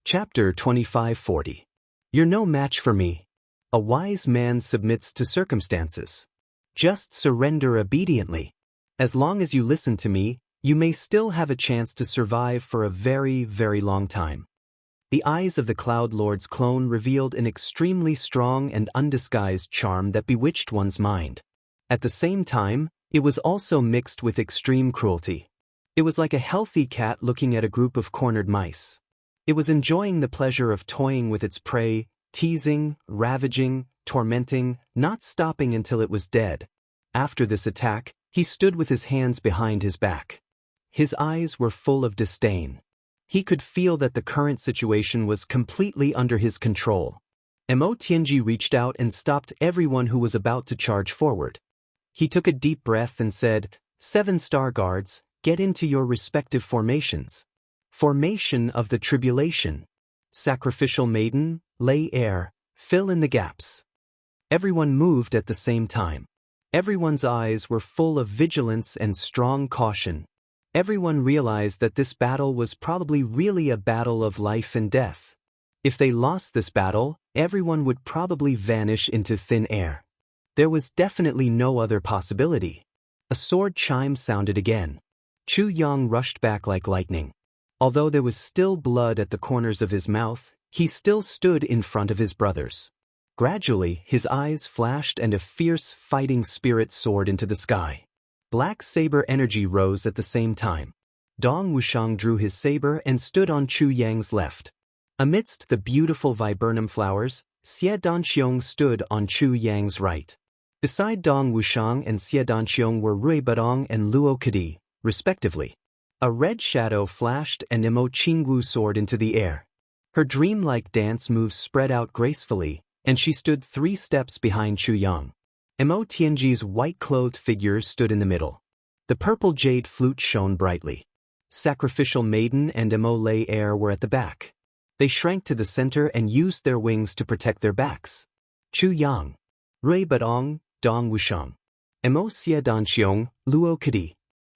Chapter 2540. You're no match for me. A wise man submits to circumstances. Just surrender obediently. As long as you listen to me, you may still have a chance to survive for a very, very long time. The eyes of the Cloud Lord's clone revealed an extremely strong and undisguised charm that bewitched one's mind. At the same time, it was also mixed with extreme cruelty. It was like a healthy cat looking at a group of cornered mice. It was enjoying the pleasure of toying with its prey, teasing, ravaging, tormenting, not stopping until it was dead. After this attack, he stood with his hands behind his back. His eyes were full of disdain. He could feel that the current situation was completely under his control. Mo Tianji reached out and stopped everyone who was about to charge forward. He took a deep breath and said, 7 Star Guards, get into your respective formations. Formation of the Tribulation. Sacrificial Maiden, lay air, fill in the gaps. Everyone moved at the same time. Everyone's eyes were full of vigilance and strong caution. Everyone realized that this battle was probably really a battle of life and death. If they lost this battle, everyone would probably vanish into thin air. There was definitely no other possibility. A sword chime sounded again. Chu Yang rushed back like lightning. Although there was still blood at the corners of his mouth, he still stood in front of his brothers. Gradually, his eyes flashed and a fierce fighting spirit soared into the sky. Black saber energy rose at the same time. Dong Wuxiang drew his saber and stood on Chu Yang's left. Amidst the beautiful viburnum flowers, Xie Danqiong stood on Chu Yang's right. Beside Dong Wuxiang and Xie Danqiong were Rui Badong and Luo Kadi, respectively. A red shadow flashed and Mo Qingwu soared into the air. Her dreamlike dance moves spread out gracefully, and she stood 3 steps behind Chu Yang. Mo Tianji's white-clothed figure stood in the middle. The purple jade flute shone brightly. Sacrificial Maiden and Mo Lay Air were at the back. They shrank to the center and used their wings to protect their backs. Chu Yang, Rui Badong, Dong Wuxiang, Mo Xie Danqiong, Luo Kadi.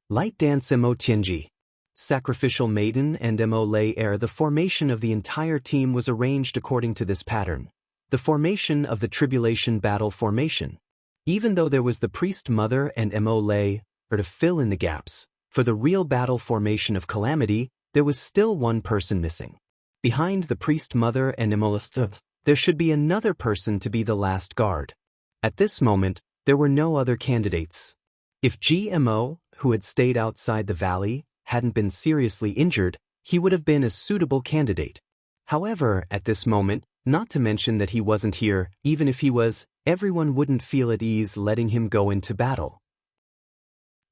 Light Dance Mo Tianji. Sacrificial Maiden and Mo Lay Air. The formation of the entire team was arranged according to this pattern. The formation of the Tribulation Battle Formation. Even though there was the Priest Mother and Mo Lay Air to fill in the gaps, for the real battle formation of Calamity, there was still one person missing. Behind the Priest Mother and Mo Lay Air, there should be another person to be the last guard. At this moment, there were no other candidates. If GMO, who had stayed outside the valley, hadn't been seriously injured, he would have been a suitable candidate. However, at this moment, not to mention that he wasn't here, even if he was, everyone wouldn't feel at ease letting him go into battle.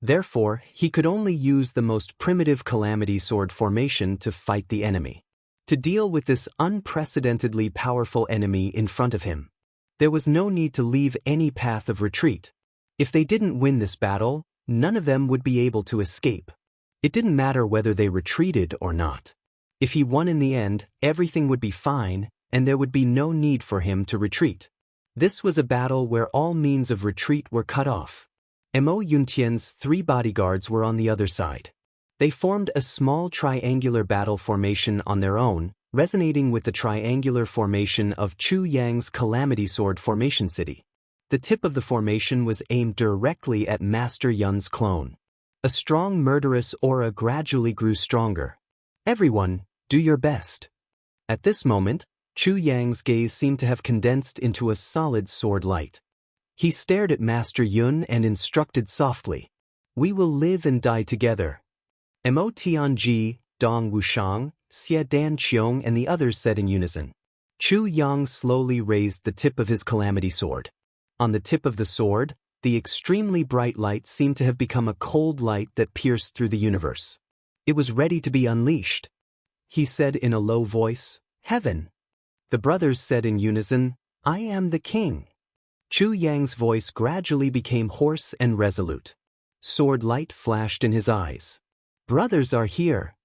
Therefore, he could only use the most primitive Calamity Sword formation to fight the enemy. To deal with this unprecedentedly powerful enemy in front of him. There was no need to leave any path of retreat. If they didn't win this battle, none of them would be able to escape. It didn't matter whether they retreated or not. If he won in the end, everything would be fine, and there would be no need for him to retreat. This was a battle where all means of retreat were cut off. Mo Yuntian's 3 bodyguards were on the other side. They formed a small triangular battle formation on their own, resonating with the triangular formation of Chu Yang's Calamity Sword Formation City. The tip of the formation was aimed directly at Master Yun's clone. A strong murderous aura gradually grew stronger. Everyone, do your best. At this moment, Chu Yang's gaze seemed to have condensed into a solid sword light. He stared at Master Yun and instructed softly. We will live and die together. Mo Tianji, Dong Wuxiang, Xie Danqiong and the others said in unison. Chu Yang slowly raised the tip of his Calamity Sword. On the tip of the sword, the extremely bright light seemed to have become a cold light that pierced through the universe. It was ready to be unleashed. He said in a low voice, Heaven. The brothers said in unison, I am the king. Chu Yang's voice gradually became hoarse and resolute. Sword light flashed in his eyes. Brothers are here.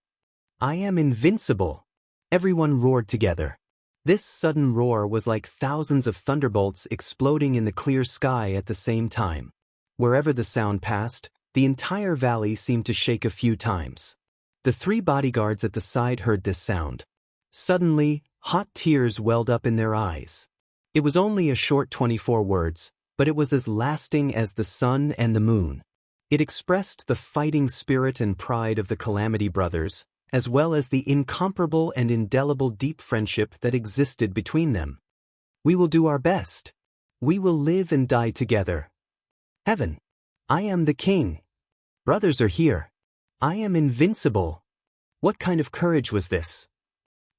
I am invincible. Everyone roared together. This sudden roar was like thousands of thunderbolts exploding in the clear sky at the same time. Wherever the sound passed, the entire valley seemed to shake a few times. The 3 bodyguards at the side heard this sound. Suddenly, hot tears welled up in their eyes. It was only a short 24 words, but it was as lasting as the sun and the moon. It expressed the fighting spirit and pride of the Calamity brothers, as well as the incomparable and indelible deep friendship that existed between them. We will do our best. We will live and die together. Heaven. I am the king. Brothers are here. I am invincible. What kind of courage was this?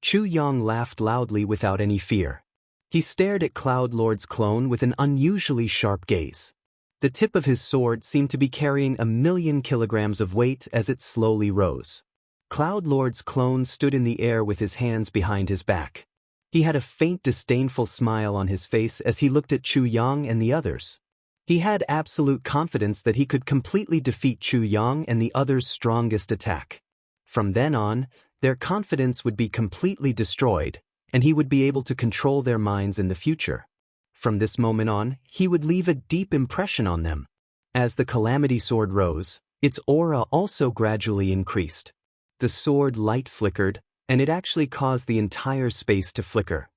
Chu Yang laughed loudly without any fear. He stared at Cloud Lord's clone with an unusually sharp gaze. The tip of his sword seemed to be carrying 1,000,000 kilograms of weight as it slowly rose. Cloud Lord's clone stood in the air with his hands behind his back. He had a faint disdainful smile on his face as he looked at Chu Yang and the others. He had absolute confidence that he could completely defeat Chu Yang and the others' strongest attack. From then on, their confidence would be completely destroyed, and he would be able to control their minds in the future. From this moment on, he would leave a deep impression on them. As the Calamity Sword rose, its aura also gradually increased. The sword light flickered, and it actually caused the entire space to flicker.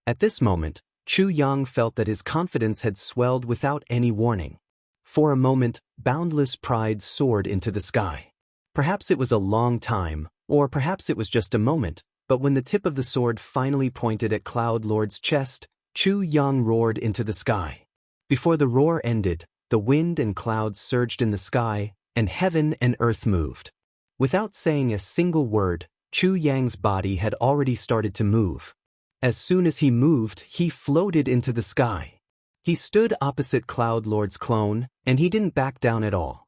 At this moment, Chu Yang felt that his confidence had swelled without any warning. For a moment, boundless pride soared into the sky. Perhaps it was a long time, or perhaps it was just a moment, but when the tip of the sword finally pointed at Cloud Lord's chest, Chu Yang roared into the sky. Before the roar ended, the wind and clouds surged in the sky, and heaven and earth moved. Without saying a single word, Chu Yang's body had already started to move. As soon as he moved, he floated into the sky. He stood opposite Cloud Lord's clone, and he didn't back down at all.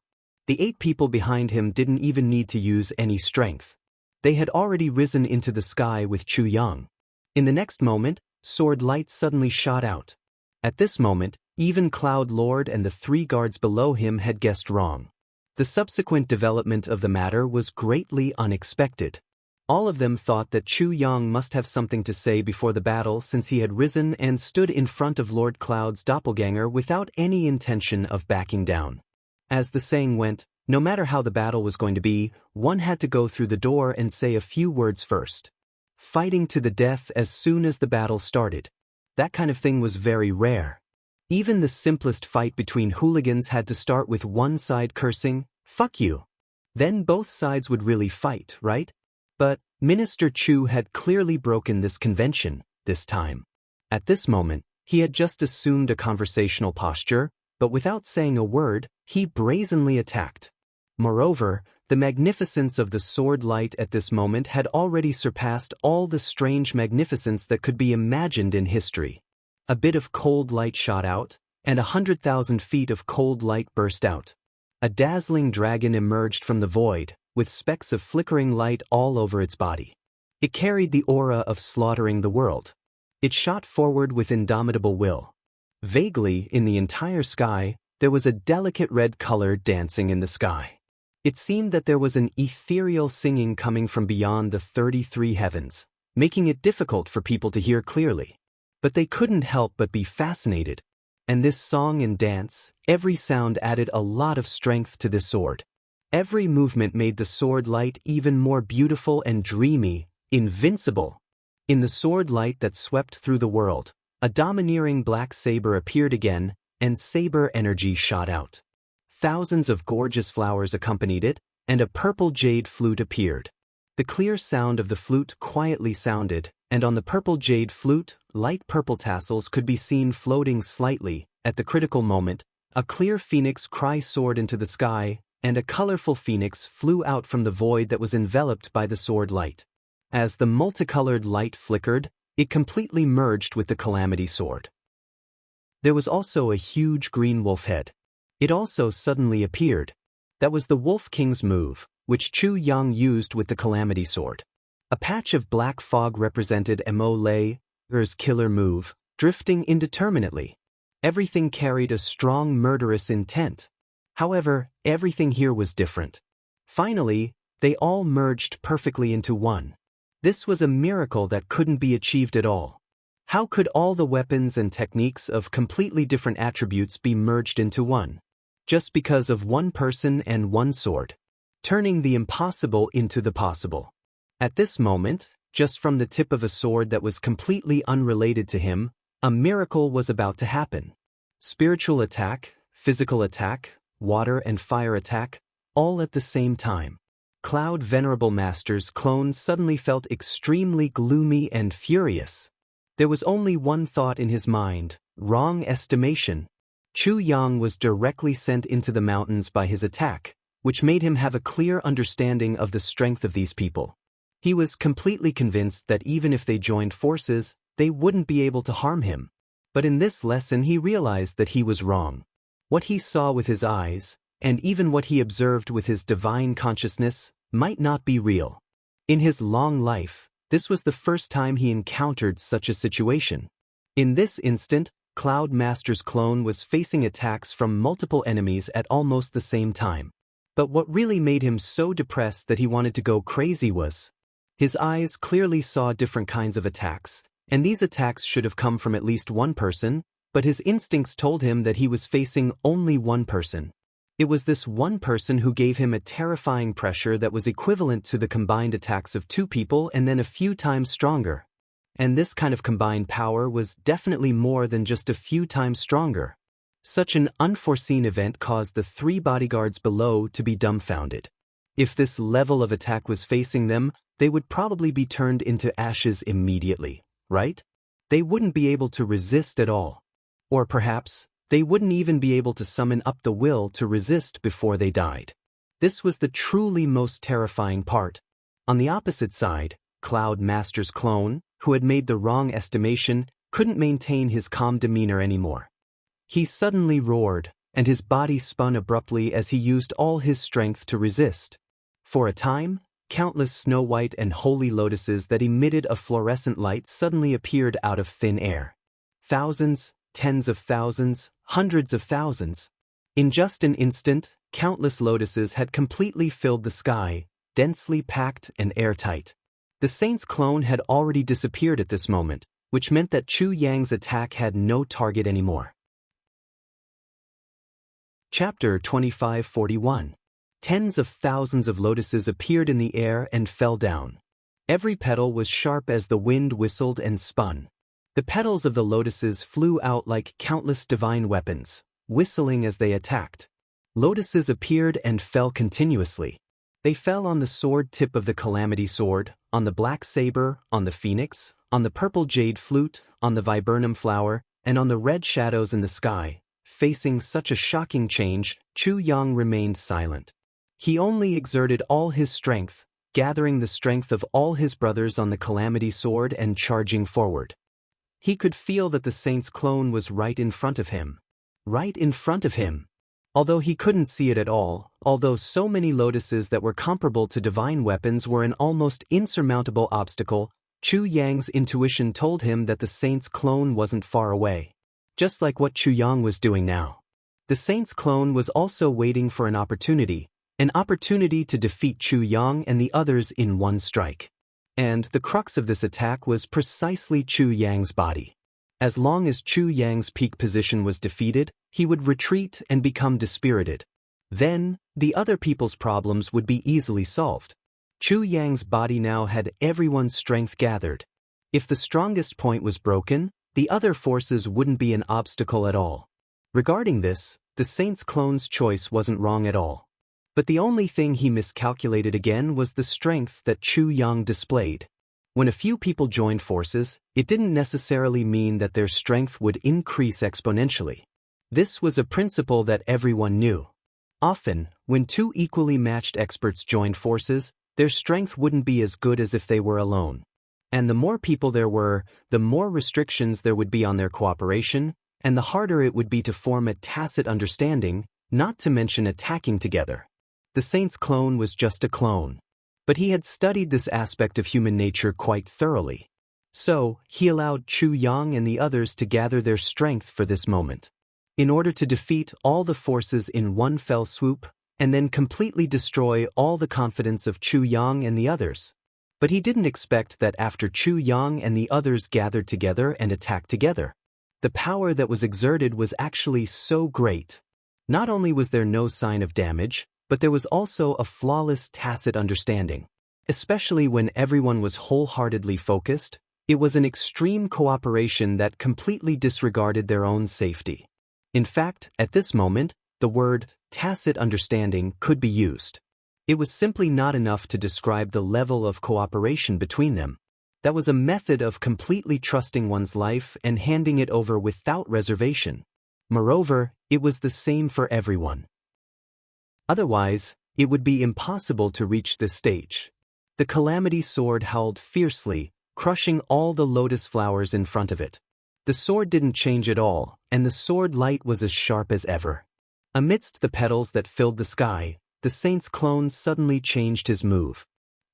The 8 people behind him didn't even need to use any strength. They had already risen into the sky with Chu Yang. In the next moment, sword light suddenly shot out. At this moment, even Cloud Lord and the 3 guards below him had guessed wrong. The subsequent development of the matter was greatly unexpected. All of them thought that Chu Yang must have something to say before the battle since he had risen and stood in front of Lord Cloud's doppelganger without any intention of backing down. As the saying went, no matter how the battle was going to be, one had to go through the door and say a few words first. Fighting to the death as soon as the battle started. That kind of thing was very rare. Even the simplest fight between hooligans had to start with one side cursing, "Fuck you." Then both sides would really fight, right? But Minister Chu had clearly broken this convention, this time. At this moment, he had just assumed a conversational posture, but without saying a word, he brazenly attacked. Moreover, the magnificence of the sword light at this moment had already surpassed all the strange magnificence that could be imagined in history. A bit of cold light shot out, and 100,000 feet of cold light burst out. A dazzling dragon emerged from the void, with specks of flickering light all over its body. It carried the aura of slaughtering the world. It shot forward with indomitable will. Vaguely, in the entire sky, there was a delicate red color dancing in the sky. It seemed that there was an ethereal singing coming from beyond the 33 heavens, making it difficult for people to hear clearly. But they couldn't help but be fascinated. And this song and dance, every sound added a lot of strength to the sword. Every movement made the sword light even more beautiful and dreamy, invincible. In the sword light that swept through the world, a domineering black saber appeared again, and saber energy shot out. Thousands of gorgeous flowers accompanied it, and a purple jade flute appeared. The clear sound of the flute quietly sounded, and on the purple jade flute, light purple tassels could be seen floating slightly. At the critical moment, a clear phoenix cry soared into the sky, and a colorful phoenix flew out from the void that was enveloped by the sword light. As the multicolored light flickered, it completely merged with the Calamity Sword. There was also a huge green wolf head. It also suddenly appeared. That was the Wolf King's move, which Chu Yang used with the Calamity Sword. A patch of black fog represented Mo Lei's killer move, drifting indeterminately. Everything carried a strong murderous intent. However, everything here was different. Finally, they all merged perfectly into one. This was a miracle that couldn't be achieved at all. How could all the weapons and techniques of completely different attributes be merged into one? Just because of one person and one sword. Turning the impossible into the possible. At this moment, just from the tip of a sword that was completely unrelated to him, a miracle was about to happen. Spiritual attack, physical attack, water and fire attack, all at the same time. Cloud Venerable Master's clone suddenly felt extremely gloomy and furious. There was only one thought in his mind: wrong estimation. Chu Yang was directly sent into the mountains by his attack, which made him have a clear understanding of the strength of these people. He was completely convinced that even if they joined forces, they wouldn't be able to harm him. But in this lesson he realized that he was wrong. What he saw with his eyes, and even what he observed with his divine consciousness, might not be real. In his long life, this was the first time he encountered such a situation. In this instant, Cloud Master's clone was facing attacks from multiple enemies at almost the same time. But what really made him so depressed that he wanted to go crazy was, his eyes clearly saw different kinds of attacks, and these attacks should have come from at least one person, but his instincts told him that he was facing only one person. It was this one person who gave him a terrifying pressure that was equivalent to the combined attacks of two people and then a few times stronger. And this kind of combined power was definitely more than just a few times stronger. Such an unforeseen event caused the three bodyguards below to be dumbfounded. If this level of attack was facing them, they would probably be turned into ashes immediately, right? They wouldn't be able to resist at all. Or perhaps, they wouldn't even be able to summon up the will to resist before they died. This was the truly most terrifying part. On the opposite side, Cloud Master's clone, who had made the wrong estimation, couldn't maintain his calm demeanor anymore. He suddenly roared, and his body spun abruptly as he used all his strength to resist. For a time, countless snow-white and holy lotuses that emitted a fluorescent light suddenly appeared out of thin air. Thousands, tens of thousands, hundreds of thousands. In just an instant, countless lotuses had completely filled the sky, densely packed and airtight. The saint's clone had already disappeared at this moment, which meant that Chu Yang's attack had no target anymore. Chapter 2541. Tens of thousands of lotuses appeared in the air and fell down. Every petal was sharp as the wind whistled and spun. The petals of the lotuses flew out like countless divine weapons, whistling as they attacked. Lotuses appeared and fell continuously. They fell on the sword tip of the Calamity Sword, on the black saber, on the phoenix, on the purple jade flute, on the viburnum flower, and on the red shadows in the sky. Facing such a shocking change, Chu Yang remained silent. He only exerted all his strength, gathering the strength of all his brothers on the Calamity Sword and charging forward. He could feel that the saint's clone was right in front of him. Right in front of him. Although he couldn't see it at all, although so many lotuses that were comparable to divine weapons were an almost insurmountable obstacle, Chu Yang's intuition told him that the saint's clone wasn't far away. Just like what Chu Yang was doing now. The saint's clone was also waiting for an opportunity to defeat Chu Yang and the others in one strike. And the crux of this attack was precisely Chu Yang's body. As long as Chu Yang's peak position was defeated, he would retreat and become dispirited. Then, the other people's problems would be easily solved. Chu Yang's body now had everyone's strength gathered. If the strongest point was broken, the other forces wouldn't be an obstacle at all. Regarding this, the saint's clone's choice wasn't wrong at all. But the only thing he miscalculated again was the strength that Chu Yang displayed. When a few people joined forces, it didn't necessarily mean that their strength would increase exponentially. This was a principle that everyone knew. Often, when two equally matched experts joined forces, their strength wouldn't be as good as if they were alone. And the more people there were, the more restrictions there would be on their cooperation, and the harder it would be to form a tacit understanding, not to mention attacking together. The saint's clone was just a clone. But he had studied this aspect of human nature quite thoroughly. So, he allowed Chu Yang and the others to gather their strength for this moment. In order to defeat all the forces in one fell swoop, and then completely destroy all the confidence of Chu Yang and the others. But he didn't expect that after Chu Yang and the others gathered together and attacked together, the power that was exerted was actually so great. Not only was there no sign of damage, but there was also a flawless tacit understanding. Especially when everyone was wholeheartedly focused, it was an extreme cooperation that completely disregarded their own safety. In fact, at this moment, the word tacit understanding could be used. It was simply not enough to describe the level of cooperation between them. That was a method of completely trusting one's life and handing it over without reservation. Moreover, it was the same for everyone. Otherwise, it would be impossible to reach this stage. The calamity sword howled fiercely, crushing all the lotus flowers in front of it. The sword didn't change at all, and the sword light was as sharp as ever. Amidst the petals that filled the sky, the saint's clone suddenly changed his move.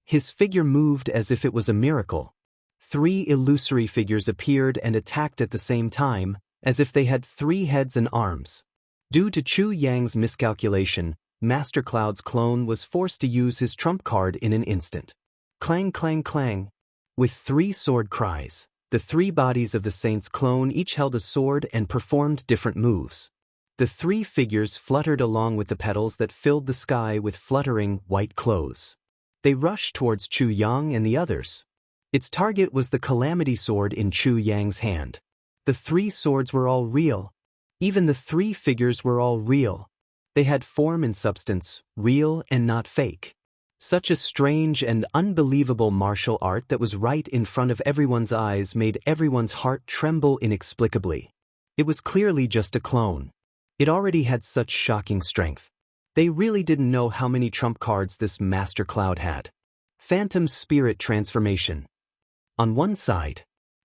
His figure moved as if it was a miracle. 3 illusory figures appeared and attacked at the same time, as if they had 3 heads and arms. Due to Chu Yang's miscalculation, Master Cloud's clone was forced to use his trump card in an instant. Clang, clang, clang. With 3 sword cries, the 3 bodies of the saint's clone each held a sword and performed different moves. The 3 figures fluttered along with the petals that filled the sky with fluttering white clothes. They rushed towards Chu Yang and the others. Its target was the calamity sword in Chu Yang's hand. The 3 swords were all real. Even the 3 figures were all real. They had form and substance, real and not fake. Such a strange and unbelievable martial art that was right in front of everyone's eyes made everyone's heart tremble inexplicably. It was clearly just a clone. It already had such shocking strength. They really didn't know how many trump cards this Master Cloud had. Phantom Spirit Transformation. On one side,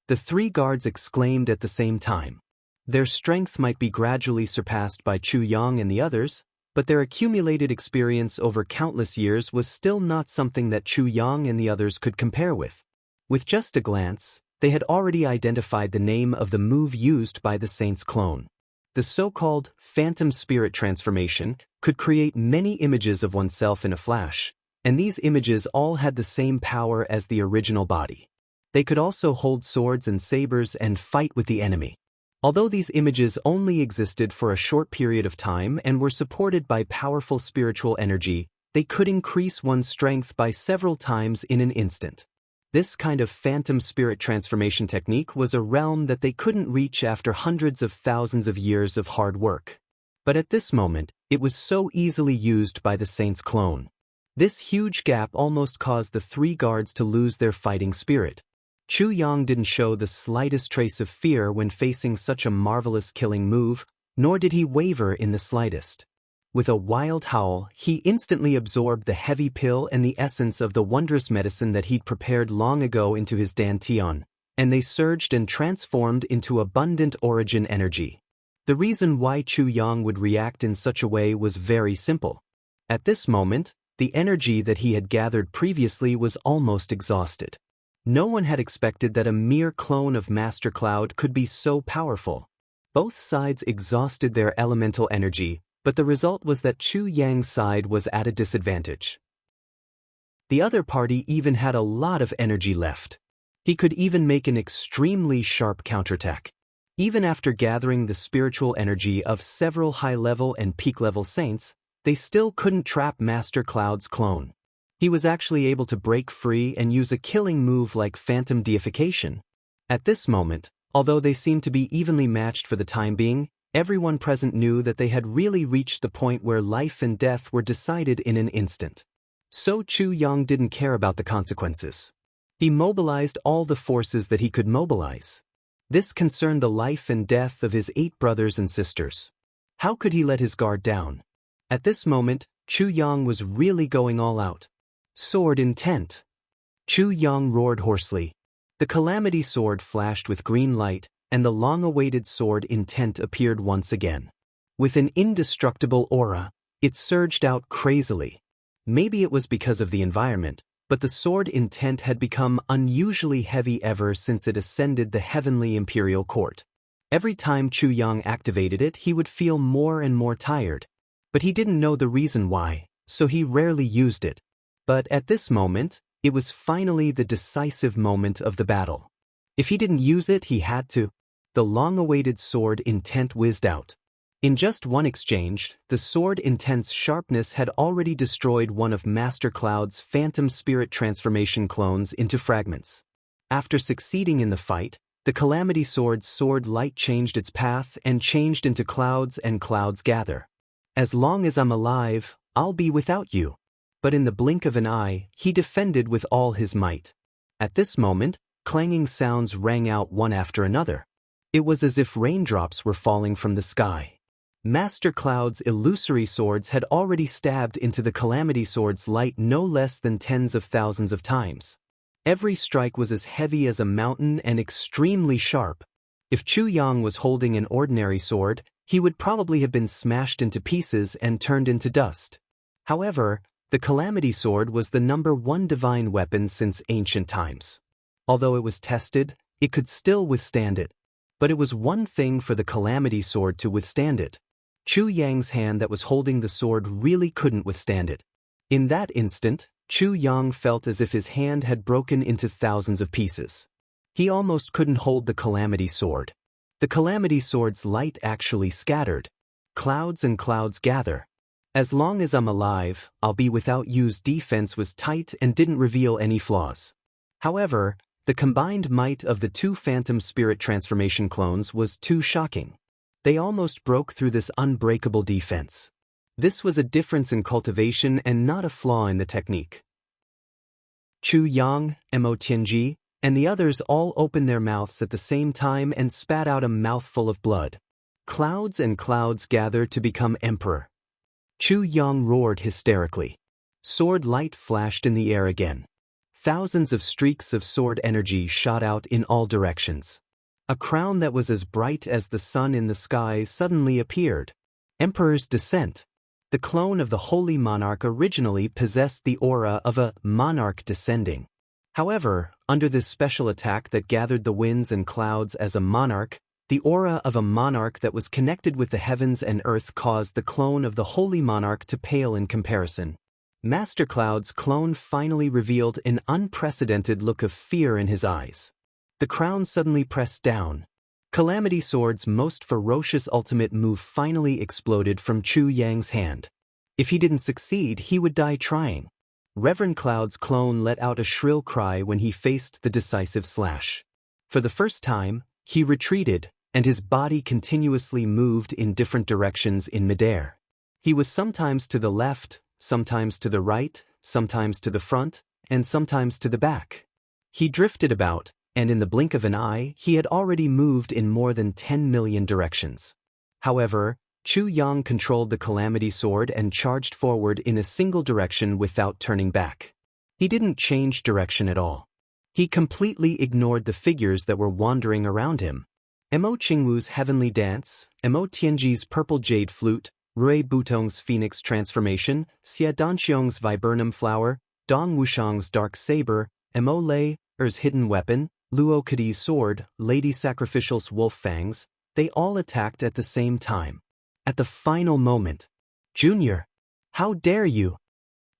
the 3 guards exclaimed at the same time. Their strength might be gradually surpassed by Chu Yang and the others, but their accumulated experience over countless years was still not something that Chu Yang and the others could compare with. With just a glance, they had already identified the name of the move used by the saint's clone. The so-called Phantom Spirit Transformation could create many images of oneself in a flash, and these images all had the same power as the original body. They could also hold swords and sabers and fight with the enemy. Although these images only existed for a short period of time and were supported by powerful spiritual energy, they could increase one's strength by several times in an instant. This kind of phantom spirit transformation technique was a realm that they couldn't reach after hundreds of thousands of years of hard work. But at this moment, it was so easily used by the saint's clone. This huge gap almost caused the 3 guards to lose their fighting spirit. Chu Yang didn't show the slightest trace of fear when facing such a marvelous killing move, nor did he waver in the slightest. With a wild howl, he instantly absorbed the heavy pill and the essence of the wondrous medicine that he'd prepared long ago into his dantian, and they surged and transformed into abundant origin energy. The reason why Chu Yang would react in such a way was very simple. At this moment, the energy that he had gathered previously was almost exhausted. No one had expected that a mere clone of Master Cloud could be so powerful. Both sides exhausted their elemental energy, but the result was that Chu Yang's side was at a disadvantage. The other party even had a lot of energy left. He could even make an extremely sharp counterattack. Even after gathering the spiritual energy of several high-level and peak-level saints, they still couldn't trap Master Cloud's clone. He was actually able to break free and use a killing move like phantom deification. At this moment, although they seemed to be evenly matched for the time being, everyone present knew that they had really reached the point where life and death were decided in an instant. So Chu Yang didn't care about the consequences. He mobilized all the forces that he could mobilize. This concerned the life and death of his 8 brothers and sisters. How could he let his guard down? At this moment, Chu Yang was really going all out. Sword intent. Chu Yang roared hoarsely. The calamity sword flashed with green light, and the long-awaited sword intent appeared once again. With an indestructible aura, it surged out crazily. Maybe it was because of the environment, but the sword intent had become unusually heavy ever since it ascended the heavenly imperial court. Every time Chu Yang activated it, he would feel more and more tired. But he didn't know the reason why, so he rarely used it. But at this moment, it was finally the decisive moment of the battle. If he didn't use it, he had to. The long-awaited sword intent whizzed out. In just one exchange, the sword's intense sharpness had already destroyed one of Master Cloud's phantom spirit transformation clones into fragments. After succeeding in the fight, the Calamity Sword's sword light changed its path and changed into clouds, and clouds gather. As long as I'm alive, I'll be without you. But in the blink of an eye, he defended with all his might. At this moment, clanging sounds rang out one after another. It was as if raindrops were falling from the sky. Master Cloud's illusory swords had already stabbed into the Calamity Sword's light no less than tens of thousands of times. Every strike was as heavy as a mountain and extremely sharp. If Chu Yang was holding an ordinary sword, he would probably have been smashed into pieces and turned into dust. However, the Calamity Sword was the #1 divine weapon since ancient times. Although it was tested, it could still withstand it. But it was one thing for the Calamity Sword to withstand it. Chu Yang's hand that was holding the sword really couldn't withstand it. In that instant, Chu Yang felt as if his hand had broken into thousands of pieces. He almost couldn't hold the Calamity Sword. The Calamity Sword's light actually scattered. Clouds and clouds gather. As long as I'm alive, I'll be without you's defense was tight and didn't reveal any flaws. However, the combined might of the two phantom spirit transformation clones was too shocking. They almost broke through this unbreakable defense. This was a difference in cultivation and not a flaw in the technique. Chu Yang, Mo Tianji, and the others all opened their mouths at the same time and spat out a mouthful of blood. Clouds and clouds gathered to become emperor. Chu Yang roared hysterically. Sword light flashed in the air again. Thousands of streaks of sword energy shot out in all directions. A crown that was as bright as the sun in the sky suddenly appeared. Emperor's Descent. The clone of the Holy Monarch originally possessed the aura of a monarch descending. However, under this special attack that gathered the winds and clouds as a monarch, the aura of a monarch that was connected with the heavens and earth caused the clone of the Holy Monarch to pale in comparison. Master Cloud's clone finally revealed an unprecedented look of fear in his eyes. The crown suddenly pressed down. Calamity Sword's most ferocious ultimate move finally exploded from Chu Yang's hand. If he didn't succeed, he would die trying. Reverend Cloud's clone let out a shrill cry when he faced the decisive slash. For the first time, he retreated, and his body continuously moved in different directions in midair. He was sometimes to the left, sometimes to the right, sometimes to the front, and sometimes to the back. He drifted about, and in the blink of an eye, he had already moved in more than 10 million directions. However, Chu Yang controlled the Calamity Sword and charged forward in a single direction without turning back. He didn't change direction at all. He completely ignored the figures that were wandering around him. Mo Qingwu's Heavenly Dance, Mo Tianji's Purple Jade Flute, Rui Butong's Phoenix Transformation, Xie Danqiong's Viburnum Flower, Dong Wushang's Dark Saber, Mo Lei's Hidden Weapon, Luo Kadi's Sword, Lady Sacrificial's Wolf Fangs, they all attacked at the same time. At the final moment, "Junior, how dare you?"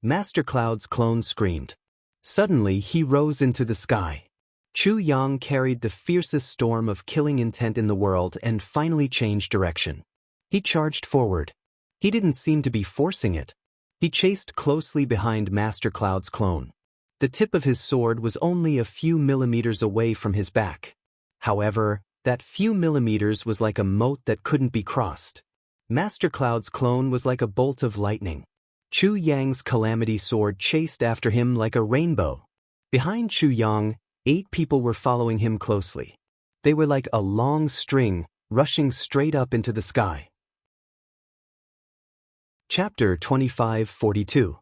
Master Cloud's clone screamed. Suddenly he rose into the sky. Chu Yang carried the fiercest storm of killing intent in the world and finally changed direction. He charged forward. He didn't seem to be forcing it. He chased closely behind Master Cloud's clone. The tip of his sword was only a few millimeters away from his back. However, that few millimeters was like a moat that couldn't be crossed. Master Cloud's clone was like a bolt of lightning. Chu Yang's Calamity Sword chased after him like a rainbow. Behind Chu Yang, 8 people were following him closely. They were like a long string, rushing straight up into the sky. Chapter 2542.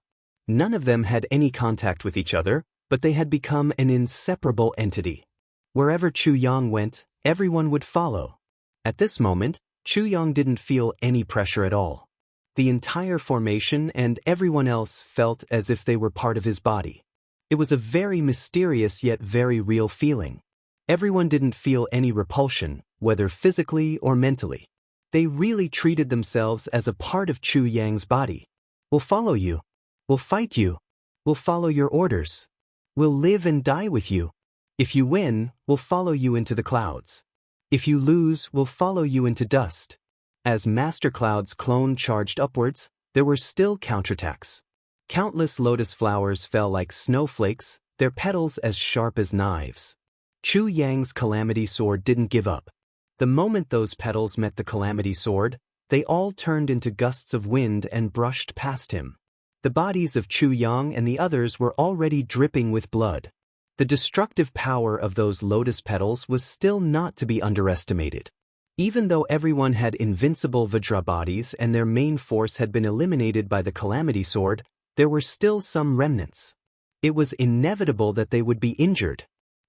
None of them had any contact with each other, but they had become an inseparable entity. Wherever Chu Yang went, everyone would follow. At this moment, Chu Yang didn't feel any pressure at all. The entire formation and everyone else felt as if they were part of his body. It was a very mysterious yet very real feeling. Everyone didn't feel any repulsion, whether physically or mentally. They really treated themselves as a part of Chu Yang's body. "We'll follow you. We'll fight you. We'll follow your orders. We'll live and die with you. If you win, we'll follow you into the clouds. If you lose, we'll follow you into dust." As Master Cloud's clone charged upwards, there were still counterattacks. Countless lotus flowers fell like snowflakes, their petals as sharp as knives. Chu Yang's Calamity Sword didn't give up. The moment those petals met the Calamity Sword, they all turned into gusts of wind and brushed past him. The bodies of Chu Yang and the others were already dripping with blood. The destructive power of those lotus petals was still not to be underestimated. Even though everyone had invincible Vajra bodies and their main force had been eliminated by the Calamity Sword, there were still some remnants. It was inevitable that they would be injured.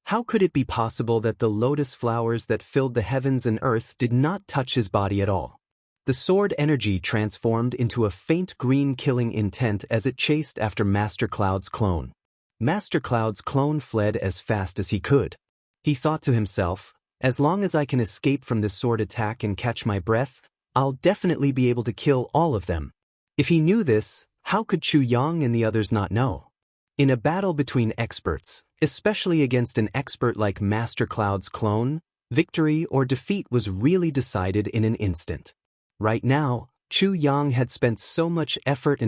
How could it be possible that the lotus flowers that filled the heavens and earth did not touch his body at all? The sword energy transformed into a faint green killing intent as it chased after Master Cloud's clone. Master Cloud's clone fled as fast as he could. He thought to himself, as long as I can escape from this sword attack and catch my breath, I'll definitely be able to kill all of them. If he knew this, how could Chu Yang and the others not know? In a battle between experts, especially against an expert like Master Cloud's clone, victory or defeat was really decided in an instant. Right now, Chu Yang had spent so much effort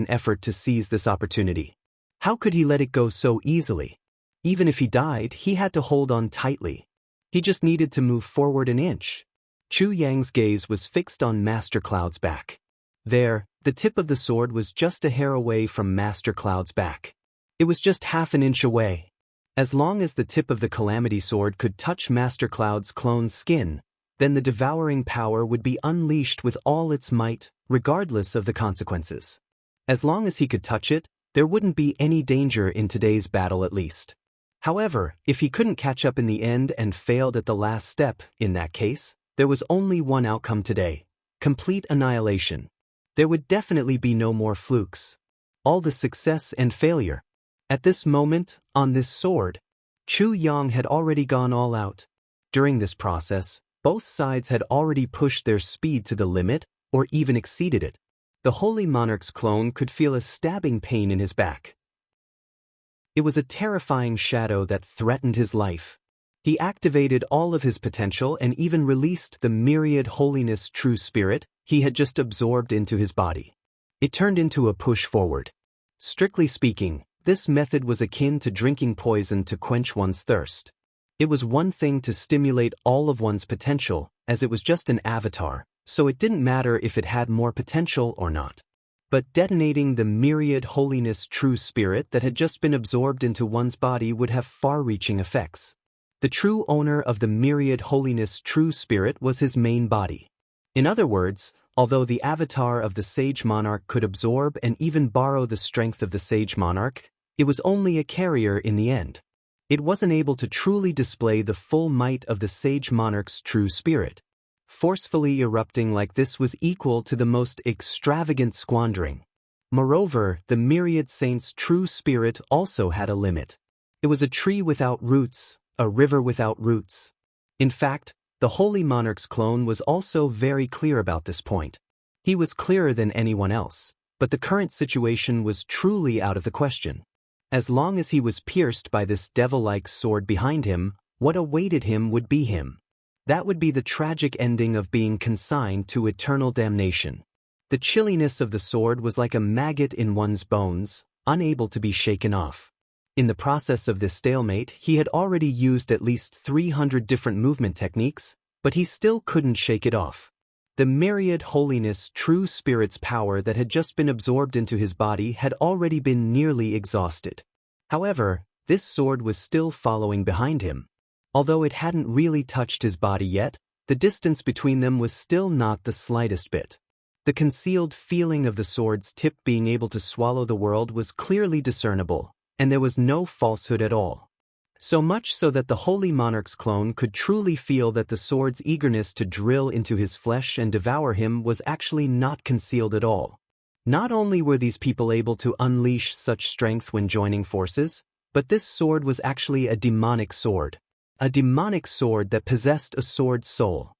to seize this opportunity. How could he let it go so easily? Even if he died, he had to hold on tightly. He just needed to move forward an inch. Chu Yang's gaze was fixed on Master Cloud's back. There, the tip of the sword was just a hair away from Master Cloud's back. It was just half an inch away. As long as the tip of the Calamity Sword could touch Master Cloud's clone's skin, then the devouring power would be unleashed with all its might, regardless of the consequences. As long as he could touch it, there wouldn't be any danger in today's battle at least. However, if he couldn't catch up in the end and failed at the last step, in that case, there was only one outcome today: complete annihilation. There would definitely be no more flukes. All the success and failure. At this moment, on this sword, Chu Yang had already gone all out. During this process, both sides had already pushed their speed to the limit, or even exceeded it. The Holy Monarch's clone could feel a stabbing pain in his back. It was a terrifying shadow that threatened his life. He activated all of his potential and even released the myriad holiness true spirit he had just absorbed into his body. It turned into a push forward. Strictly speaking, this method was akin to drinking poison to quench one's thirst. It was one thing to stimulate all of one's potential, as it was just an avatar, so it didn't matter if it had more potential or not. But detonating the myriad holiness true spirit that had just been absorbed into one's body would have far-reaching effects. The true owner of the myriad holiness true spirit was his main body. In other words, although the avatar of the Sage Monarch could absorb and even borrow the strength of the Sage Monarch, it was only a carrier in the end. It wasn't able to truly display the full might of the Sage Monarch's true spirit. Forcefully erupting like this was equal to the most extravagant squandering. Moreover, the myriad saint's true spirit also had a limit. It was a tree without roots, a river without roots. In fact, the Holy Monarch's clone was also very clear about this point. He was clearer than anyone else, but the current situation was truly out of the question. As long as he was pierced by this devil-like sword behind him, what awaited him would be him. That would be the tragic ending of being consigned to eternal damnation. The chilliness of the sword was like a maggot in one's bones, unable to be shaken off. In the process of this stalemate, he had already used at least 300 different movement techniques, but he still couldn't shake it off. The myriad holiness true spirit's power that had just been absorbed into his body had already been nearly exhausted. However, this sword was still following behind him. Although it hadn't really touched his body yet, the distance between them was still not the slightest bit. The concealed feeling of the sword's tip being able to swallow the world was clearly discernible, and there was no falsehood at all. So much so that the Holy Monarch's clone could truly feel that the sword's eagerness to drill into his flesh and devour him was actually not concealed at all. Not only were these people able to unleash such strength when joining forces, but this sword was actually a demonic sword. A demonic sword that possessed a sword soul.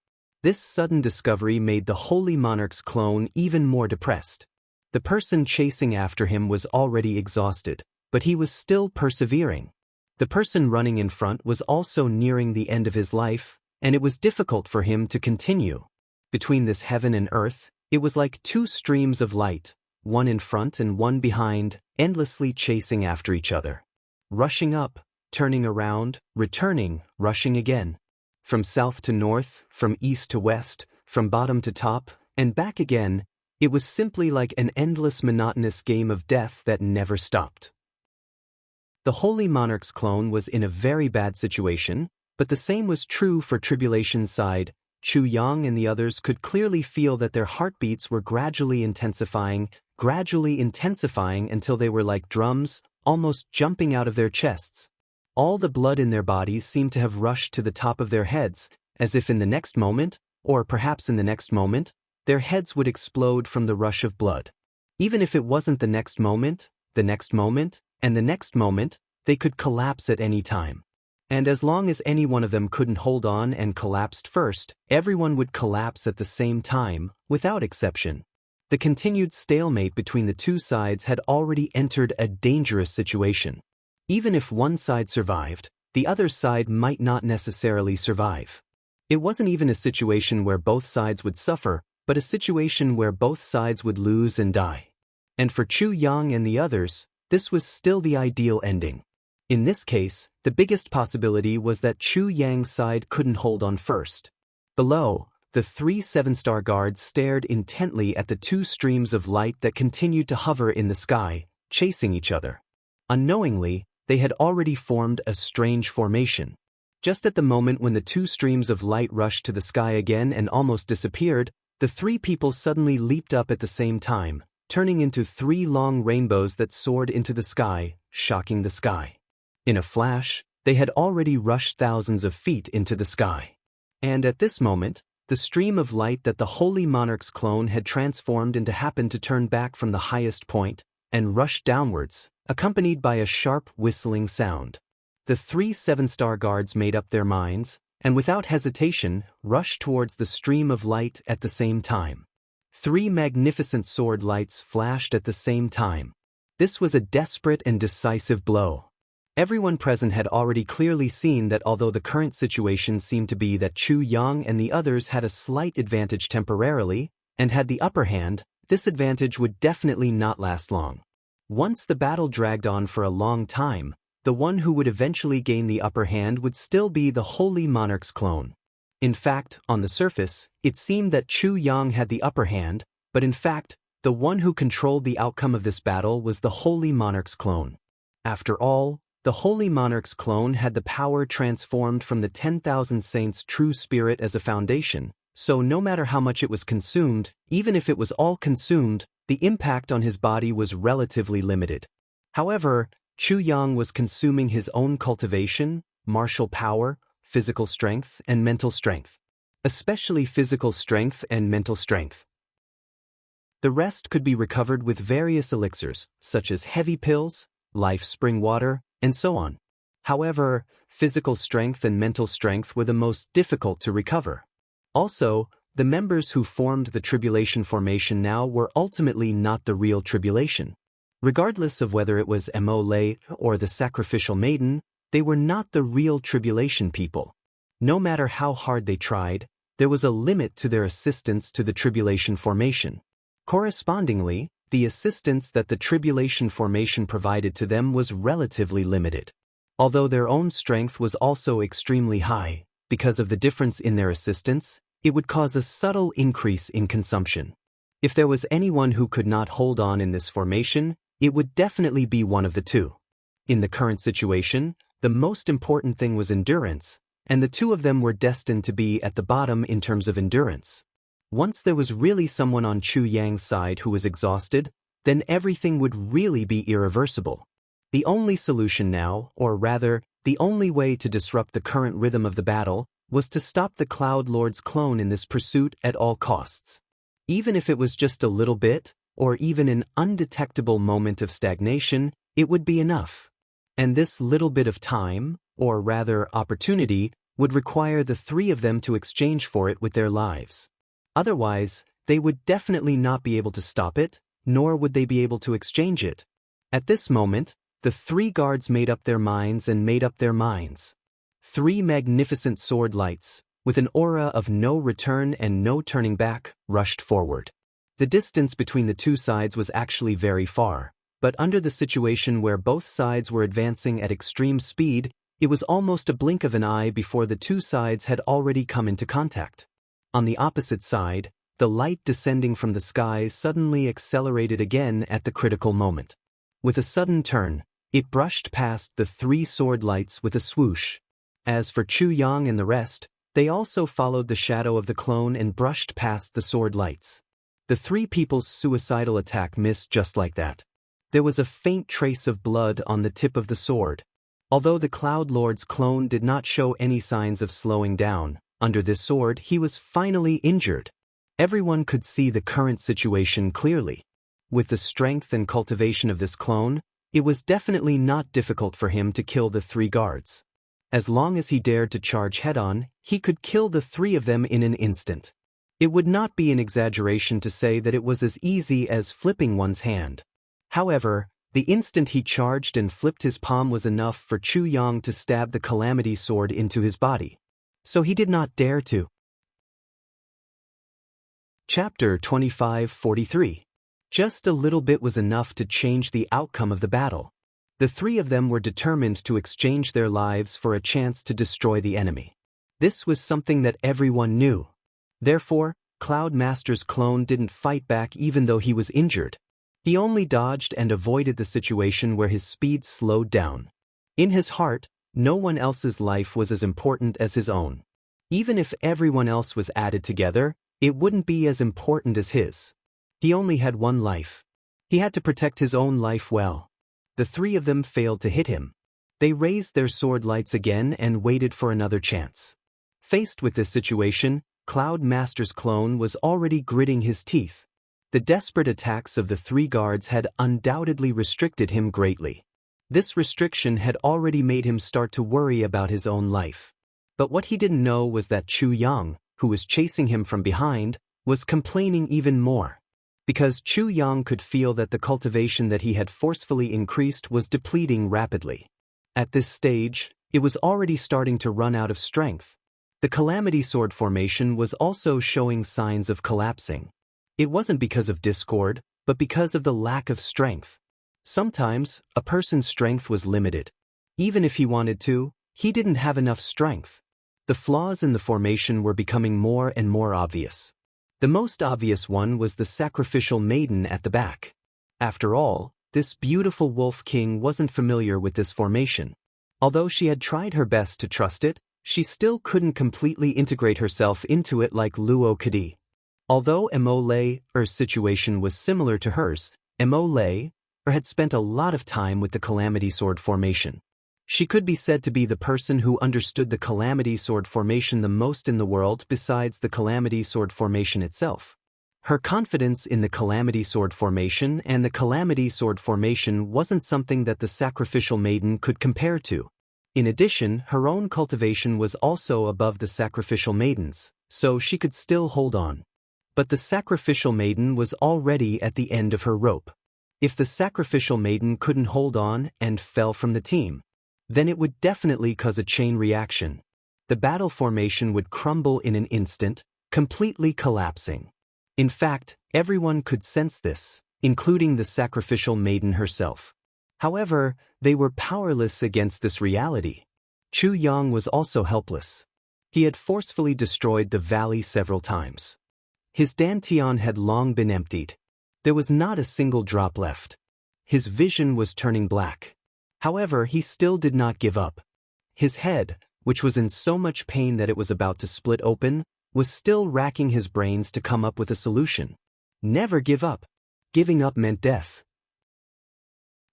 This sudden discovery made the Holy Monarch's clone even more depressed. The person chasing after him was already exhausted, but he was still persevering. The person running in front was also nearing the end of his life, and it was difficult for him to continue. Between this heaven and earth, it was like two streams of light, one in front and one behind, endlessly chasing after each other. Rushing up, turning around, returning, rushing again. From south to north, from east to west, from bottom to top, and back again, it was simply like an endless monotonous game of death that never stopped. The Holy Monarch's clone was in a very bad situation, but the same was true for Tribulation's side. Chu Yang and the others could clearly feel that their heartbeats were gradually intensifying until they were like drums, almost jumping out of their chests. All the blood in their bodies seemed to have rushed to the top of their heads, as if in the next moment, or perhaps in the next moment, their heads would explode from the rush of blood. Even if it wasn't the next moment, and the next moment, they could collapse at any time. And as long as any one of them couldn't hold on and collapsed first, everyone would collapse at the same time, without exception. The continued stalemate between the two sides had already entered a dangerous situation. Even if one side survived, the other side might not necessarily survive. It wasn't even a situation where both sides would suffer, but a situation where both sides would lose and die. And for Chu Yang and the others, this was still the ideal ending. In this case, the biggest possibility was that Chu Yang's side couldn't hold on first. Below, the 3 7-star guards stared intently at the two streams of light that continued to hover in the sky, chasing each other. Unknowingly, they had already formed a strange formation. Just at the moment when the two streams of light rushed to the sky again and almost disappeared, the three people suddenly leaped up at the same time, turning into 3 long rainbows that soared into the sky, shocking the sky. In a flash, they had already rushed thousands of feet into the sky. And at this moment, the stream of light that the Holy Monarch's clone had transformed into happened to turn back from the highest point and rush downwards, accompanied by a sharp whistling sound. The 3 7-star guards made up their minds, and without hesitation, rushed towards the stream of light at the same time. 3 magnificent sword lights flashed at the same time. This was a desperate and decisive blow. Everyone present had already clearly seen that although the current situation seemed to be that Chu Yang and the others had a slight advantage temporarily, and had the upper hand, this advantage would definitely not last long. Once the battle dragged on for a long time, the one who would eventually gain the upper hand would still be the Holy Monarch's clone. In fact, on the surface, it seemed that Chu Yang had the upper hand, but in fact, the one who controlled the outcome of this battle was the Holy Monarch's clone. After all, the Holy Monarch's clone had the power transformed from the 10,000 Saints' true spirit as a foundation, so no matter how much it was consumed, even if it was all consumed, the impact on his body was relatively limited. However, Chu Yang was consuming his own cultivation, martial power, physical strength, and mental strength. Especially physical strength and mental strength. The rest could be recovered with various elixirs, such as heavy pills, life spring water, and so on. However, physical strength and mental strength were the most difficult to recover. Also, the members who formed the Tribulation formation now were ultimately not the real Tribulation. Regardless of whether it was Mo or the Sacrificial Maiden, they were not the real Tribulation people. No matter how hard they tried, there was a limit to their assistance to the Tribulation formation. Correspondingly, the assistance that the Tribulation formation provided to them was relatively limited. Although their own strength was also extremely high, because of the difference in their assistance, it would cause a subtle increase in consumption. If there was anyone who could not hold on in this formation, it would definitely be one of the two. In the current situation, the most important thing was endurance, and the two of them were destined to be at the bottom in terms of endurance. Once there was really someone on Chu Yang's side who was exhausted, then everything would really be irreversible. The only solution now, or rather, the only way to disrupt the current rhythm of the battle, was to stop the Cloud Lord's clone in this pursuit at all costs. Even if it was just a little bit, or even an undetectable moment of stagnation, it would be enough. And this little bit of time, or rather opportunity, would require the 3 of them to exchange for it with their lives. Otherwise, they would definitely not be able to stop it, nor would they be able to exchange it. At this moment, the 3 guards made up their minds and made up their minds. 3 magnificent sword lights, with an aura of no return and no turning back, rushed forward. The distance between the two sides was actually very far, but under the situation where both sides were advancing at extreme speed, it was almost a blink of an eye before the two sides had already come into contact. On the opposite side, the light descending from the skies suddenly accelerated again at the critical moment. With a sudden turn, it brushed past the three sword lights with a swoosh. As for Chu Yang and the rest, they also followed the shadow of the clone and brushed past the sword lights. The three people's suicidal attack missed just like that. There was a faint trace of blood on the tip of the sword. Although the Cloud Lord's clone did not show any signs of slowing down, under this sword he was finally injured. Everyone could see the current situation clearly. With the strength and cultivation of this clone, it was definitely not difficult for him to kill the three guards. As long as he dared to charge head-on, he could kill the three of them in an instant. It would not be an exaggeration to say that it was as easy as flipping one's hand. However, the instant he charged and flipped his palm was enough for Chu Yang to stab the Calamity Sword into his body. So he did not dare to. Chapter 25:43. Just a little bit was enough to change the outcome of the battle. The three of them were determined to exchange their lives for a chance to destroy the enemy. This was something that everyone knew. Therefore, Cloud Master's clone didn't fight back even though he was injured. He only dodged and avoided the situation where his speed slowed down. In his heart, no one else's life was as important as his own. Even if everyone else was added together, it wouldn't be as important as his. He only had one life. He had to protect his own life well. The three of them failed to hit him. They raised their sword lights again and waited for another chance. Faced with this situation, Cloud Master's clone was already gritting his teeth. The desperate attacks of the three guards had undoubtedly restricted him greatly. This restriction had already made him start to worry about his own life. But what he didn't know was that Chu Yang, who was chasing him from behind, was complaining even more. Because Chu Yang could feel that the cultivation that he had forcefully increased was depleting rapidly. At this stage, it was already starting to run out of strength. The Calamity Sword formation was also showing signs of collapsing. It wasn't because of discord, but because of the lack of strength. Sometimes, a person's strength was limited. Even if he wanted to, he didn't have enough strength. The flaws in the formation were becoming more and more obvious. The most obvious one was the sacrificial maiden at the back. After all, this beautiful wolf king wasn't familiar with this formation. Although she had tried her best to trust it, she still couldn't completely integrate herself into it like Luo Kadi. Although Immortal's situation was similar to hers, Immortal had spent a lot of time with the Calamity Sword formation. She could be said to be the person who understood the Calamity Sword formation the most in the world besides the Calamity Sword formation itself. Her confidence in the Calamity Sword formation and the Calamity Sword formation wasn't something that the Sacrificial Maiden could compare to. In addition, her own cultivation was also above the Sacrificial Maiden's, so she could still hold on. But the Sacrificial Maiden was already at the end of her rope. If the Sacrificial Maiden couldn't hold on and fell from the team, then it would definitely cause a chain reaction. The battle formation would crumble in an instant, completely collapsing. In fact, everyone could sense this, including the Sacrificial Maiden herself. However, they were powerless against this reality. Chu Yang was also helpless. He had forcefully destroyed the valley several times. His dantian had long been emptied. There was not a single drop left. His vision was turning black. However, he still did not give up. His head, which was in so much pain that it was about to split open, was still racking his brains to come up with a solution. Never give up. Giving up meant death.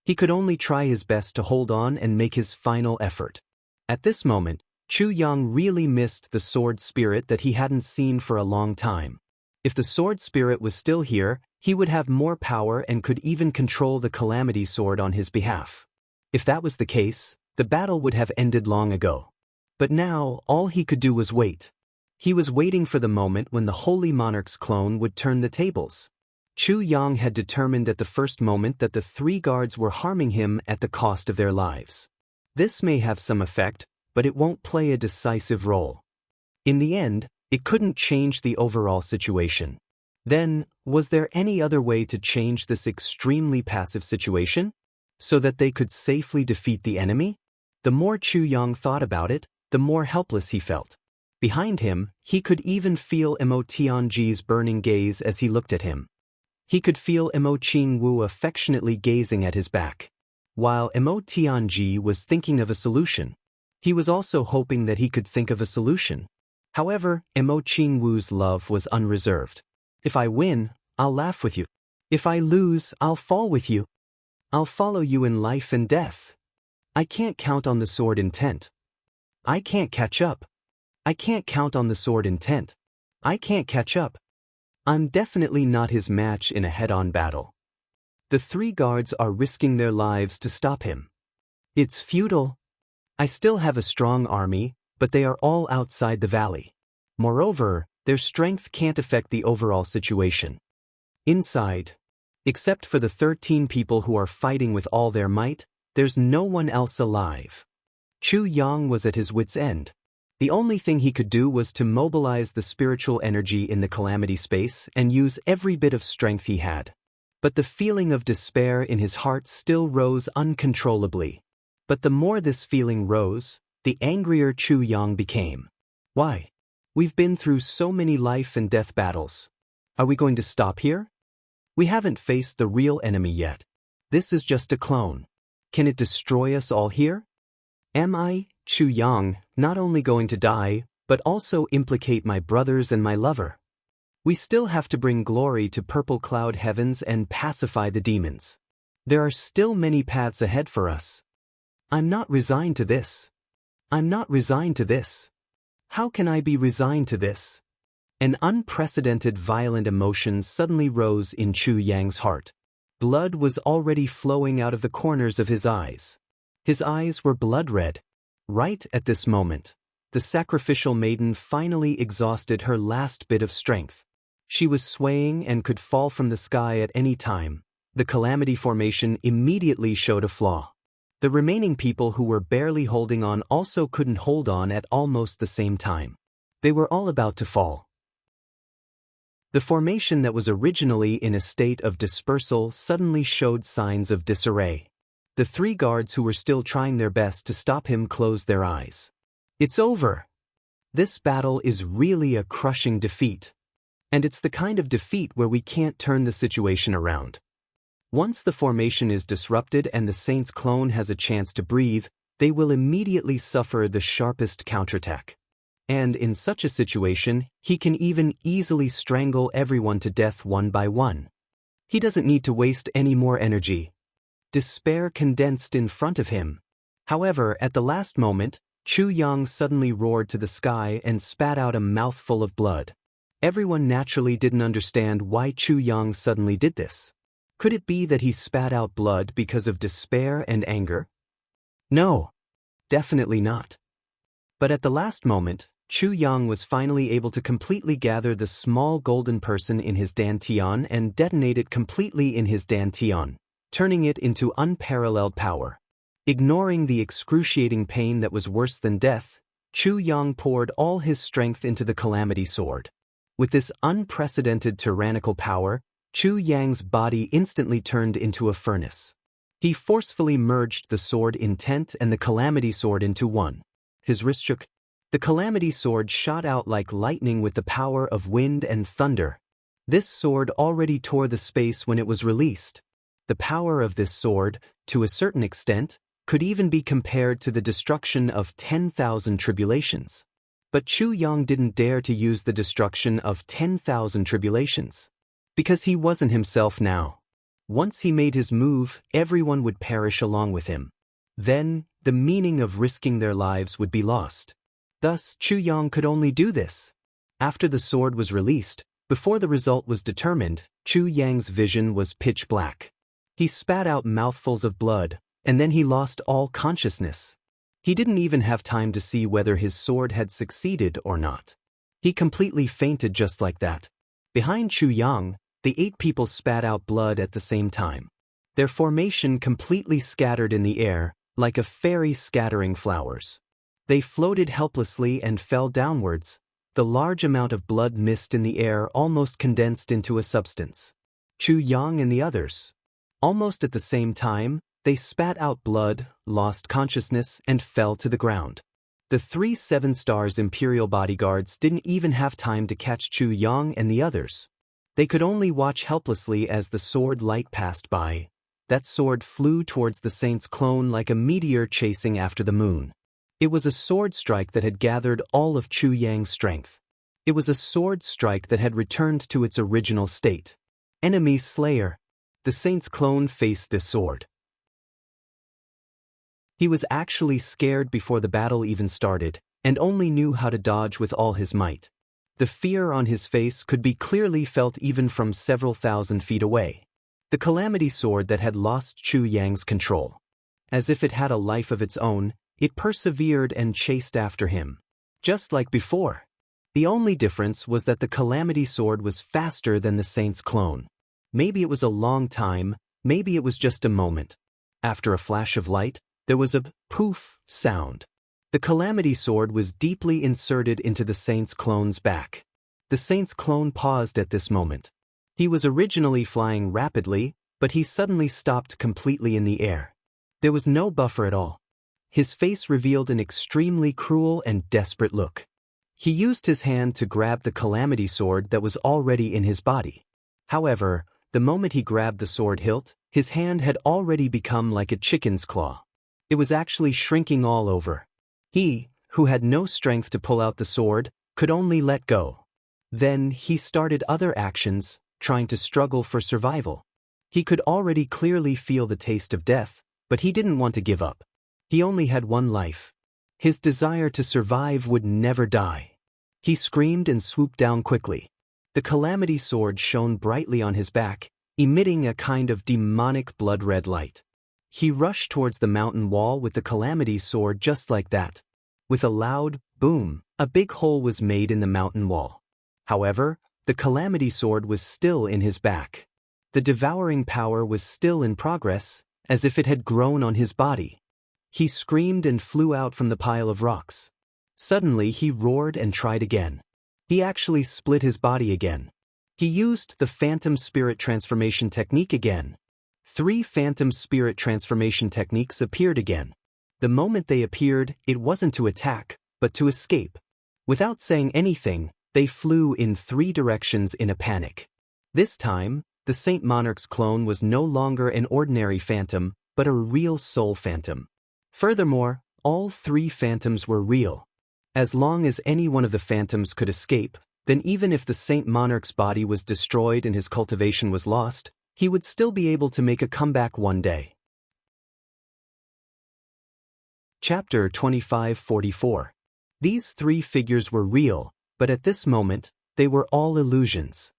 He could only try his best to hold on and make his final effort. At this moment, Chu Yang really missed the sword spirit that he hadn't seen for a long time. If the sword spirit was still here, he would have more power and could even control the Calamity Sword on his behalf. If that was the case, the battle would have ended long ago. But now, all he could do was wait. He was waiting for the moment when the Holy Monarch's clone would turn the tables. Chu Yang had determined at the first moment that the three guards were harming him at the cost of their lives. This may have some effect, but it won't play a decisive role. In the end, it couldn't change the overall situation. Then, was there any other way to change this extremely passive situation? So that they could safely defeat the enemy? The more Chu Yang thought about it, the more helpless he felt. Behind him, he could even feel Imo Tianji's burning gaze as he looked at him. He could feel Imo Qingwu affectionately gazing at his back. While Imo Tianji was thinking of a solution, he was also hoping that he could think of a solution. However, Imo Qingwu's love was unreserved. If I win, I'll laugh with you. If I lose, I'll fall with you. I'll follow you in life and death. I can't count on the sword intent. I can't catch up. I can't count on the sword intent. I can't catch up. I'm definitely not his match in a head-on battle. The 3 guards are risking their lives to stop him. It's futile. I still have a strong army, but they are all outside the valley. Moreover, their strength can't affect the overall situation. Inside, except for the 13 people who are fighting with all their might, there's no one else alive. Chu Yang was at his wit's end. The only thing he could do was to mobilize the spiritual energy in the calamity space and use every bit of strength he had. But the feeling of despair in his heart still rose uncontrollably. But the more this feeling rose, the angrier Chu Yang became. Why? We've been through so many life and death battles. Are we going to stop here? We haven't faced the real enemy yet. This is just a clone. Can it destroy us all here? Am I, Chu Yang, not only going to die, but also implicate my brothers and my lover? We still have to bring glory to purple cloud heavens and pacify the demons. There are still many paths ahead for us. I'm not resigned to this. I'm not resigned to this. How can I be resigned to this? An unprecedented violent emotion suddenly rose in Chu Yang's heart. Blood was already flowing out of the corners of his eyes. His eyes were blood red. Right at this moment, the sacrificial maiden finally exhausted her last bit of strength. She was swaying and could fall from the sky at any time. The calamity formation immediately showed a flaw. The remaining people who were barely holding on also couldn't hold on at almost the same time. They were all about to fall. The formation that was originally in a state of dispersal suddenly showed signs of disarray. The 3 guards who were still trying their best to stop him closed their eyes. It's over. This battle is really a crushing defeat. And it's the kind of defeat where we can't turn the situation around. Once the formation is disrupted and the Saint's clone has a chance to breathe, they will immediately suffer the sharpest counterattack. And in such a situation, he can even easily strangle everyone to death one by one. He doesn't need to waste any more energy. Despair condensed in front of him. However, at the last moment, Chu Yang suddenly roared to the sky and spat out a mouthful of blood. Everyone naturally didn't understand why Chu Yang suddenly did this. Could it be that he spat out blood because of despair and anger? No, definitely not. But at the last moment, Chu Yang was finally able to completely gather the small golden person in his dantian and detonate it completely in his dantian, turning it into unparalleled power. Ignoring the excruciating pain that was worse than death, Chu Yang poured all his strength into the calamity sword. With this unprecedented tyrannical power, Chu Yang's body instantly turned into a furnace. He forcefully merged the sword intent and the calamity sword into one. His wrist shook. The calamity sword shot out like lightning with the power of wind and thunder. This sword already tore the space when it was released. The power of this sword, to a certain extent, could even be compared to the destruction of 10,000 tribulations. But Chu Yang didn't dare to use the destruction of 10,000 tribulations. Because he wasn't himself now. Once he made his move, everyone would perish along with him. Then, the meaning of risking their lives would be lost. Thus, Chu Yang could only do this. After the sword was released, before the result was determined, Chu Yang's vision was pitch black. He spat out mouthfuls of blood, and then he lost all consciousness. He didn't even have time to see whether his sword had succeeded or not. He completely fainted just like that. Behind Chu Yang, the 8 people spat out blood at the same time. Their formation completely scattered in the air, like a fairy scattering flowers. They floated helplessly and fell downwards, The large amount of blood mist in the air almost condensed into a substance. Chu Yang and the others. Almost at the same time, they spat out blood, lost consciousness, and fell to the ground. The 3 7-stars Imperial bodyguards didn't even have time to catch Chu Yang and the others. They could only watch helplessly as the sword light passed by. That sword flew towards the saint's clone like a meteor chasing after the moon. It was a sword strike that had gathered all of Chu Yang's strength. It was a sword strike that had returned to its original state. Enemy slayer. The saint's clone faced this sword. He was actually scared before the battle even started, and only knew how to dodge with all his might. The fear on his face could be clearly felt even from several thousand feet away. The calamity sword that had lost Chu Yang's control. As if it had a life of its own, it persevered and chased after him. Just like before. The only difference was that the calamity sword was faster than the saint's clone. Maybe it was a long time, maybe it was just a moment. After a flash of light, there was a poof sound. The calamity sword was deeply inserted into the saint's clone's back. The saint's clone paused at this moment. He was originally flying rapidly, but he suddenly stopped completely in the air. There was no buffer at all. His face revealed an extremely cruel and desperate look. He used his hand to grab the calamity sword that was already in his body. However, the moment he grabbed the sword hilt, his hand had already become like a chicken's claw. It was actually shrinking all over. He, who had no strength to pull out the sword, could only let go. Then he started other actions, trying to struggle for survival. He could already clearly feel the taste of death, but he didn't want to give up. He only had one life. His desire to survive would never die. He screamed and swooped down quickly. The calamity sword shone brightly on his back, emitting a kind of demonic blood-red light. He rushed towards the mountain wall with the calamity sword just like that. With a loud boom, a big hole was made in the mountain wall. However, the calamity sword was still in his back. The devouring power was still in progress, as if it had grown on his body. He screamed and flew out from the pile of rocks. Suddenly he roared and tried again. He actually split his body again. He used the Phantom Spirit Transformation technique again. 3 Phantom Spirit Transformation techniques appeared again. The moment they appeared, it wasn't to attack, but to escape. Without saying anything, they flew in 3 directions in a panic. This time, the Saint Monarch's clone was no longer an ordinary phantom, but a real soul phantom. Furthermore, all 3 phantoms were real. As long as any one of the phantoms could escape, then even if the Saint Monarch's body was destroyed and his cultivation was lost, he would still be able to make a comeback one day. Chapter 2544. These 3 figures were real, but at this moment, they were all illusions.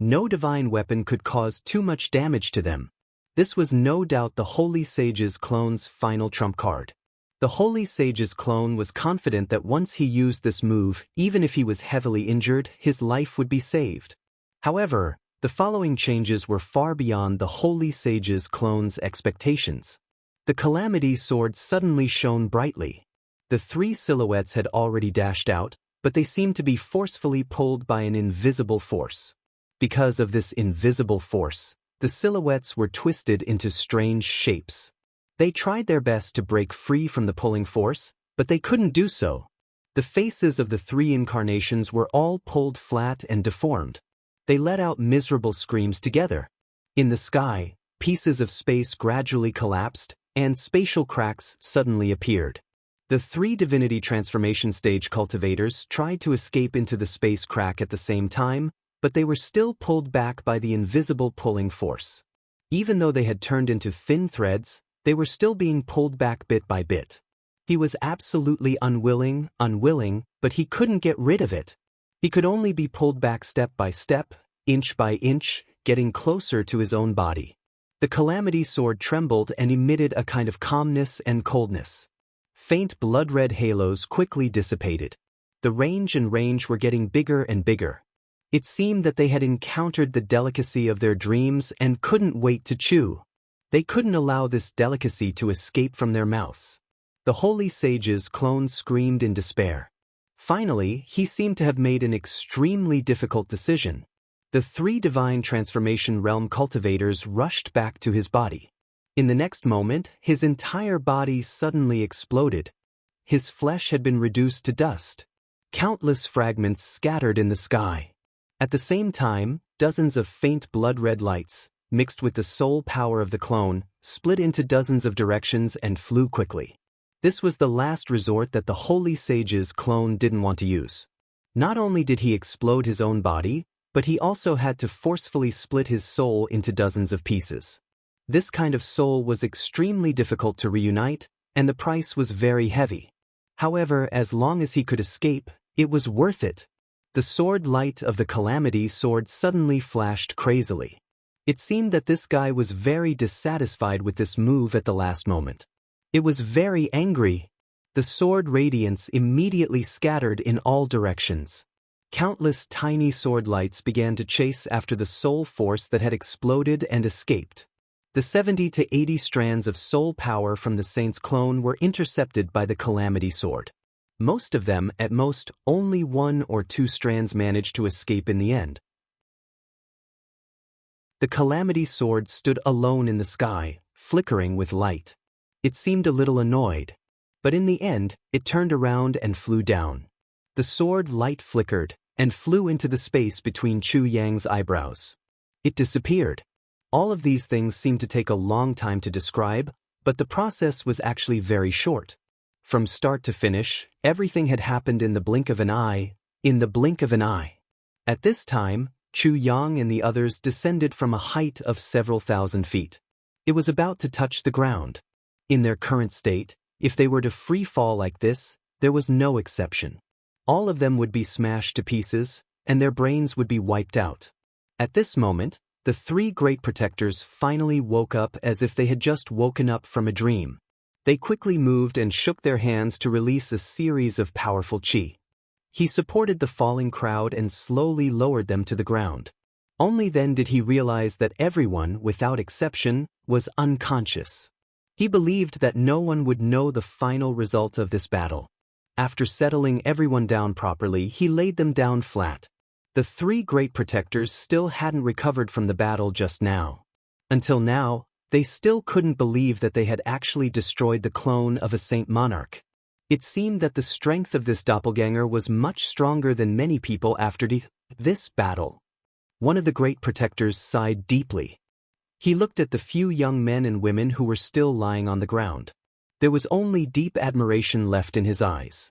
No divine weapon could cause too much damage to them. This was no doubt the Holy Sage's clone's final trump card. The Holy Sage's clone was confident that once he used this move, even if he was heavily injured, his life would be saved. However, the following changes were far beyond the Holy Sage's clone's expectations. The calamity sword suddenly shone brightly. The 3 silhouettes had already dashed out, but they seemed to be forcefully pulled by an invisible force. Because of this invisible force, the silhouettes were twisted into strange shapes. They tried their best to break free from the pulling force, but they couldn't do so. The faces of the 3 incarnations were all pulled flat and deformed. They let out miserable screams together. In the sky, pieces of space gradually collapsed, and spatial cracks suddenly appeared. The 3 divinity transformation stage cultivators tried to escape into the space crack at the same time, but they were still pulled back by the invisible pulling force. Even though they had turned into thin threads, they were still being pulled back bit by bit. He was absolutely unwilling, but he couldn't get rid of it. He could only be pulled back step by step, inch by inch, getting closer to his own body. The calamity sword trembled and emitted a kind of calmness and coldness. Faint blood-red halos quickly dissipated. The range were getting bigger and bigger. It seemed that they had encountered the delicacy of their dreams and couldn't wait to chew. They couldn't allow this delicacy to escape from their mouths. The Holy Sage's clone screamed in despair. Finally, he seemed to have made an extremely difficult decision. The three divine transformation realm cultivators rushed back to his body. In the next moment, his entire body suddenly exploded. His flesh had been reduced to dust. Countless fragments scattered in the sky. At the same time, dozens of faint blood-red lights, mixed with the soul power of the clone, split into dozens of directions and flew quickly. This was the last resort that the holy sage's clone didn't want to use. Not only did he explode his own body, but he also had to forcefully split his soul into dozens of pieces. This kind of soul was extremely difficult to reunite, and the price was very heavy. However, as long as he could escape, it was worth it. The sword light of the Calamity sword suddenly flashed crazily. It seemed that this guy was very dissatisfied with this move at the last moment. It was very angry. The sword radiance immediately scattered in all directions. Countless tiny sword lights began to chase after the soul force that had exploded and escaped. The 70 to 80 strands of soul power from the saint's clone were intercepted by the Calamity sword. Most of them, at most, only 1 or 2 strands managed to escape in the end. The Calamity sword stood alone in the sky, flickering with light. It seemed a little annoyed. But in the end, it turned around and flew down. The sword light flickered, and flew into the space between Chu Yang's eyebrows. It disappeared. All of these things seemed to take a long time to describe, but the process was actually very short. From start to finish, everything had happened in the blink of an eye, in the blink of an eye. At this time, Chu Yang and the others descended from a height of several thousand feet. It was about to touch the ground. In their current state, if they were to free fall like this, there was no exception. All of them would be smashed to pieces, and their brains would be wiped out. At this moment, the three great protectors finally woke up as if they had just woken up from a dream. They quickly moved and shook their hands to release a series of powerful qi. He supported the falling crowd and slowly lowered them to the ground. Only then did he realize that everyone, without exception, was unconscious. He believed that no one would know the final result of this battle. After settling everyone down properly, he laid them down flat. The three great protectors still hadn't recovered from the battle just now. Until now, they still couldn't believe that they had actually destroyed the clone of a saint monarch. It seemed that the strength of this doppelganger was much stronger than many people after this battle. One of the great protectors sighed deeply. He looked at the few young men and women who were still lying on the ground. There was only deep admiration left in his eyes.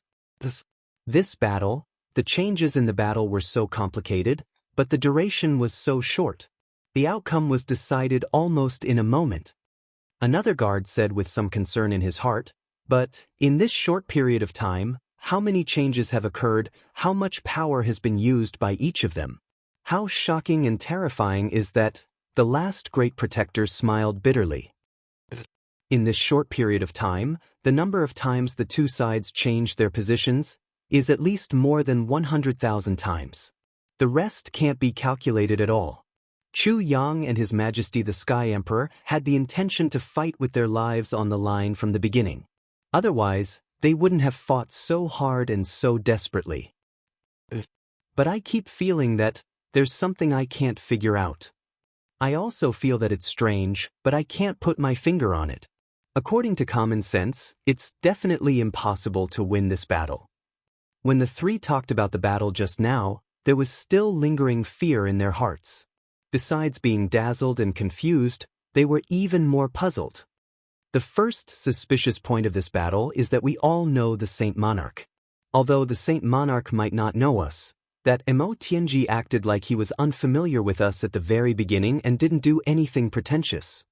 This battle, the changes in the battle were so complicated, but the duration was so short. The outcome was decided almost in a moment. Another guard said with some concern in his heart, "But, in this short period of time, how many changes have occurred, how much power has been used by each of them? How shocking and terrifying is that?" The last great protector smiled bitterly. In this short period of time, the number of times the two sides changed their positions is at least more than 100,000 times. The rest can't be calculated at all. Chu Yang and His Majesty the Sky Emperor had the intention to fight with their lives on the line from the beginning. Otherwise, they wouldn't have fought so hard and so desperately. But I keep feeling that there's something I can't figure out. I also feel that it's strange, but I can't put my finger on it. According to common sense, it's definitely impossible to win this battle. When the three talked about the battle just now, there was still lingering fear in their hearts. Besides being dazzled and confused, they were even more puzzled. The first suspicious point of this battle is that we all know the Saint Monarch. Although the Saint Monarch might not know us, that Emo Tianji acted like he was unfamiliar with us at the very beginning and didn't do anything pretentious.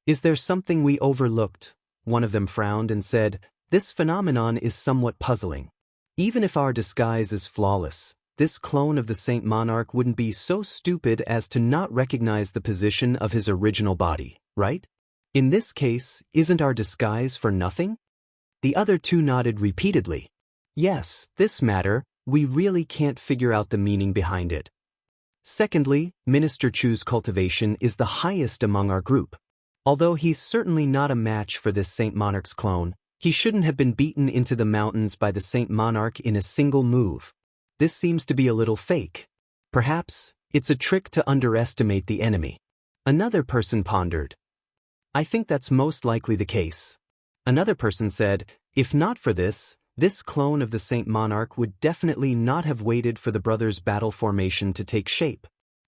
"Is there something we overlooked?" One of them frowned and said, "This phenomenon is somewhat puzzling. Even if our disguise is flawless, this clone of the Saint Monarch wouldn't be so stupid as to not recognize the position of his original body, right? In this case, isn't our disguise for nothing?" The other two nodded repeatedly. "Yes, this matter, we really can't figure out the meaning behind it. Secondly, Minister Chu's cultivation is the highest among our group. Although he's certainly not a match for this Saint Monarch's clone, He shouldn't have been beaten into the mountains by the Saint Monarch in a single move. This seems to be a little fake. Perhaps it's a trick to underestimate the enemy. Another person pondered. I think that's most likely the case. Another person said, if not for this clone of the Saint Monarch would definitely not have waited for the brothers' battle formation to take shape.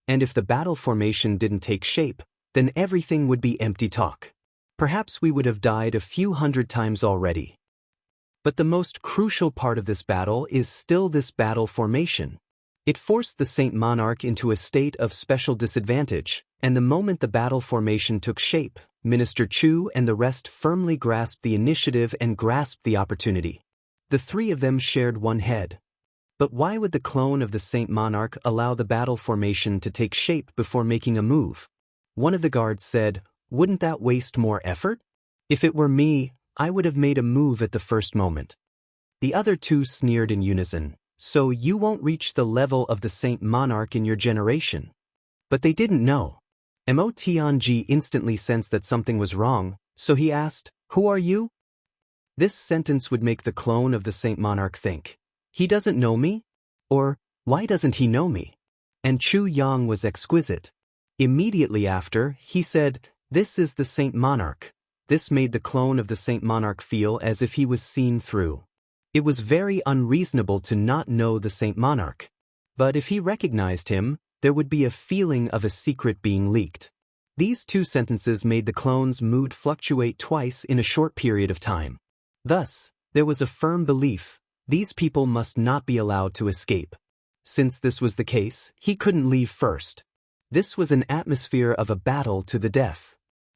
And if the battle formation didn't take shape, then everything would be empty talk. Perhaps we would have died a few hundred times already. But the most crucial part of this battle is still this battle formation. It forced the Saint Monarch into a state of special disadvantage, and the moment the battle formation took shape, Minister Chu and the rest firmly grasped the initiative and grasped the opportunity. The three of them shared one head. But why would the clone of the Saint Monarch allow the battle formation to take shape before making a move? One of the guards said, wouldn't that waste more effort? If it were me, I would have made a move at the first moment. The other two sneered in unison, so you won't reach the level of the Saint Monarch in your generation. But they didn't know. Mo Tianji instantly sensed that something was wrong, so he asked, who are you? This sentence would make the clone of the Saint Monarch think, he doesn't know me? Or, why doesn't he know me? And Chu Yang was exquisite. Immediately after, he said, this is the Saint Monarch. This made the clone of the Saint Monarch feel as if he was seen through. It was very unreasonable to not know the Saint Monarch. But if he recognized him, there would be a feeling of a secret being leaked. These two sentences made the clone's mood fluctuate twice in a short period of time. Thus, there was a firm belief, these people must not be allowed to escape. Since this was the case, he couldn't leave first. This was an atmosphere of a battle to the death.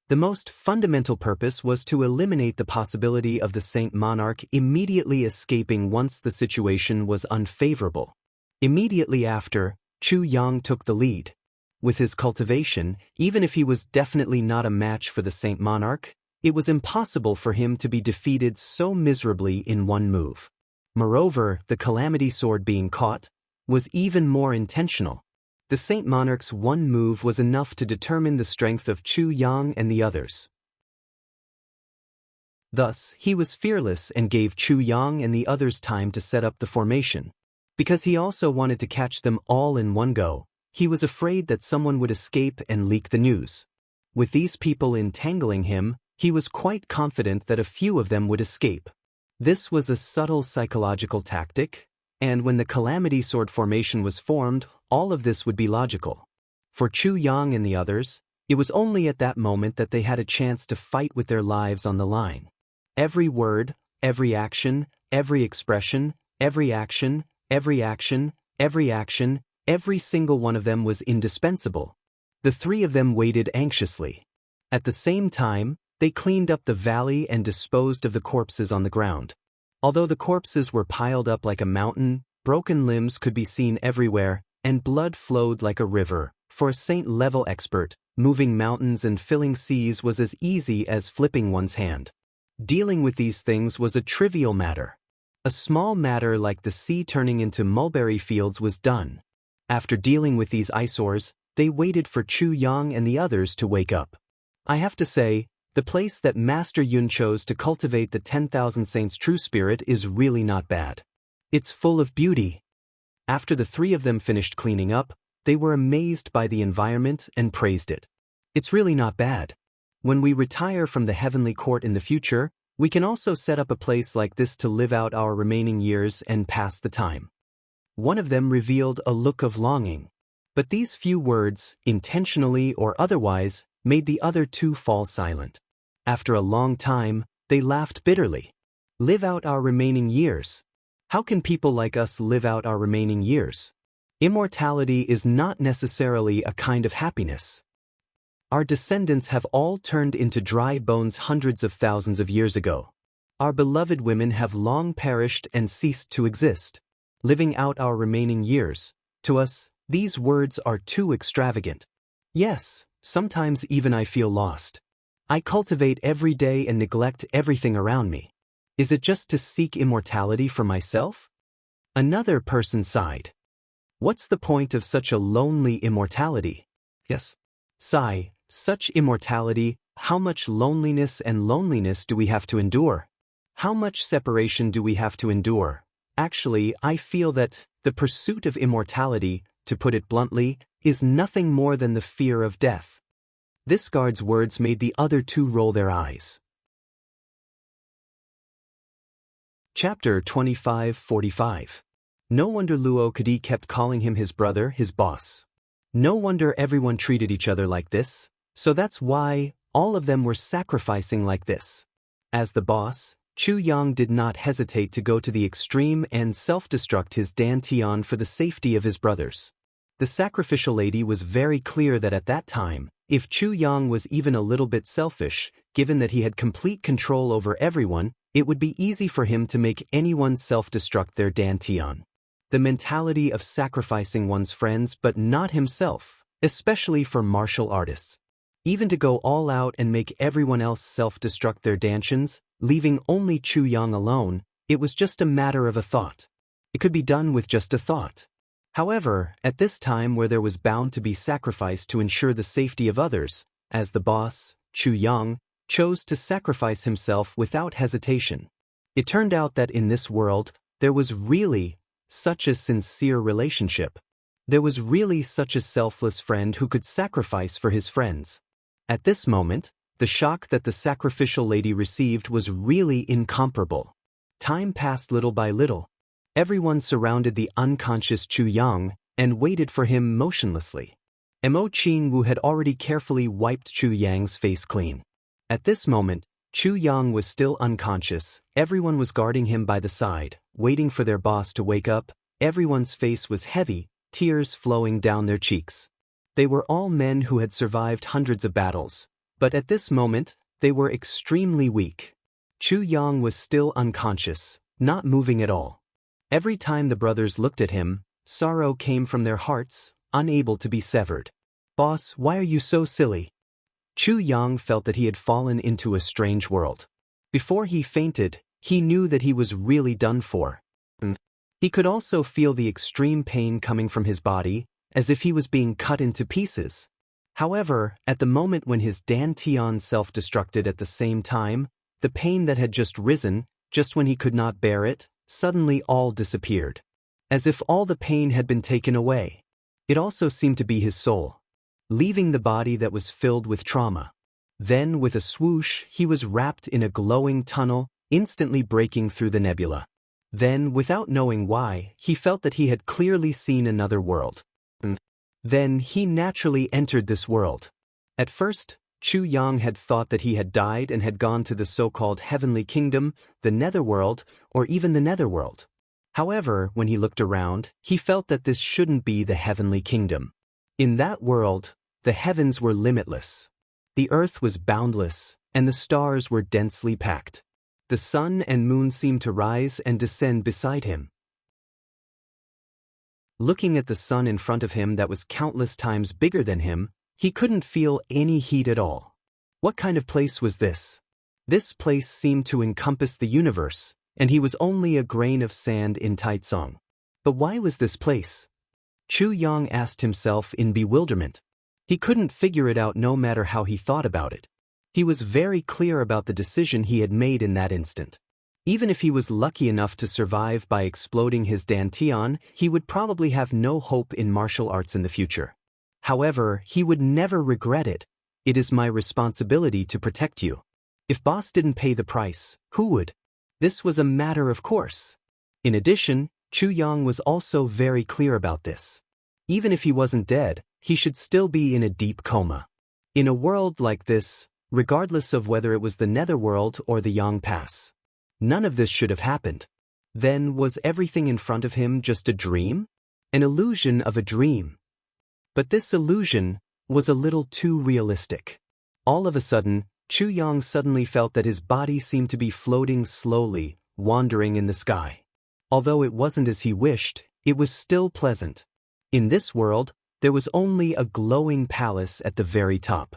The most fundamental purpose was to eliminate the possibility of the Saint Monarch immediately escaping once the situation was unfavorable. Immediately after, Chu Yang took the lead. With his cultivation, even if he was definitely not a match for the Saint Monarch, it was impossible for him to be defeated so miserably in one move. Moreover, the Calamity Sword being caught was even more intentional. The Saint Monarch's one move was enough to determine the strength of Chu Yang and the others. Thus, he was fearless and gave Chu Yang and the others time to set up the formation. Because he also wanted to catch them all in one go, he was afraid that someone would escape and leak the news. With these people entangling him, he was quite confident that a few of them would escape. This was a subtle psychological tactic, and when the Calamity Sword formation was formed, all of this would be logical. For Chu Yang and the others, it was only at that moment that they had a chance to fight with their lives on the line. Every word, every action, every expression, every action, every action, every action, every single one of them was indispensable. The three of them waited anxiously. At the same time, they cleaned up the valley and disposed of the corpses on the ground. Although the corpses were piled up like a mountain, broken limbs could be seen everywhere, and blood flowed like a river. For a saint-level expert, moving mountains and filling seas was as easy as flipping one's hand. Dealing with these things was a trivial matter. A small matter like the sea turning into mulberry fields was done. After dealing with these eyesores, they waited for Chu Yang and the others to wake up. I have to say, the place that Master Yun chose to cultivate the 10,000 Saints' true spirit is really not bad. It's full of beauty. After the three of them finished cleaning up, they were amazed by the environment and praised it. It's really not bad. When we retire from the heavenly court in the future, we can also set up a place like this to live out our remaining years and pass the time. One of them revealed a look of longing. But these few words, intentionally or otherwise, made the other two fall silent. After a long time, they laughed bitterly. Live out our remaining years. How can people like us live out our remaining years? Immortality is not necessarily a kind of happiness. Our descendants have all turned into dry bones hundreds of thousands of years ago. Our beloved women have long perished and ceased to exist. Living out our remaining years, to us, these words are too extravagant. Yes, sometimes even I feel lost. I cultivate every day and neglect everything around me. Is it just to seek immortality for myself? Another person sighed. What's the point of such a lonely immortality? Yes. Sigh, such immortality, how much loneliness do we have to endure? How much separation do we have to endure? Actually, I feel that the pursuit of immortality, to put it bluntly, is nothing more than the fear of death. This guard's words made the other two roll their eyes. Chapter 25:45. No wonder Luo Kadi kept calling him his brother, his boss. No wonder everyone treated each other like this, so that's why all of them were sacrificing like this. As the boss, Chu Yang did not hesitate to go to the extreme and self-destruct his dantian for the safety of his brothers. The sacrificial lady was very clear that at that time, if Chu Yang was even a little bit selfish, given that he had complete control over everyone, it would be easy for him to make anyone self-destruct their dantian. The mentality of sacrificing one's friends but not himself, especially for martial artists. Even to go all out and make everyone else self-destruct their dantians, leaving only Chu Yang alone, it was just a matter of a thought. It could be done with just a thought. However, at this time where there was bound to be sacrifice to ensure the safety of others, as the boss, Chu Yang, chose to sacrifice himself without hesitation. It turned out that in this world, there was really such a sincere relationship. There was really such a selfless friend who could sacrifice for his friends. At this moment, the shock that the sacrificial lady received was really incomparable. Time passed little by little. Everyone surrounded the unconscious Chu Yang and waited for him motionlessly. Mo Qingwu had already carefully wiped Chu Yang's face clean. At this moment, Chu Yang was still unconscious. Everyone was guarding him by the side, waiting for their boss to wake up. Everyone's face was heavy, tears flowing down their cheeks. They were all men who had survived hundreds of battles, but at this moment, they were extremely weak. Chu Yang was still unconscious, not moving at all. Every time the brothers looked at him, sorrow came from their hearts, unable to be severed. "Boss, why are you so silly?" Chu Yang felt that he had fallen into a strange world. Before he fainted, he knew that he was really done for. He could also feel the extreme pain coming from his body, as if he was being cut into pieces. However, at the moment when his dantian self-destructed at the same time, the pain that had just risen, just when he could not bear it, suddenly all disappeared. As if all the pain had been taken away. It also seemed to be his soul, leaving the body that was filled with trauma. Then, with a swoosh, he was wrapped in a glowing tunnel, instantly breaking through the nebula. Then, without knowing why, he felt that he had clearly seen another world. Then, he naturally entered this world. At first, Chu Yang had thought that he had died and had gone to the so-called heavenly kingdom, the netherworld, or even the netherworld. However, when he looked around, he felt that this shouldn't be the heavenly kingdom. In that world, the heavens were limitless. The earth was boundless, and the stars were densely packed. The sun and moon seemed to rise and descend beside him. Looking at the sun in front of him that was countless times bigger than him, he couldn't feel any heat at all. What kind of place was this? This place seemed to encompass the universe, and he was only a grain of sand in Taizong. But why was this place? Chu Yang asked himself in bewilderment. He couldn't figure it out no matter how he thought about it. He was very clear about the decision he had made in that instant. Even if he was lucky enough to survive by exploding his dantian, he would probably have no hope in martial arts in the future. However, he would never regret it. "It is my responsibility to protect you. If boss didn't pay the price, who would?" This was a matter of course. In addition, Chu Yang was also very clear about this. Even if he wasn't dead, he should still be in a deep coma. In a world like this, regardless of whether it was the netherworld or the Yang Pass, none of this should have happened. Then was everything in front of him just a dream? An illusion of a dream. But this illusion was a little too realistic. All of a sudden, Chu Yang suddenly felt that his body seemed to be floating slowly, wandering in the sky. Although it wasn't as he wished, it was still pleasant. In this world, there was only a glowing palace at the very top.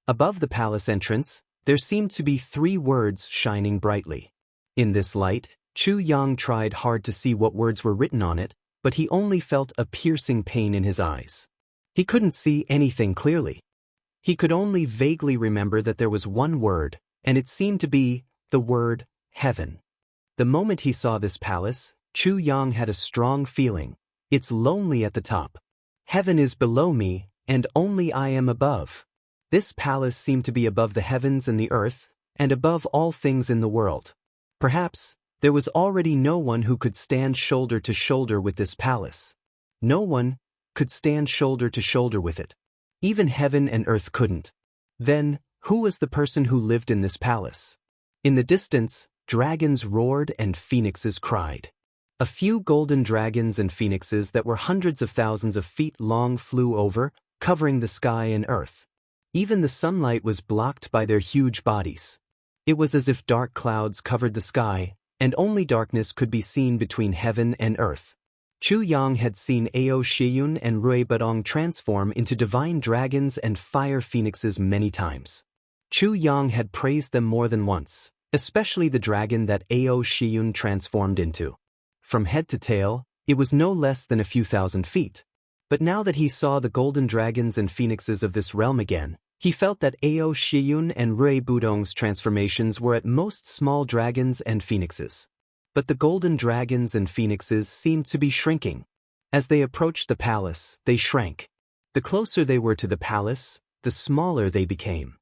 Above the palace entrance, there seemed to be 3 words shining brightly. In this light, Chu Yang tried hard to see what words were written on it, but he only felt a piercing pain in his eyes. He couldn't see anything clearly. He could only vaguely remember that there was one word, and it seemed to be the word heaven. The moment he saw this palace, Chu Yang had a strong feeling. It's lonely at the top. Heaven is below me, and only I am above. This palace seemed to be above the heavens and the earth, and above all things in the world. Perhaps, there was already no one who could stand shoulder to shoulder with this palace. No one could stand shoulder to shoulder with it. Even heaven and earth couldn't. Then, who was the person who lived in this palace? In the distance, dragons roared and phoenixes cried. A few golden dragons and phoenixes that were hundreds of thousands of feet long flew over, covering the sky and earth. Even the sunlight was blocked by their huge bodies. It was as if dark clouds covered the sky, and only darkness could be seen between heaven and earth. Chu Yang had seen Ao Shiyun and Rui Badong transform into divine dragons and fire phoenixes many times. Chu Yang had praised them more than once, especially the dragon that Ao Shiyun transformed into. From head to tail, it was no less than a few thousand feet. But now that he saw the golden dragons and phoenixes of this realm again, he felt that Ao Shiyun and Rui Budong's transformations were at most small dragons and phoenixes. But the golden dragons and phoenixes seemed to be shrinking. As they approached the palace, they shrank. The closer they were to the palace, the smaller they became.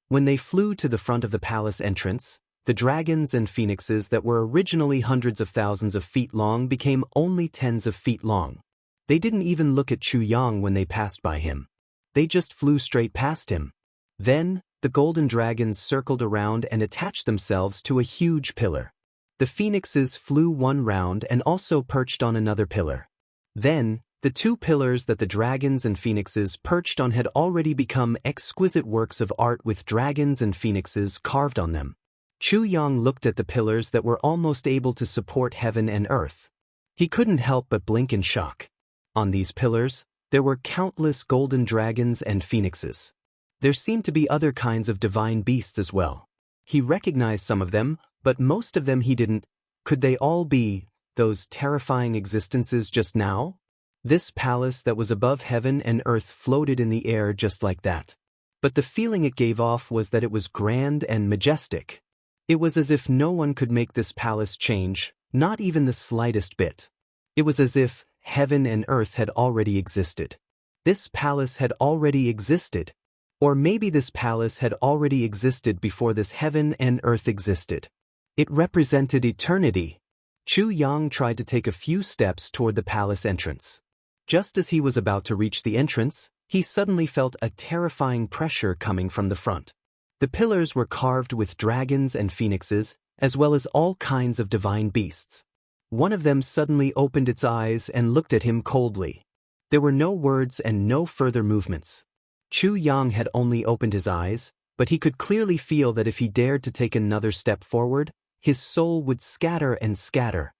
When they flew to the front of the palace entrance, the dragons and phoenixes that were originally hundreds of thousands of feet long became only tens of feet long. They didn't even look at Chu Yang when they passed by him. They just flew straight past him. Then, the golden dragons circled around and attached themselves to a huge pillar. The phoenixes flew one round and also perched on another pillar. Then, the two pillars that the dragons and phoenixes perched on had already become exquisite works of art with dragons and phoenixes carved on them. Chu Yang looked at the pillars that were almost able to support heaven and earth. He couldn't help but blink in shock. On these pillars, there were countless golden dragons and phoenixes. There seemed to be other kinds of divine beasts as well. He recognized some of them, but most of them he didn't. Could they all be those terrifying existences just now? This palace that was above heaven and earth floated in the air just like that. But the feeling it gave off was that it was grand and majestic. It was as if no one could make this palace change, not even the slightest bit. It was as if heaven and earth had already existed. This palace had already existed. Or maybe this palace had already existed before this heaven and earth existed. It represented eternity. Chu Yang tried to take a few steps toward the palace entrance. Just as he was about to reach the entrance, he suddenly felt a terrifying pressure coming from the front. The pillars were carved with dragons and phoenixes, as well as all kinds of divine beasts. One of them suddenly opened its eyes and looked at him coldly. There were no words and no further movements. Chu Yang had only opened his eyes, but he could clearly feel that if he dared to take another step forward, his soul would scatter and scatter.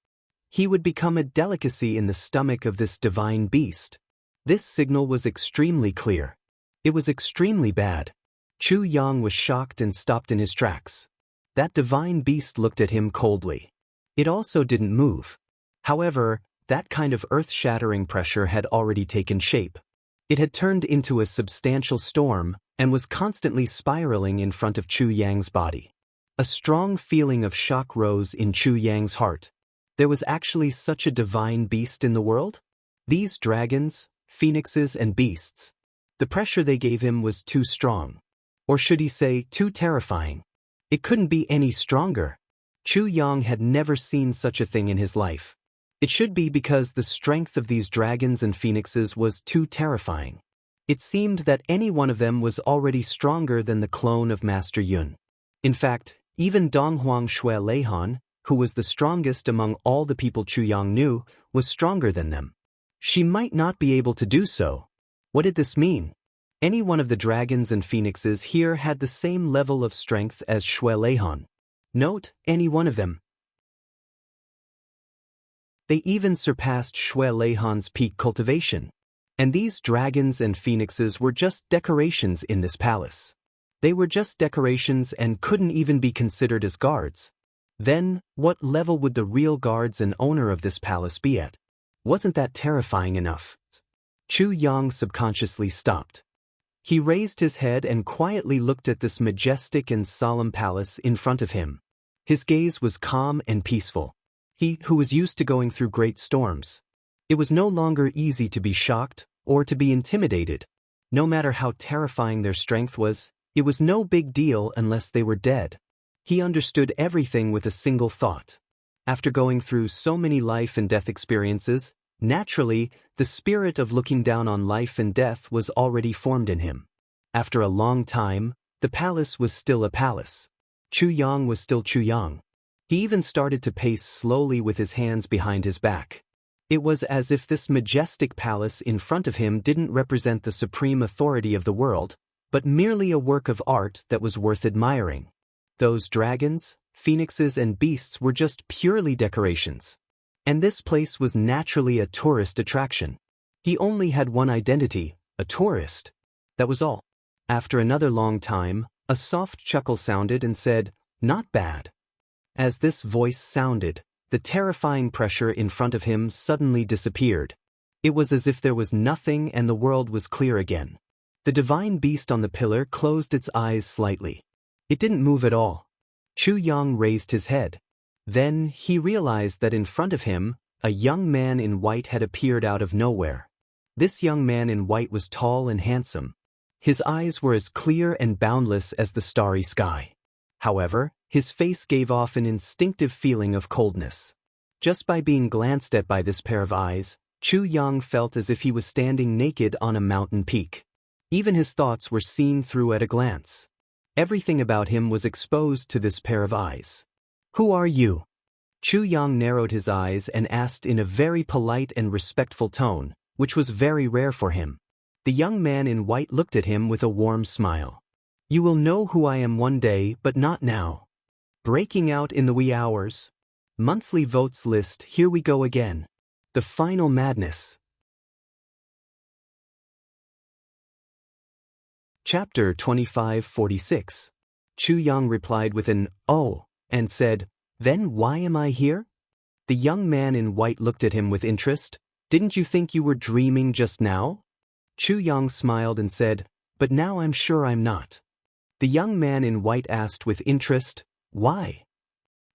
He would become a delicacy in the stomach of this divine beast. This signal was extremely clear. It was extremely bad. Chu Yang was shocked and stopped in his tracks. That divine beast looked at him coldly. It also didn't move. However, that kind of earth-shattering pressure had already taken shape. It had turned into a substantial storm and was constantly spiraling in front of Chu Yang's body. A strong feeling of shock rose in Chu Yang's heart. There was actually such a divine beast in the world? These dragons, phoenixes, and beasts. The pressure they gave him was too strong. Or should he say, too terrifying. It couldn't be any stronger. Chu Yang had never seen such a thing in his life. It should be because the strength of these dragons and phoenixes was too terrifying. It seemed that any one of them was already stronger than the clone of Master Yun. In fact, even Donghuang Xue Leihan, who was the strongest among all the people Chu Yang knew, was stronger than them. She might not be able to do so. What did this mean? Any one of the dragons and phoenixes here had the same level of strength as Xue Leihan. Note, any one of them. They even surpassed Xue Leihan's peak cultivation. And these dragons and phoenixes were just decorations in this palace. They were just decorations and couldn't even be considered as guards. Then, what level would the real guards and owner of this palace be at? Wasn't that terrifying enough? Chu Yang subconsciously stopped. He raised his head and quietly looked at this majestic and solemn palace in front of him. His gaze was calm and peaceful. He, who was used to going through great storms. It was no longer easy to be shocked or to be intimidated. No matter how terrifying their strength was, it was no big deal unless they were dead. He understood everything with a single thought. After going through so many life and death experiences, naturally, the spirit of looking down on life and death was already formed in him. After a long time, the palace was still a palace. Chu Yang was still Chu Yang. He even started to pace slowly with his hands behind his back. It was as if this majestic palace in front of him didn't represent the supreme authority of the world, but merely a work of art that was worth admiring. Those dragons, phoenixes and beasts were just purely decorations. And this place was naturally a tourist attraction. He only had one identity, a tourist. That was all. After another long time, a soft chuckle sounded and said, "Not bad." As this voice sounded, the terrifying pressure in front of him suddenly disappeared. It was as if there was nothing and the world was clear again. The divine beast on the pillar closed its eyes slightly. It didn't move at all. Chu Yang raised his head. Then he realized that in front of him, a young man in white had appeared out of nowhere. This young man in white was tall and handsome. His eyes were as clear and boundless as the starry sky. However, his face gave off an instinctive feeling of coldness. Just by being glanced at by this pair of eyes, Chu Yang felt as if he was standing naked on a mountain peak. Even his thoughts were seen through at a glance. Everything about him was exposed to this pair of eyes. "Who are you?" Chu Yang narrowed his eyes and asked in a very polite and respectful tone, which was very rare for him. The young man in white looked at him with a warm smile. "You will know who I am one day, but not now." Breaking out in the wee hours. Monthly votes list, here we go again. The final madness. Chapter 2546. Chu Yang replied with an "oh," and said, "Then why am I here?" The young man in white looked at him with interest. "Didn't you think you were dreaming just now?" Chu Yang smiled and said, "But now I'm sure I'm not." The young man in white asked with interest, "Why?"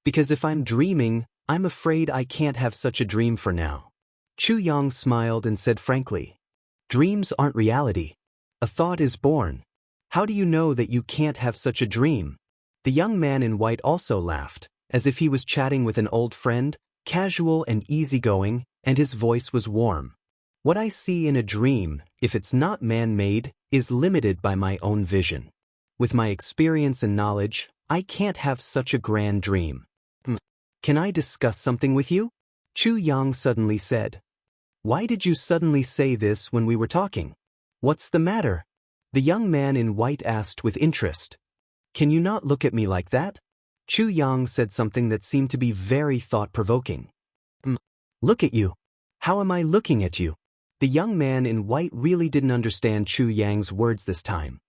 "Because if I'm dreaming, I'm afraid I can't have such a dream for now." Chu Yang smiled and said frankly, "Dreams aren't reality. A thought is born. How do you know that you can't have such a dream?" The young man in white also laughed, as if he was chatting with an old friend, casual and easygoing, and his voice was warm. "What I see in a dream, if it's not man-made, is limited by my own vision. With my experience and knowledge, I can't have such a grand dream." "Can I discuss something with you?" Chu Yang suddenly said. "Why did you suddenly say this when we were talking? What's the matter?" The young man in white asked with interest. "Can you not look at me like that?" Chu Yang said something that seemed to be very thought-provoking. "Look at you. How am I looking at you?" The young man in white really didn't understand Chu Yang's words this time.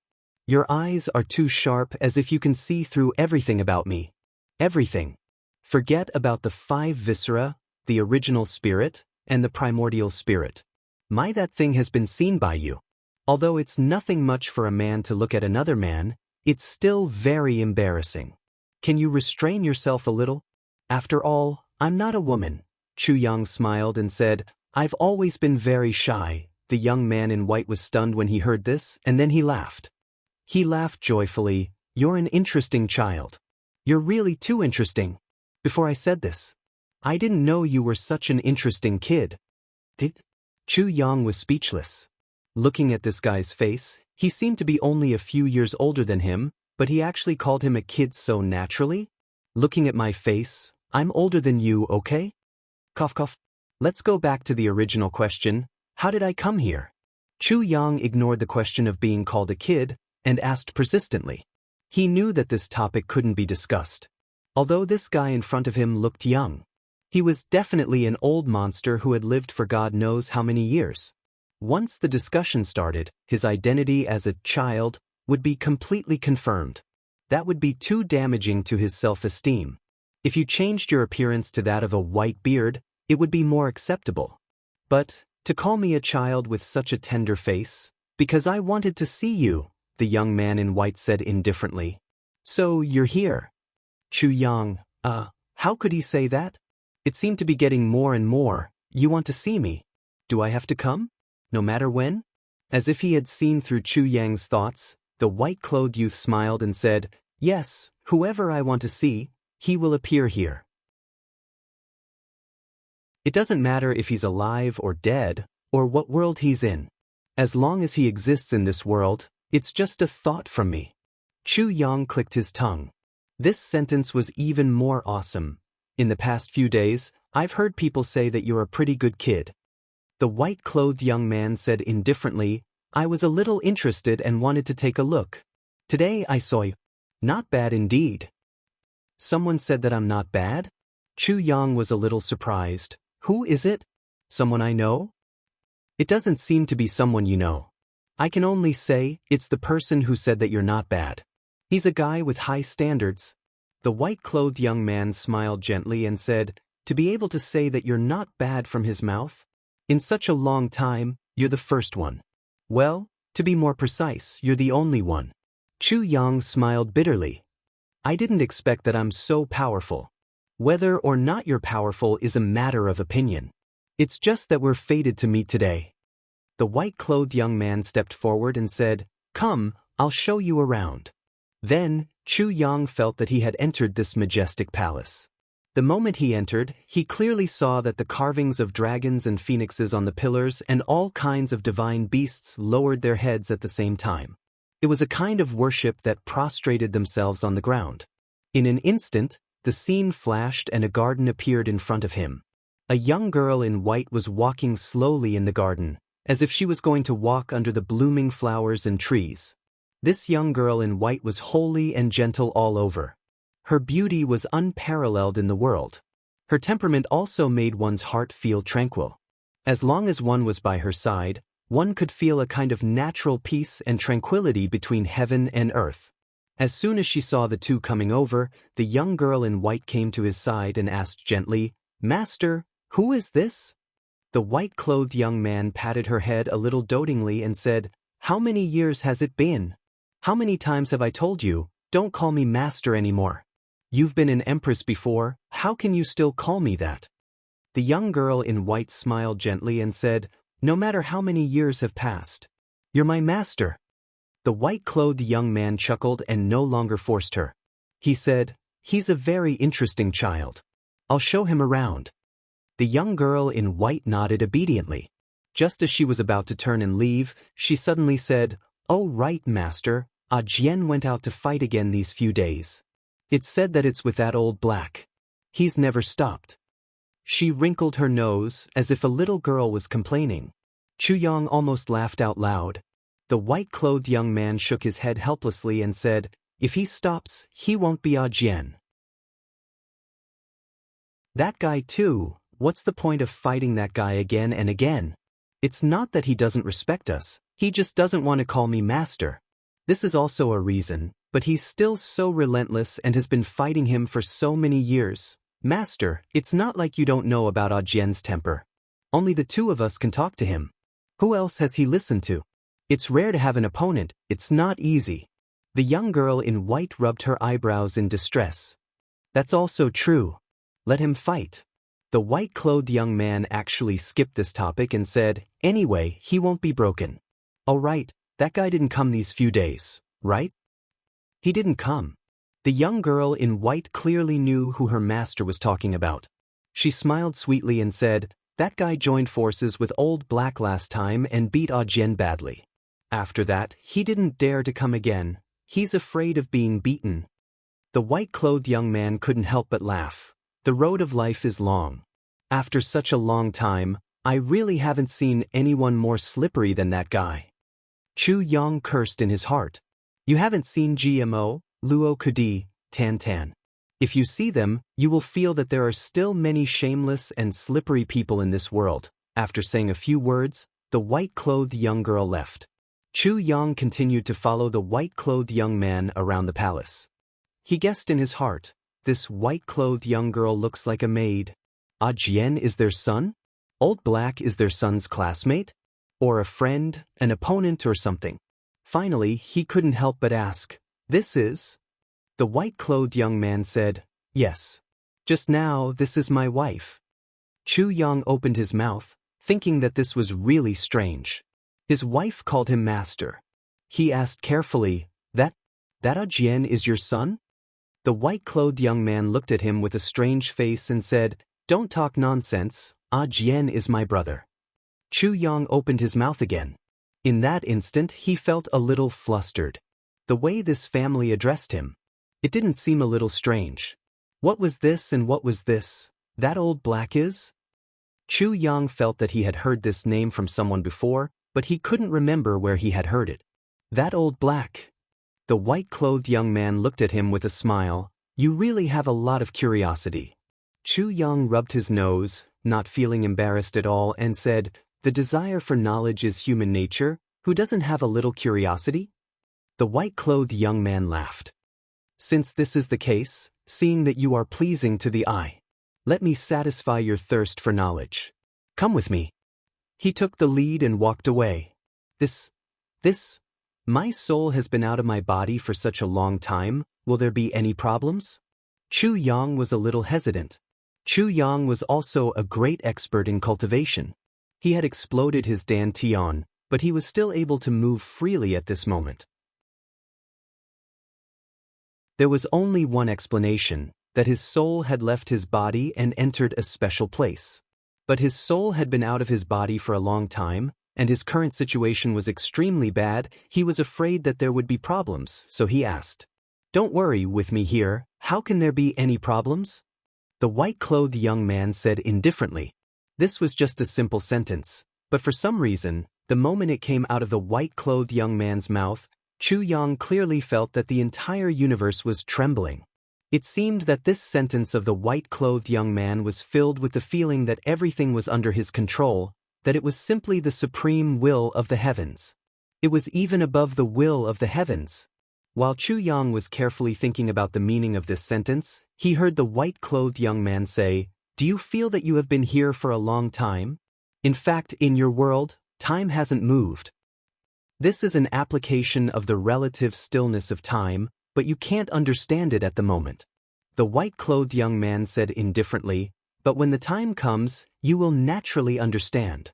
"Your eyes are too sharp, as if you can see through everything about me. Everything. Forget about the 5 viscera, the original spirit, and the primordial spirit. That thing has been seen by you. Although it's nothing much for a man to look at another man, it's still very embarrassing. Can you restrain yourself a little? After all, I'm not a woman." Chu Yang smiled and said, "I've always been very shy." The young man in white was stunned when he heard this, and then he laughed. He laughed joyfully. "You're an interesting child. You're really too interesting. Before I said this, I didn't know you were such an interesting kid." Chu Yang was speechless. Looking at this guy's face, he seemed to be only a few years older than him, but he actually called him a kid so naturally. "Looking at my face, I'm older than you, okay?" Cough cough. "Let's go back to the original question. How did I come here?" Chu Yang ignored the question of being called a kid, and asked persistently. He knew that this topic couldn't be discussed. Although this guy in front of him looked young, he was definitely an old monster who had lived for God knows how many years. Once the discussion started, his identity as a child would be completely confirmed. That would be too damaging to his self-esteem. If you changed your appearance to that of a white beard, it would be more acceptable. But to call me a child with such a tender face, because I wanted to see you, the young man in white said indifferently. "So you're here." Chu Yang, How could he say that? It seemed to be getting more and more. You want to see me? Do I have to come? No matter when? As if he had seen through Chu Yang's thoughts, the white-clothed youth smiled and said, Yes, whoever I want to see, he will appear here. It doesn't matter if he's alive or dead, or what world he's in. As long as he exists in this world, it's just a thought from me. Chu Yang clicked his tongue. This sentence was even more awesome. In the past few days, I've heard people say that you're a pretty good kid. The white-clothed young man said indifferently, I was a little interested and wanted to take a look. Today I saw you. Not bad indeed. Someone said that I'm not bad? Chu Yang was a little surprised. Who is it? Someone I know? It doesn't seem to be someone you know. I can only say, it's the person who said that you're not bad. He's a guy with high standards. The white-clothed young man smiled gently and said, to be able to say that you're not bad from his mouth? In such a long time, you're the first one. Well, to be more precise, you're the only one. Chu Yang smiled bitterly. I didn't expect that I'm so powerful. Whether or not you're powerful is a matter of opinion. It's just that we're fated to meet today. The white-clothed young man stepped forward and said, Come, I'll show you around. Then, Chu Yang felt that he had entered this majestic palace. The moment he entered, he clearly saw that the carvings of dragons and phoenixes on the pillars and all kinds of divine beasts lowered their heads at the same time. It was a kind of worship that prostrated themselves on the ground. In an instant, the scene flashed and a garden appeared in front of him. A young girl in white was walking slowly in the garden, as if she was going to walk under the blooming flowers and trees. This young girl in white was holy and gentle all over. Her beauty was unparalleled in the world. Her temperament also made one's heart feel tranquil. As long as one was by her side, one could feel a kind of natural peace and tranquility between heaven and earth. As soon as she saw the two coming over, the young girl in white came to his side and asked gently, Master, who is this? The white-clothed young man patted her head a little dotingly and said, How many years has it been? How many times have I told you, don't call me master anymore? You've been an empress before, how can you still call me that? The young girl in white smiled gently and said, No matter how many years have passed, you're my master. The white-clothed young man chuckled and no longer forced her. He said, He's a very interesting child. I'll show him around. The young girl in white nodded obediently. Just as she was about to turn and leave, she suddenly said, Oh right, master, Jian went out to fight again these few days. It's said that it's with that old black. He's never stopped. She wrinkled her nose as if a little girl was complaining. Chu Yang almost laughed out loud. The white-clothed young man shook his head helplessly and said, If he stops, he won't be Jian. That guy too, what's the point of fighting that guy again and again? It's not that he doesn't respect us, he just doesn't want to call me master. This is also a reason, but he's still so relentless and has been fighting him for so many years. Master, it's not like you don't know about Jian's temper. Only the two of us can talk to him. Who else has he listened to? It's rare to have an opponent, it's not easy. The young girl in white rubbed her eyebrows in distress. That's also true. Let him fight. The white-clothed young man actually skipped this topic and said, Anyway, he won't be broken. All right, that guy didn't come these few days, right? He didn't come. The young girl in white clearly knew who her master was talking about. She smiled sweetly and said, That guy joined forces with old black last time and beat Jian badly. After that, he didn't dare to come again. He's afraid of being beaten. The white-clothed young man couldn't help but laugh. The road of life is long. After such a long time, I really haven't seen anyone more slippery than that guy. Chu Yang cursed in his heart. You haven't seen GMO, Luo Kudi, Tan Tan. If you see them, you will feel that there are still many shameless and slippery people in this world. After saying a few words, the white-clothed young girl left. Chu Yang continued to follow the white-clothed young man around the palace. He guessed in his heart, this white-clothed young girl looks like a maid. Jian is their son? Old Black is their son's classmate? Or a friend, an opponent or something? Finally, he couldn't help but ask, This is? The white-clothed young man said, Yes. Just now, this is my wife. Chu Yang opened his mouth, thinking that this was really strange. His wife called him master. He asked carefully, That Jian is your son? The white-clothed young man looked at him with a strange face and said, Don't talk nonsense, Jian is my brother. Chu Yang opened his mouth again. In that instant he felt a little flustered. The way this family addressed him. It didn't seem a little strange. What was this and what was this? That old black is? Chu Yang felt that he had heard this name from someone before, but he couldn't remember where he had heard it. That old black. The white-clothed young man looked at him with a smile. You really have a lot of curiosity. Chu Yang rubbed his nose, not feeling embarrassed at all, and said, The desire for knowledge is human nature. Who doesn't have a little curiosity? The white-clothed young man laughed. Since this is the case, seeing that you are pleasing to the eye, let me satisfy your thirst for knowledge. Come with me. He took the lead and walked away. My soul has been out of my body for such a long time. Will there be any problems? Chu Yang was a little hesitant. Chu Yang was also a great expert in cultivation. He had exploded his dantian, but he was still able to move freely at this moment. There was only one explanation, that his soul had left his body and entered a special place. But his soul had been out of his body for a long time, and his current situation was extremely bad. He was afraid that there would be problems, so he asked, Don't worry with me here, how can there be any problems? The white-clothed young man said indifferently. This was just a simple sentence, but for some reason, the moment it came out of the white-clothed young man's mouth, Chu Yang clearly felt that the entire universe was trembling. It seemed that this sentence of the white-clothed young man was filled with the feeling that everything was under his control, that it was simply the supreme will of the heavens. It was even above the will of the heavens. While Chu Yang was carefully thinking about the meaning of this sentence, he heard the white-clothed young man say, Do you feel that you have been here for a long time? In fact, in your world, time hasn't moved. This is an application of the relative stillness of time, but you can't understand it at the moment. The white-clothed young man said indifferently, But when the time comes, you will naturally understand.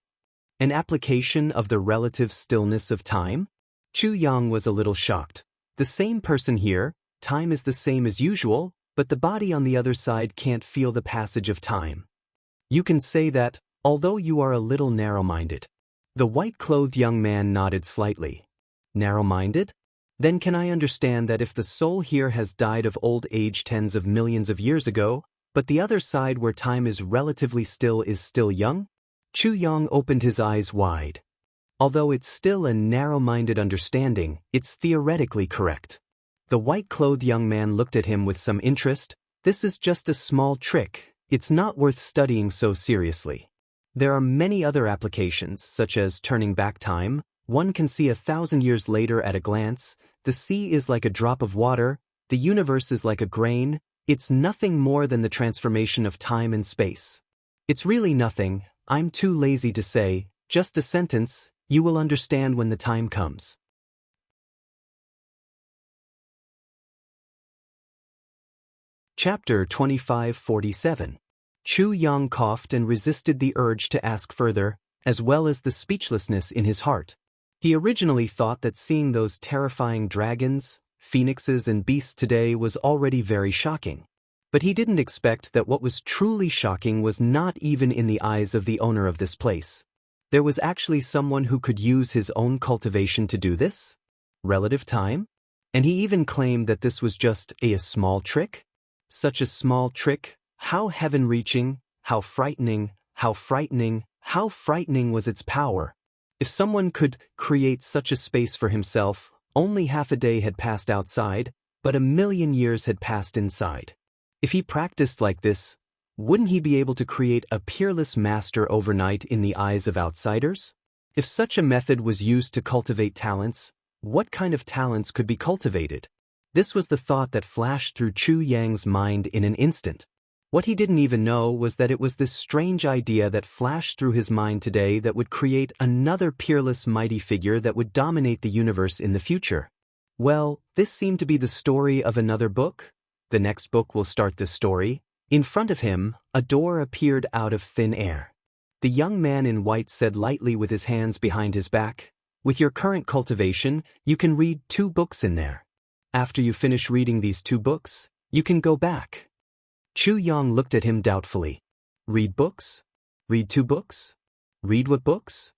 An application of the relative stillness of time? Chu Yang was a little shocked. The same person here, time is the same as usual, but the body on the other side can't feel the passage of time. You can say that, although you are a little narrow-minded. The white-clothed young man nodded slightly. Narrow-minded? Then can I understand that if the soul here has died of old age tens of millions of years ago, but the other side where time is relatively still is still young? Chu Yang opened his eyes wide. Although it's still a narrow-minded understanding, it's theoretically correct. The white-clothed young man looked at him with some interest. This is just a small trick. It's not worth studying so seriously. There are many other applications, such as turning back time. One can see 1,000 years later at a glance. The sea is like a drop of water. The universe is like a grain. It's nothing more than the transformation of time and space. It's really nothing. I'm too lazy to say. Just a sentence. You will understand when the time comes. Chapter 2547. Chu Yang coughed and resisted the urge to ask further, as well as the speechlessness in his heart. He originally thought that seeing those terrifying dragons, phoenixes and beasts today was already very shocking. But he didn't expect that what was truly shocking was not even in the eyes of the owner of this place. There was actually someone who could use his own cultivation to do this? Relative time? And he even claimed that this was just a small trick? Such a small trick? How heaven-reaching, how frightening, how frightening, how frightening was its power. If someone could create such a space for himself, only half a day had passed outside, but 1,000,000 years had passed inside. If he practiced like this, wouldn't he be able to create a peerless master overnight in the eyes of outsiders? If such a method was used to cultivate talents, what kind of talents could be cultivated? This was the thought that flashed through Chu Yang's mind in an instant. What he didn't even know was that it was this strange idea that flashed through his mind today that would create another peerless mighty figure that would dominate the universe in the future. Well, this seemed to be the story of another book. The next book will start this story. In front of him, a door appeared out of thin air. The young man in white said lightly with his hands behind his back, "With your current cultivation, you can read 2 books in there. After you finish reading these 2 books, you can go back." Chu Yang looked at him doubtfully. "Read books? Read 2 books? Read what books?"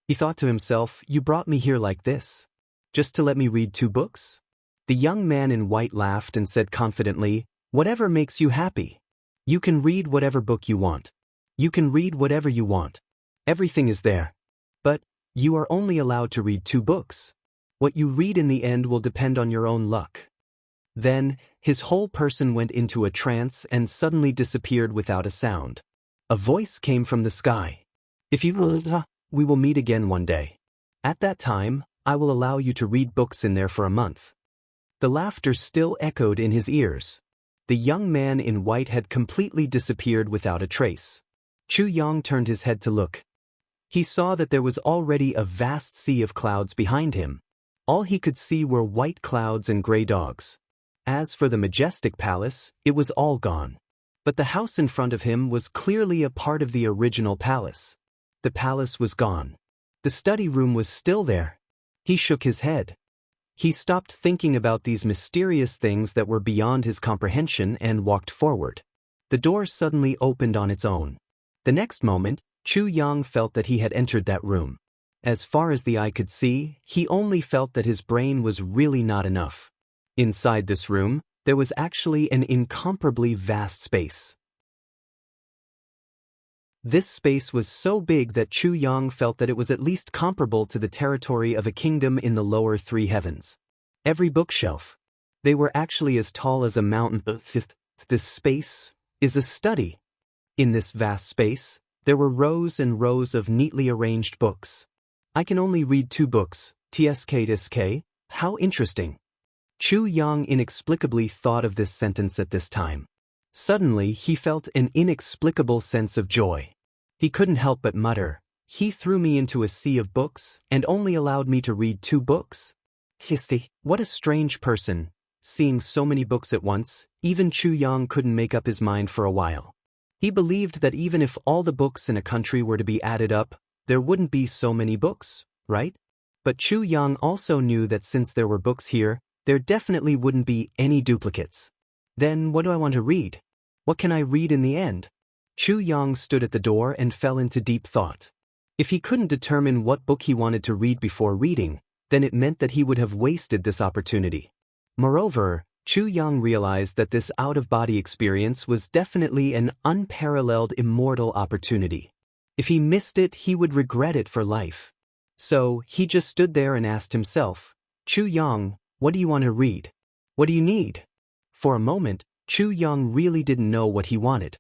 He thought to himself, "You brought me here like this, just to let me read 2 books?" The young man in white laughed and said confidently, "Whatever makes you happy. You can read whatever book you want. You can read whatever you want. Everything is there. But you are only allowed to read 2 books. What you read in the end will depend on your own luck." Then, his whole person went into a trance and suddenly disappeared without a sound. A voice came from the sky. "If you will, we will meet again one day. At that time, I will allow you to read books in there for a month." The laughter still echoed in his ears. The young man in white had completely disappeared without a trace. Chu Yang turned his head to look. He saw that there was already a vast sea of clouds behind him. All he could see were white clouds and gray dogs. As for the majestic palace, it was all gone. But the house in front of him was clearly a part of the original palace. The palace was gone. The study room was still there. He shook his head. He stopped thinking about these mysterious things that were beyond his comprehension and walked forward. The door suddenly opened on its own. The next moment, Chu Yang felt that he had entered that room. As far as the eye could see, he only felt that his brain was really not enough. Inside this room, there was actually an incomparably vast space. This space was so big that Chu Yang felt that it was at least comparable to the territory of a kingdom in the lower 3 heavens. Every bookshelf. They were actually as tall as a mountain. This space is a study. In this vast space, there were rows and rows of neatly arranged books. "I can only read 2 books, tsk. How interesting." Chu Yang inexplicably thought of this sentence at this time. Suddenly, he felt an inexplicable sense of joy. He couldn't help but mutter, "He threw me into a sea of books and only allowed me to read 2 books. What a strange person." Seeing so many books at once, even Chu Yang couldn't make up his mind for a while. He believed that even if all the books in a country were to be added up, there wouldn't be so many books, right? But Chu Yang also knew that since there were books here, there definitely wouldn't be any duplicates. Then what do I want to read? What can I read in the end? Chu Yang stood at the door and fell into deep thought. If he couldn't determine what book he wanted to read before reading, then it meant that he would have wasted this opportunity. Moreover, Chu Yang realized that this out-of-body experience was definitely an unparalleled immortal opportunity. If he missed it, he would regret it for life. So, he just stood there and asked himself, "Chu Yang, what do you want to read? What do you need?" For a moment, Chu Yang really didn't know what he wanted.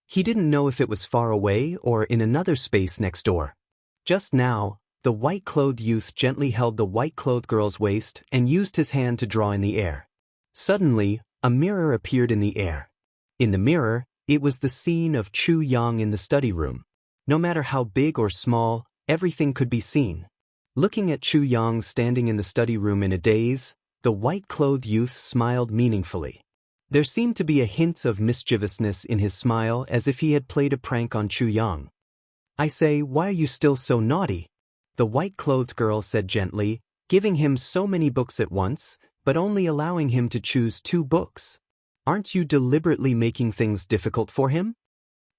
He didn't know if it was far away or in another space next door. Just now, the white-clothed youth gently held the white-clothed girl's waist and used his hand to draw in the air. Suddenly, a mirror appeared in the air. In the mirror, it was the scene of Chu Yang in the study room. No matter how big or small, everything could be seen. Looking at Chu Yang standing in the study room in a daze, the white-clothed youth smiled meaningfully. There seemed to be a hint of mischievousness in his smile, as if he had played a prank on Chu Yang. "I say, why are you still so naughty?" the white-clothed girl said gently, giving him so many books at once, but only allowing him to choose 2 books. "Aren't you deliberately making things difficult for him?"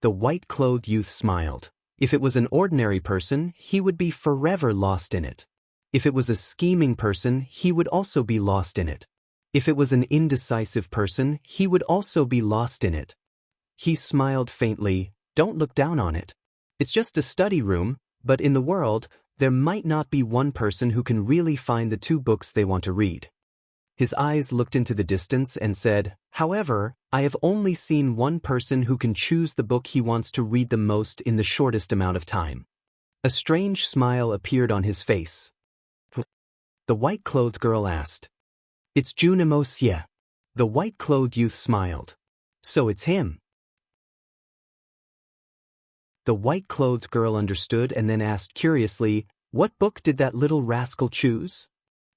The white-clothed youth smiled. If it was an ordinary person, he would be forever lost in it. If it was a scheming person, he would also be lost in it. If it was an indecisive person, he would also be lost in it. He smiled faintly. "Don't look down on it. It's just a study room, but in the world, there might not be one person who can really find the 2 books they want to read." His eyes looked into the distance and said, "However, I have only seen one person who can choose the book he wants to read the most in the shortest amount of time." A strange smile appeared on his face. The white-clothed girl asked, "It's Wuxia." The white-clothed youth smiled. "So it's him." The white-clothed girl understood and then asked curiously, "What book did that little rascal choose?"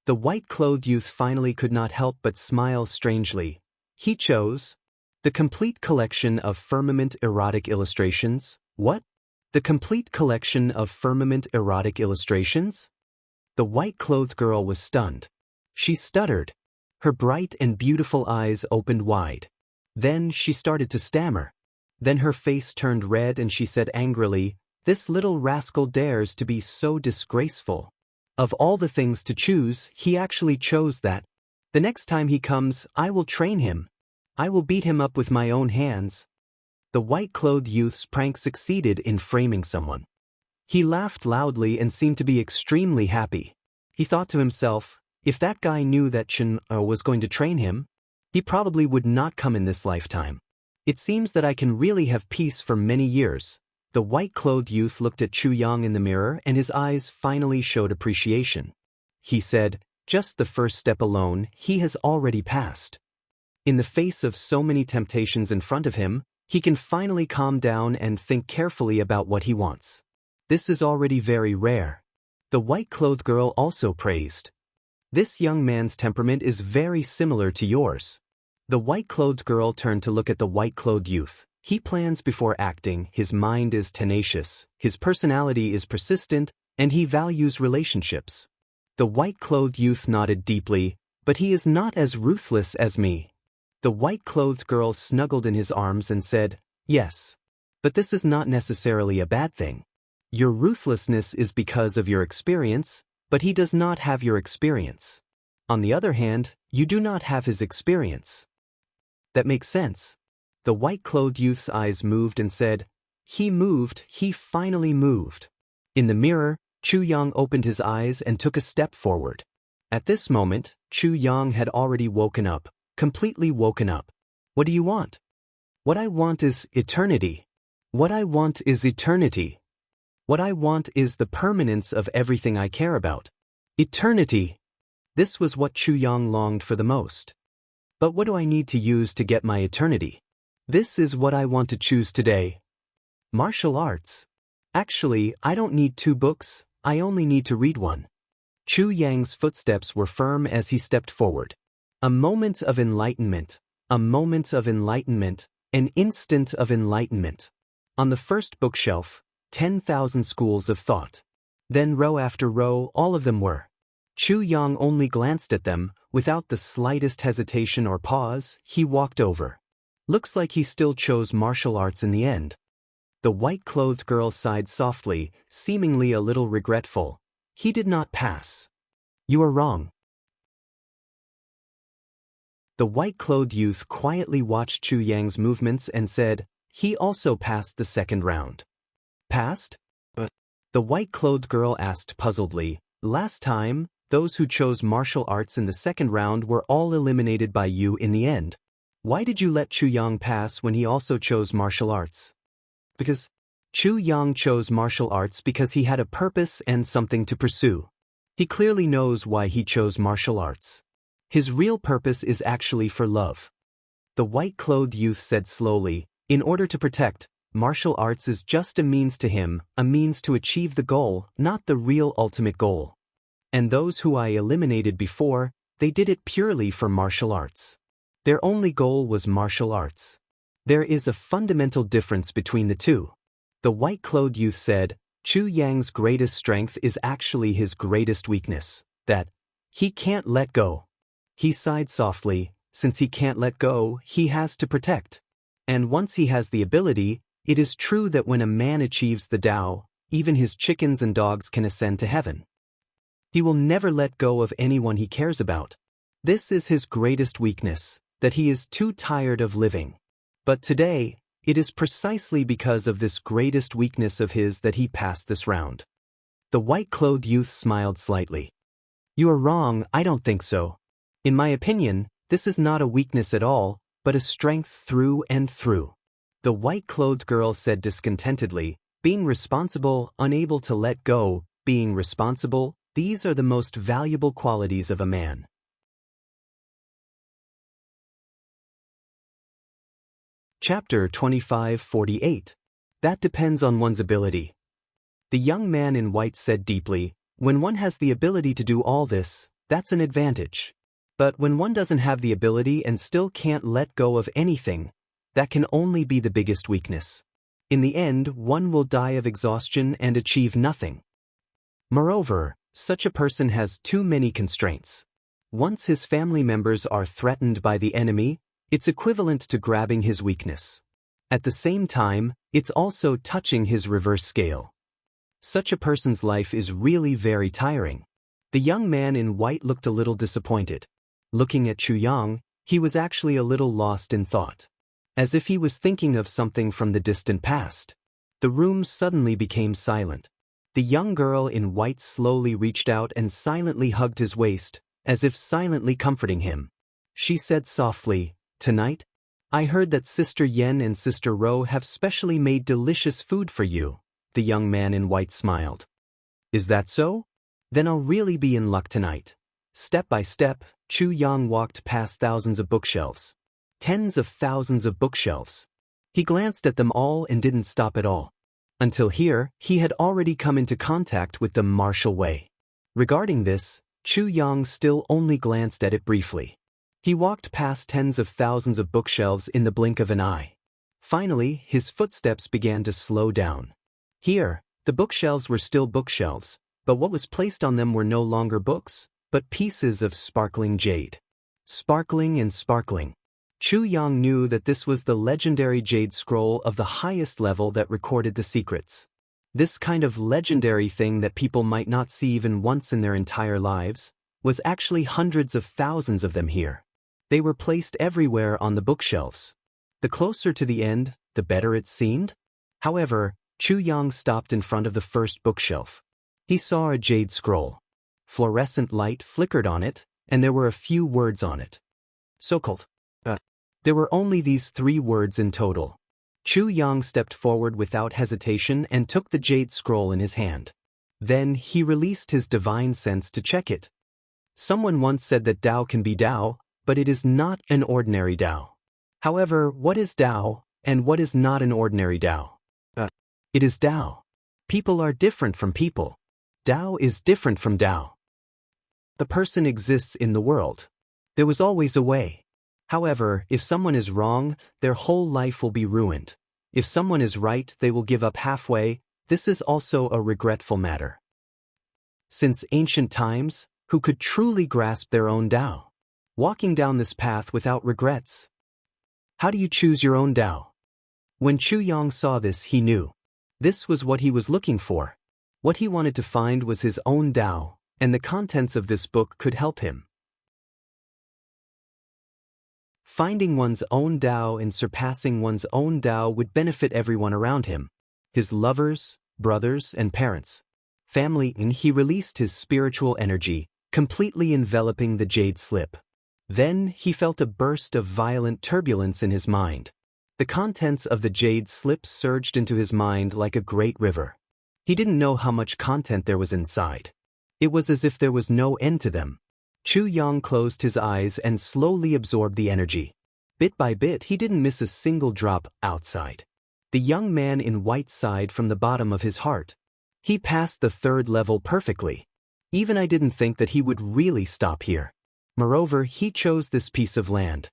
The white-clothed youth finally could not help but smile strangely. "He chose The complete collection of firmament erotic illustrations? What? The complete collection of firmament erotic illustrations? The white-clothed girl was stunned. She stuttered. Her bright and beautiful eyes opened wide. Then she started to stammer. Then her face turned red and she said angrily, "This little rascal dares to be so disgraceful. Of all the things to choose, he actually chose that. The next time he comes, I will train him. I will beat him up with my own hands." The white-clothed youth's prank succeeded in framing someone. He laughed loudly and seemed to be extremely happy. He thought to himself, if that guy knew that Chen was going to train him, he probably would not come in this lifetime. It seems that I can really have peace for many years. The white-clothed youth looked at Chu Yang in the mirror and his eyes finally showed appreciation. He said, just the first step alone, he has already passed. In the face of so many temptations in front of him, he can finally calm down and think carefully about what he wants. This is already very rare. The white-clothed girl also praised. This young man's temperament is very similar to yours. The white-clothed girl turned to look at the white-clothed youth. He plans before acting, his mind is tenacious, his personality is persistent, and he values relationships. The white-clothed youth nodded deeply, but he is not as ruthless as me. The white-clothed girl snuggled in his arms and said, yes. But this is not necessarily a bad thing. Your ruthlessness is because of your experience, but he does not have your experience. On the other hand, you do not have his experience. That makes sense. The white-clothed youth's eyes moved and said, he finally moved. In the mirror, Chu Yang opened his eyes and took a step forward. At this moment, Chu Yang had already woken up, completely woken up. What do you want? What I want is eternity. What I want is eternity. What I want is the permanence of everything I care about. Eternity. This was what Chu Yang longed for the most. But what do I need to use to get my eternity? This is what I want to choose today. Martial arts. Actually, I don't need 2 books, I only need to read one. Chu Yang's footsteps were firm as he stepped forward. A moment of enlightenment, a moment of enlightenment, an instant of enlightenment. On the first bookshelf, 10,000 schools of thought. Then row after row, all of them were. Chu Yang only glanced at them, without the slightest hesitation or pause, he walked over. Looks like he still chose martial arts in the end. The white-clothed girl sighed softly, seemingly a little regretful. He did not pass. You are wrong. The white-clothed youth quietly watched Chu Yang's movements and said, he also passed the second round. Passed? But the white-clothed girl asked puzzledly, last time, those who chose martial arts in the second round were all eliminated by you in the end. Why did you let Chu Yang pass when he also chose martial arts? Because Chu Yang chose martial arts because he had a purpose and something to pursue. He clearly knows why he chose martial arts. His real purpose is actually for love. The white-clothed youth said slowly, in order to protect, martial arts is just a means to him, a means to achieve the goal, not the real ultimate goal. And those who I eliminated before, they did it purely for martial arts. Their only goal was martial arts. There is a fundamental difference between the two. The white-clothed youth said, Chu Yang's greatest strength is actually his greatest weakness, that he can't let go. He sighed softly, since he can't let go, he has to protect. And once he has the ability, it is true that when a man achieves the Tao, even his chickens and dogs can ascend to heaven. He will never let go of anyone he cares about. This is his greatest weakness, that he is too tired of living. But today, it is precisely because of this greatest weakness of his that he passed this round. The white-clothed youth smiled slightly. You are wrong, I don't think so. In my opinion, this is not a weakness at all, but a strength through and through. The white-clothed girl said discontentedly, being responsible, unable to let go, being responsible, these are the most valuable qualities of a man. Chapter 25:48. That depends on one's ability. The young man in white said deeply, when one has the ability to do all this, that's an advantage. But when one doesn't have the ability and still can't let go of anything, that can only be the biggest weakness. In the end, one will die of exhaustion and achieve nothing. Moreover, such a person has too many constraints. Once his family members are threatened by the enemy, it's equivalent to grabbing his weakness. At the same time, it's also touching his reverse scale. Such a person's life is really very tiring. The young man in white looked a little disappointed. Looking at Chu Yang, he was actually a little lost in thought. As if he was thinking of something from the distant past. The room suddenly became silent. The young girl in white slowly reached out and silently hugged his waist, as if silently comforting him. She said softly, "Tonight, I heard that Sister Yen and Sister Ro have specially made delicious food for you." The young man in white smiled. "Is that so? Then I'll really be in luck tonight." Step by step, Chu Yang walked past thousands of bookshelves. Tens of thousands of bookshelves. He glanced at them all and didn't stop at all. Until here, he had already come into contact with the martial way. Regarding this, Chu Yang still only glanced at it briefly. He walked past tens of thousands of bookshelves in the blink of an eye. Finally, his footsteps began to slow down. Here, the bookshelves were still bookshelves, but what was placed on them were no longer books, but pieces of sparkling jade. Sparkling and sparkling. Chu Yang knew that this was the legendary jade scroll of the highest level that recorded the secrets. This kind of legendary thing that people might not see even once in their entire lives, was actually hundreds of thousands of them here. They were placed everywhere on the bookshelves. The closer to the end, the better it seemed. However, Chu Yang stopped in front of the first bookshelf. He saw a jade scroll. Fluorescent light flickered on it, and there were a few words on it. So-called. There were only these 3 words in total. Chu Yang stepped forward without hesitation and took the jade scroll in his hand. Then he released his divine sense to check it. Someone once said that Tao can be Tao, but it is not an ordinary Tao. However, what is Tao, and what is not an ordinary Tao? It is Tao. People are different from people. Tao is different from Tao. The person exists in the world. There was always a way. However, if someone is wrong, their whole life will be ruined. If someone is right, they will give up halfway. This is also a regretful matter. Since ancient times, who could truly grasp their own Tao? Walking down this path without regrets. How do you choose your own Tao? When Chu Yang saw this, he knew. This was what he was looking for. What he wanted to find was his own Tao, and the contents of this book could help him. Finding one's own Tao and surpassing one's own Tao would benefit everyone around him. His lovers, brothers, and parents. Family, and he released his spiritual energy, completely enveloping the jade slip. Then he felt a burst of violent turbulence in his mind. The contents of the jade slip surged into his mind like a great river. He didn't know how much content there was inside. It was as if there was no end to them. Chu Yang closed his eyes and slowly absorbed the energy. Bit by bit, he didn't miss a single drop outside. The young man in white sighed from the bottom of his heart. He passed the 3rd level perfectly. Even I didn't think that he would really stop here. Moreover, he chose this piece of land.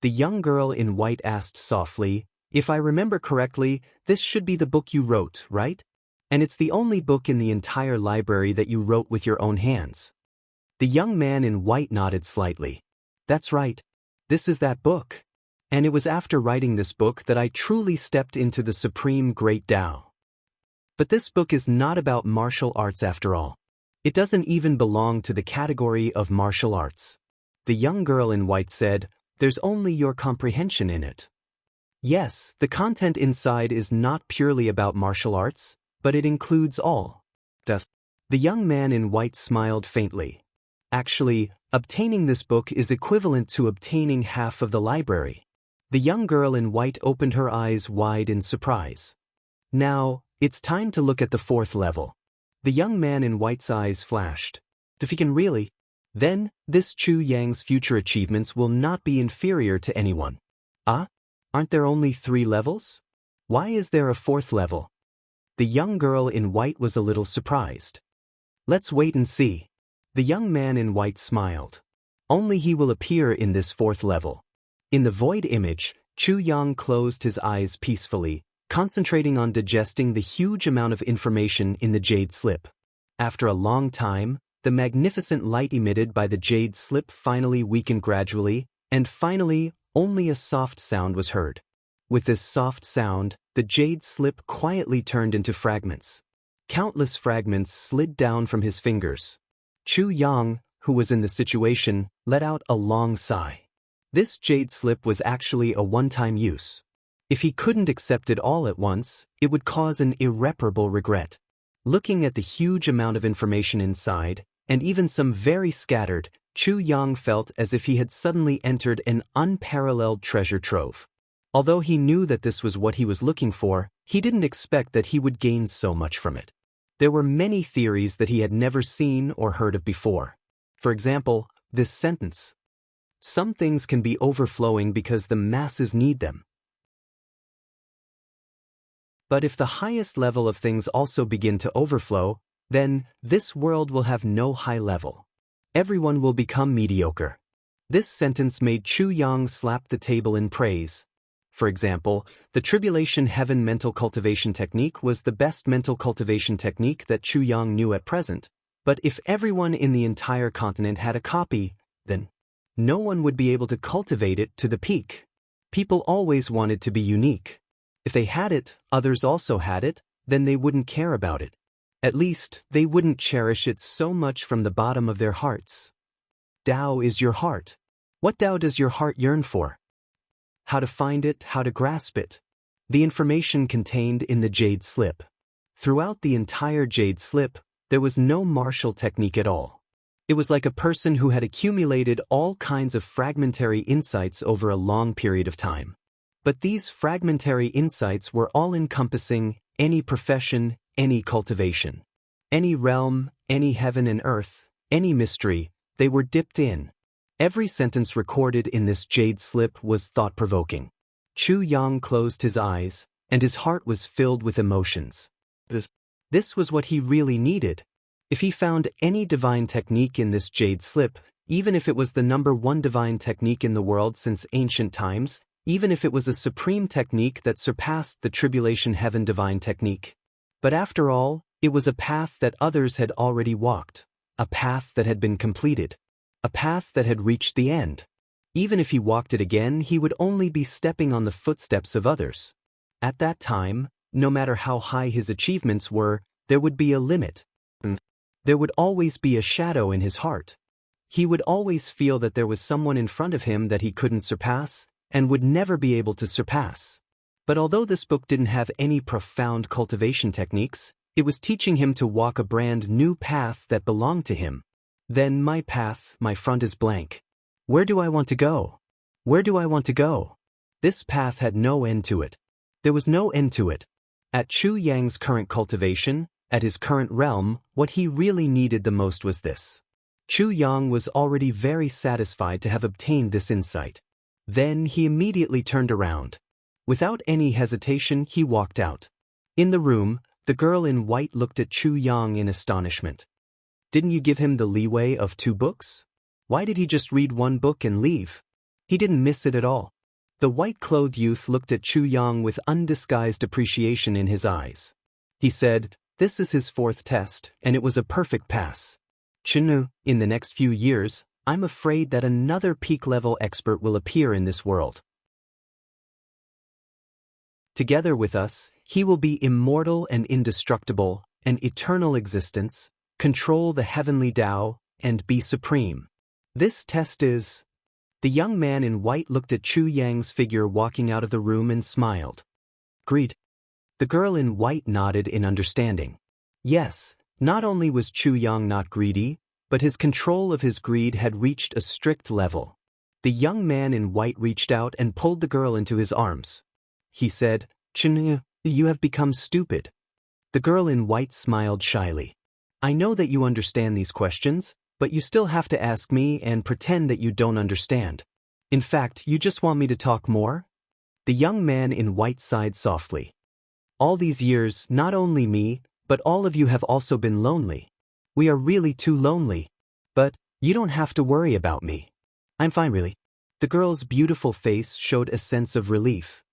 The young girl in white asked softly, "If I remember correctly, this should be the book you wrote, right? And it's the only book in the entire library that you wrote with your own hands." The young man in white nodded slightly. "That's right. This is that book. And it was after writing this book that I truly stepped into the supreme great Tao. But this book is not about martial arts after all. It doesn't even belong to the category of martial arts." The young girl in white said, "There's only your comprehension in it." Yes, the content inside is not purely about martial arts, but it includes all. The young man in white smiled faintly. Actually, obtaining this book is equivalent to obtaining half of the library. The young girl in white opened her eyes wide in surprise. Now, it's time to look at the 4th level. The young man in white's eyes flashed. If he can really, then this Chu Yang's future achievements will not be inferior to anyone. Aren't there only 3 levels? Why is there a 4th level? The young girl in white was a little surprised. Let's wait and see. The young man in white smiled. Only he will appear in this 4th level. In the void image, Chu Yang closed his eyes peacefully, concentrating on digesting the huge amount of information in the jade slip. After a long time, the magnificent light emitted by the jade slip finally weakened gradually, and finally, only a soft sound was heard. With this soft sound, the jade slip quietly turned into fragments. Countless fragments slid down from his fingers. Chu Yang, who was in the situation, let out a long sigh. This jade slip was actually a one-time use. If he couldn't accept it all at once, it would cause an irreparable regret. Looking at the huge amount of information inside, and even some very scattered, Chu Yang felt as if he had suddenly entered an unparalleled treasure trove. Although he knew that this was what he was looking for, he didn't expect that he would gain so much from it. There were many theories that he had never seen or heard of before. For example, this sentence. Some things can be overflowing because the masses need them. But if the highest level of things also begin to overflow, then this world will have no high level. Everyone will become mediocre. This sentence made Chu Yang slap the table in praise. For example, the Tribulation Heaven mental cultivation technique was the best mental cultivation technique that Chu Yang knew at present, but if everyone in the entire continent had a copy, then no one would be able to cultivate it to the peak. People always wanted to be unique. If they had it, others also had it, then they wouldn't care about it. At least, they wouldn't cherish it so much from the bottom of their hearts. Tao is your heart. What Tao does your heart yearn for? How to find it, how to grasp it. The information contained in the jade slip. Throughout the entire jade slip, there was no martial technique at all. It was like a person who had accumulated all kinds of fragmentary insights over a long period of time. But these fragmentary insights were all-encompassing, any profession, any cultivation. Any realm, any heaven and earth, any mystery, they were dipped in. Every sentence recorded in this jade slip was thought-provoking. Chu Yang closed his eyes, and his heart was filled with emotions. This was what he really needed. If he found any divine technique in this jade slip, even if it was the #1 divine technique in the world since ancient times, even if it was a supreme technique that surpassed the Tribulation Heaven divine technique. But after all, it was a path that others had already walked, a path that had been completed, a path that had reached the end. Even if he walked it again, he would only be stepping on the footsteps of others. At that time, no matter how high his achievements were, there would be a limit. There would always be a shadow in his heart. He would always feel that there was someone in front of him that he couldn't surpass, and would never be able to surpass. But although this book didn't have any profound cultivation techniques, it was teaching him to walk a brand new path that belonged to him. Then my path, my front is blank. Where do I want to go? Where do I want to go? This path had no end to it. There was no end to it. At Chu Yang's current cultivation, at his current realm, what he really needed the most was this. Chu Yang was already very satisfied to have obtained this insight. Then he immediately turned around. Without any hesitation, he walked out. In the room, the girl in white looked at Chu Yang in astonishment. Didn't you give him the leeway of 2 books? Why did he just read 1 book and leave? He didn't miss it at all. The white-clothed youth looked at Chu Yang with undisguised appreciation in his eyes. He said, "This is his 4th test, and it was a perfect pass. Chinu, in the next few years, I'm afraid that another peak-level expert will appear in this world. Together with us, he will be immortal and indestructible, an eternal existence, control the heavenly Tao, and be supreme. This test is..." The young man in white looked at Chu Yang's figure walking out of the room and smiled. "Greed." The girl in white nodded in understanding. Yes, not only was Chu Yang not greedy, but his control of his greed had reached a strict level. The young man in white reached out and pulled the girl into his arms. He said, "Chinu, you have become stupid." The girl in white smiled shyly. "I know that you understand these questions, but you still have to ask me and pretend that you don't understand. In fact, you just want me to talk more?" The young man in white sighed softly. "All these years, not only me, but all of you have also been lonely. We are really too lonely. But you don't have to worry about me. I'm fine really. The girl's beautiful face showed a sense of relief.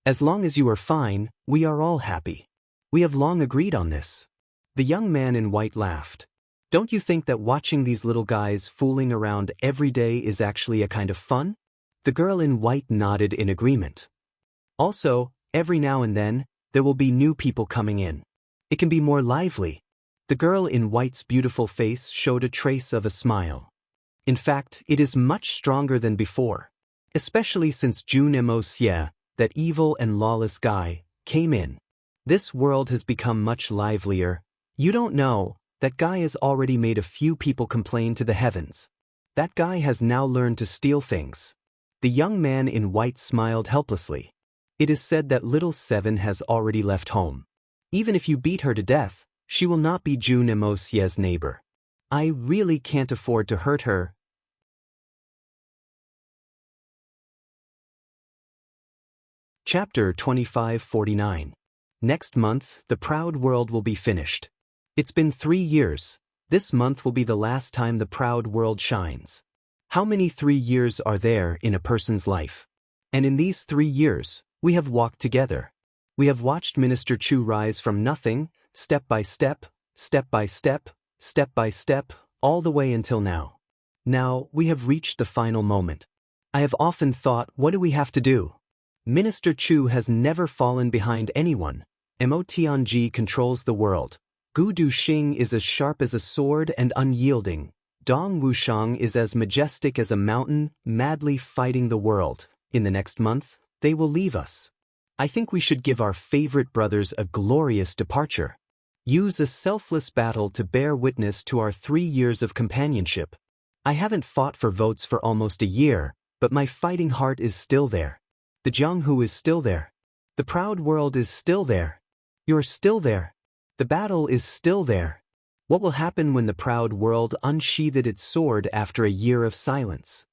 As long as you are fine, we are all happy. We have long agreed on this. The young man in white laughed. Don't you think that watching these little guys fooling around every day is actually a kind of fun? The girl in white nodded in agreement. Also, every now and then, there will be new people coming in. It can be more lively. The girl in white's beautiful face showed a trace of a smile. In fact, it is much stronger than before. Especially since Wuxia, that evil and lawless guy, came in. This world has become much livelier. You don't know, that guy has already made a few people complain to the heavens. That guy has now learned to steal things. The young man in white smiled helplessly. It is said that little Seven has already left home. Even if you beat her to death, she will not be Wuxia's neighbor. I really can't afford to hurt her. Chapter 2549. Next month, the proud world will be finished. It's been 3 years. This month will be the last time the proud world shines. How many 3 years are there in a person's life? And in these 3 years, we have walked together. We have watched Minister Chu rise from nothing, step by step, step by step, step by step, all the way until now. Now, we have reached the final moment. I have often thought, what do we have to do? Minister Chu has never fallen behind anyone. Mo Tianji controls the world. Gu Duxing is as sharp as a sword and unyielding. Dong Wushang is as majestic as a mountain, madly fighting the world. In the next month, they will leave us. I think we should give our favorite brothers a glorious departure. Use a selfless battle to bear witness to our 3 years of companionship. I haven't fought for votes for almost a year, but my fighting heart is still there. The Jianghu is still there. The proud world is still there. You're still there. The battle is still there. What will happen when the proud world unsheathed its sword after a year of silence?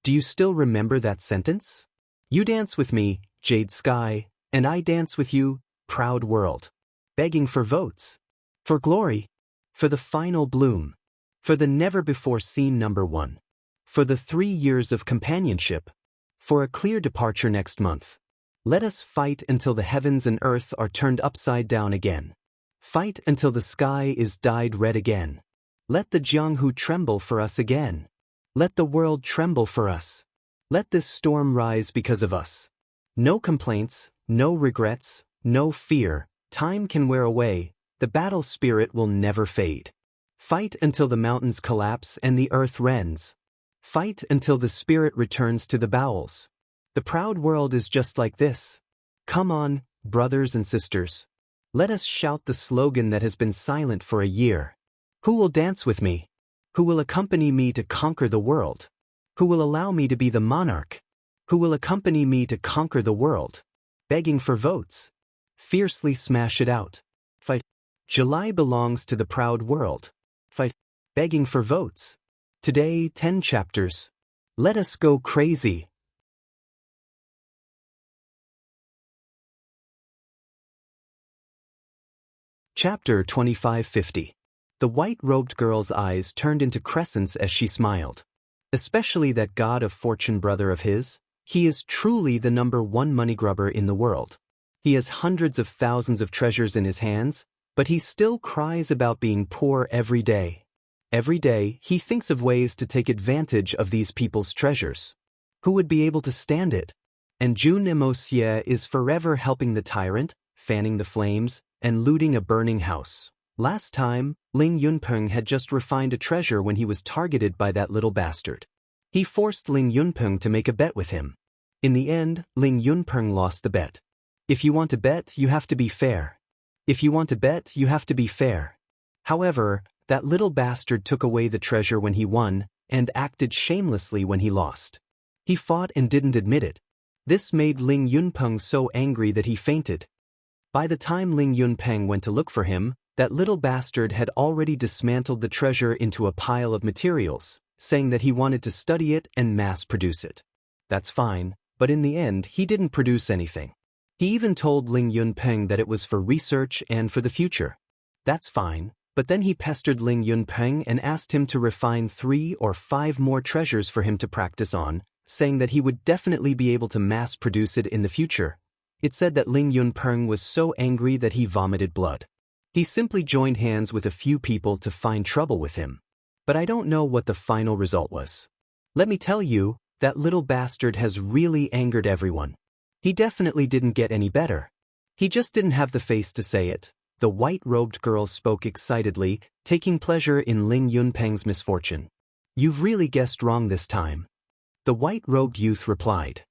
Do you still remember that sentence? You dance with me, Jade Sky, and I dance with you, proud world. Begging for votes. For glory. For the final bloom. For the never-before-seen number one. For the 3 years of companionship. For a clear departure next month. Let us fight until the heavens and earth are turned upside down again. Fight until the sky is dyed red again. Let the Jianghu tremble for us again. Let the world tremble for us. Let this storm rise because of us. No complaints, no regrets, no fear. Time can wear away. The battle spirit will never fade. Fight until the mountains collapse and the earth rends. Fight until the spirit returns to the bowels. The proud world is just like this. Come on, brothers and sisters. Let us shout the slogan that has been silent for a year. Who will dance with me? Who will accompany me to conquer the world? Who will allow me to be the monarch? Who will accompany me to conquer the world? Begging for votes. Fiercely smash it out. Fight. July belongs to the proud world. Fight. Begging for votes. Today, 10 chapters. Let us go crazy. Chapter 2550. The white-robed girl's eyes turned into crescents as she smiled. Especially that god of fortune brother of his. He is truly the number one money grubber in the world. He has hundreds of thousands of treasures in his hands, but he still cries about being poor every day. Every day, he thinks of ways to take advantage of these people's treasures. Who would be able to stand it? And Wuxia is forever helping the tyrant, fanning the flames, and looting a burning house. Last time, Ling Yunpeng had just refined a treasure when he was targeted by that little bastard. He forced Ling Yunpeng to make a bet with him. In the end, Ling Yunpeng lost the bet. If you want to bet, you have to be fair. If you want to bet, you have to be fair. However, that little bastard took away the treasure when he won, and acted shamelessly when he lost. He fought and didn't admit it. This made Ling Yunpeng so angry that he fainted. By the time Ling Yunpeng went to look for him, that little bastard had already dismantled the treasure into a pile of materials, saying that he wanted to study it and mass-produce it. That's fine, but in the end he didn't produce anything. He even told Ling Yunpeng that it was for research and for the future. That's fine. But then he pestered Ling Yunpeng and asked him to refine 3 or 5 more treasures for him to practice on, saying that he would definitely be able to mass-produce it in the future. It said that Ling Yunpeng was so angry that he vomited blood. He simply joined hands with a few people to find trouble with him. But I don't know what the final result was. Let me tell you, that little bastard has really angered everyone. He definitely didn't get any better. He just didn't have the face to say it. The white-robed girl spoke excitedly, taking pleasure in Ling Yunpeng's misfortune. You've really guessed wrong this time. The white-robed youth replied.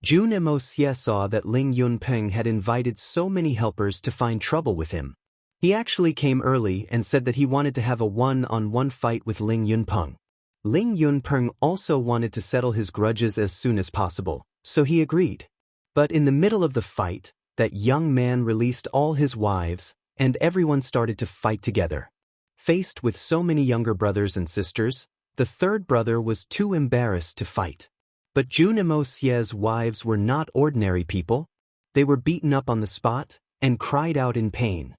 Jun Wuxia saw that Ling Yunpeng had invited so many helpers to find trouble with him. He actually came early and said that he wanted to have a one-on-one fight with Ling Yunpeng. Ling Yunpeng also wanted to settle his grudges as soon as possible, so he agreed. But in the middle of the fight, that young man released all his wives, and everyone started to fight together. Faced with so many younger brothers and sisters, the third brother was too embarrassed to fight. But Jun Wuxia's wives were not ordinary people. They were beaten up on the spot and cried out in pain.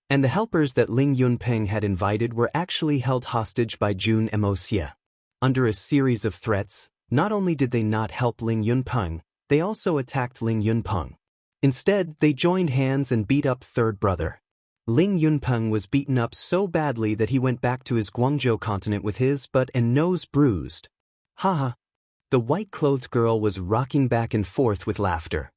And the helpers that Ling Yunpeng had invited were actually held hostage by Jun Wuxia. Under a series of threats, not only did they not help Ling Yunpeng, they also attacked Ling Yunpeng. Instead, they joined hands and beat up third brother. Ling Yunpeng was beaten up so badly that he went back to his Guangzhou continent with his butt and nose bruised. Haha. The white-clothed girl was rocking back and forth with laughter.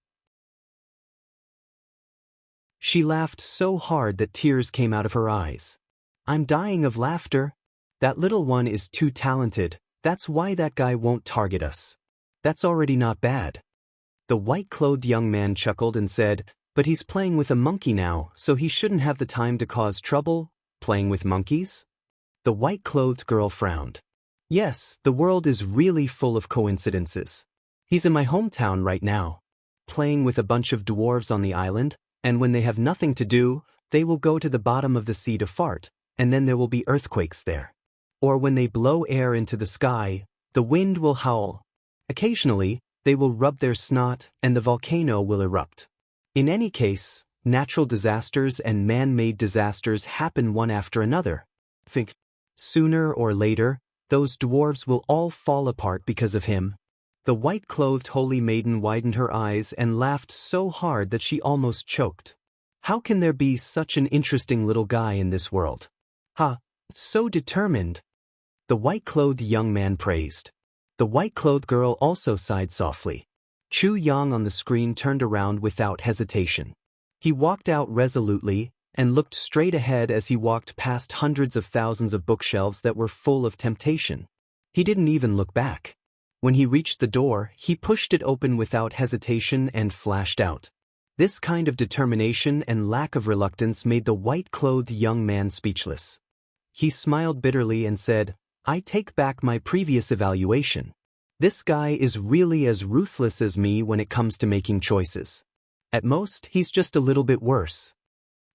She laughed so hard that tears came out of her eyes. I'm dying of laughter. That little one is too talented, that's why that guy won't target us. That's already not bad. The white-clothed young man chuckled and said, but he's playing with a monkey now, so he shouldn't have the time to cause trouble. Playing with monkeys? The white-clothed girl frowned. Yes, the world is really full of coincidences. He's in my hometown right now, playing with a bunch of dwarves on the island, and when they have nothing to do, they will go to the bottom of the sea to fart, and then there will be earthquakes there. Or when they blow air into the sky, the wind will howl. Occasionally, they will rub their snot and the volcano will erupt. In any case, natural disasters and man-made disasters happen one after another. Think, sooner or later, those dwarves will all fall apart because of him. The white-clothed holy maiden widened her eyes and laughed so hard that she almost choked. How can there be such an interesting little guy in this world? Ha, so determined. The white-clothed young man praised. The white-clothed girl also sighed softly. Chu Yang on the screen turned around without hesitation. He walked out resolutely and looked straight ahead as he walked past hundreds of thousands of bookshelves that were full of temptation. He didn't even look back. When he reached the door, he pushed it open without hesitation and flashed out. This kind of determination and lack of reluctance made the white-clothed young man speechless. He smiled bitterly and said, I take back my previous evaluation. This guy is really as ruthless as me when it comes to making choices. At most, he's just a little bit worse.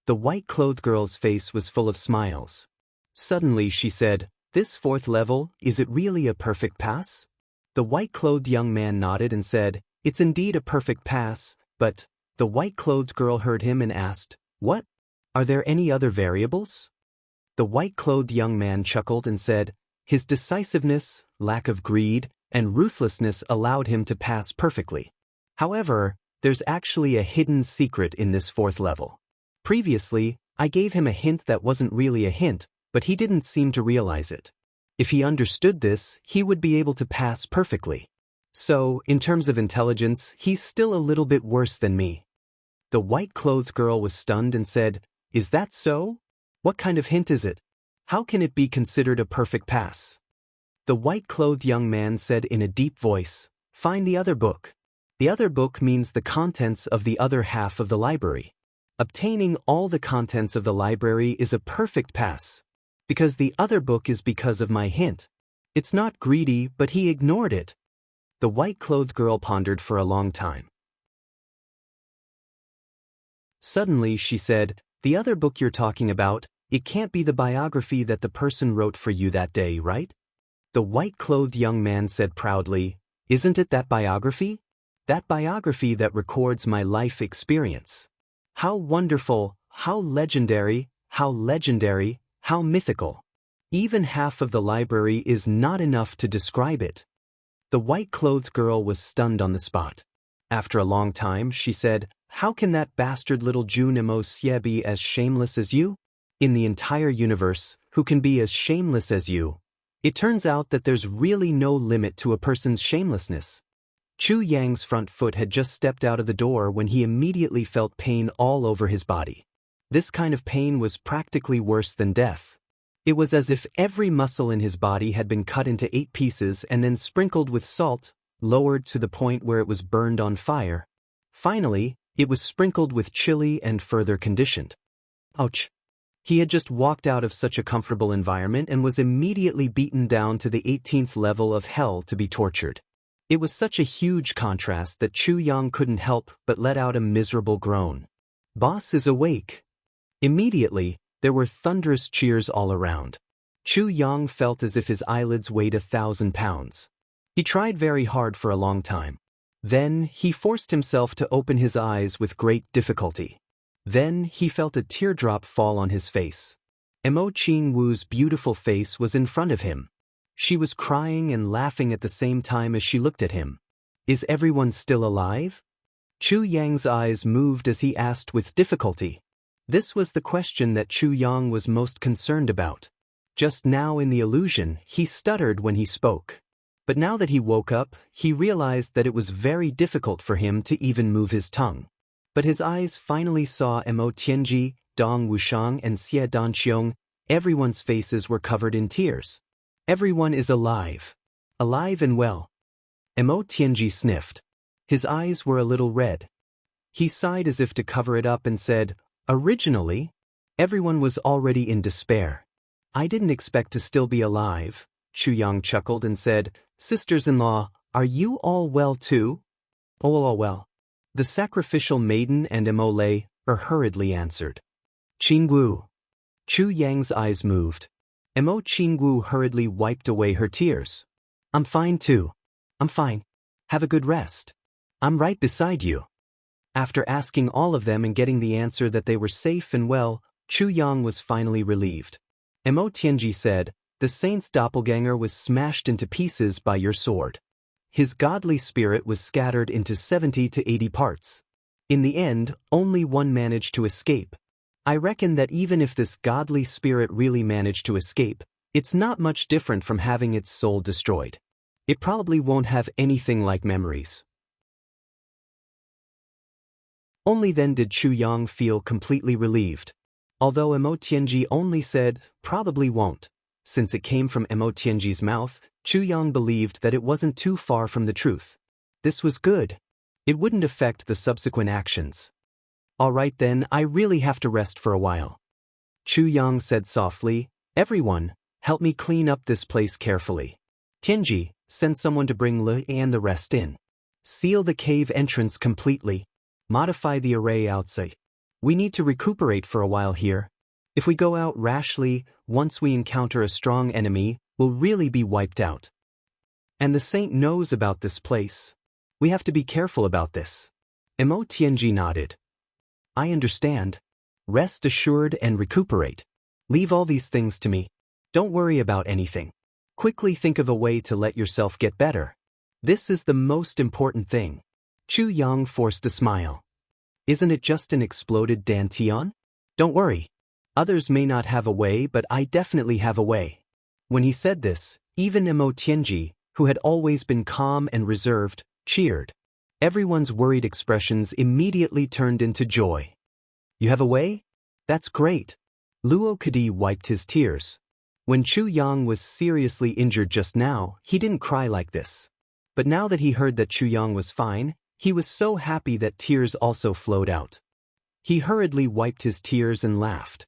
The white-clothed girl's face was full of smiles. Suddenly she said, this fourth level, is it really a perfect pass? The white-clothed young man nodded and said, it's indeed a perfect pass, but... The white-clothed girl heard him and asked, what? Are there any other variables? The white-clothed young man chuckled and said, his decisiveness, lack of greed, and ruthlessness allowed him to pass perfectly. However, there's actually a hidden secret in this fourth level. Previously, I gave him a hint that wasn't really a hint, but he didn't seem to realize it. If he understood this, he would be able to pass perfectly. So, in terms of intelligence, he's still a little bit worse than me. The white-clothed girl was stunned and said, is that so? What kind of hint is it? How can it be considered a perfect pass? The white-clothed young man said in a deep voice, find the other book. The other book means the contents of the other half of the library. Obtaining all the contents of the library is a perfect pass. Because the other book is because of my hint. It's not greedy, but he ignored it. The white-clothed girl pondered for a long time. Suddenly she said, the other book you're talking about, it can't be the biography that the person wrote for you that day, right? The white-clothed young man said proudly, isn't it that biography? That biography that records my life experience. How wonderful, how legendary, how legendary, how mythical. Even half of the library is not enough to describe it. The white-clothed girl was stunned on the spot. After a long time, she said, "How can that bastard little Jun Wuxia be as shameless as you? In the entire universe, who can be as shameless as you?" It turns out that there's really no limit to a person's shamelessness. Chu Yang's front foot had just stepped out of the door when he immediately felt pain all over his body. This kind of pain was practically worse than death. It was as if every muscle in his body had been cut into 8 pieces and then sprinkled with salt, lowered to the point where it was burned on fire. Finally, it was sprinkled with chili and further conditioned. Ouch! He had just walked out of such a comfortable environment and was immediately beaten down to the 18th level of hell to be tortured. It was such a huge contrast that Chu Yang couldn't help but let out a miserable groan. "Boss is awake." Immediately, there were thunderous cheers all around. Chu Yang felt as if his eyelids weighed 1,000 pounds. He tried very hard for a long time. Then, he forced himself to open his eyes with great difficulty. Then, he felt a teardrop fall on his face. Mo Qingwu's beautiful face was in front of him. She was crying and laughing at the same time as she looked at him. "Is everyone still alive?" Chu Yang's eyes moved as he asked with difficulty. This was the question that Chu Yang was most concerned about. Just now in the illusion, he stuttered when he spoke. But now that he woke up, he realized that it was very difficult for him to even move his tongue. But his eyes finally saw Mo Tianji, Dong Wushang and Xie Danqiong. Everyone's faces were covered in tears. "Everyone is alive. Alive and well." Mo Tianji sniffed. His eyes were a little red. He sighed as if to cover it up and said, "Originally, everyone was already in despair. I didn't expect to still be alive." Chu Yang chuckled and said, "Sisters-in-law, are you all well too?" "Oh, well." The sacrificial maiden and Emole hurriedly answered. "Qingwu." Chu Yang's eyes moved. Mo Qingwu hurriedly wiped away her tears. "I'm fine too. I'm fine. Have a good rest. I'm right beside you." After asking all of them and getting the answer that they were safe and well, Chu Yang was finally relieved. Mo Tianji said, "The saint's doppelganger was smashed into pieces by your sword. His godly spirit was scattered into 70 to 80 parts. In the end, only one managed to escape. I reckon that even if this godly spirit really managed to escape, it's not much different from having its soul destroyed. It probably won't have anything like memories." Only then did Chu Yang feel completely relieved. Although Mo Tianji only said, "Probably won't." Since it came from Mo Tianji's mouth, Chu Yang believed that it wasn't too far from the truth. This was good. It wouldn't affect the subsequent actions. "All right then, I really have to rest for a while." Chu Yang said softly, "Everyone, help me clean up this place carefully. Tianji, send someone to bring Le and the rest in. Seal the cave entrance completely. Modify the array outside. We need to recuperate for a while here. If we go out rashly, once we encounter a strong enemy, we'll really be wiped out. And the saint knows about this place. We have to be careful about this." Mo Tianji nodded. "I understand. Rest assured and recuperate. Leave all these things to me. Don't worry about anything. Quickly think of a way to let yourself get better. This is the most important thing." Chu Yang forced a smile. "Isn't it just an exploded dantian? Don't worry. Others may not have a way, but I definitely have a way." When he said this, even Mo Tianji, who had always been calm and reserved, cheered. Everyone's worried expressions immediately turned into joy. "You have a way? That's great." Luo Kadi wiped his tears. When Chu Yang was seriously injured just now, he didn't cry like this. But now that he heard that Chu Yang was fine, he was so happy that tears also flowed out. He hurriedly wiped his tears and laughed.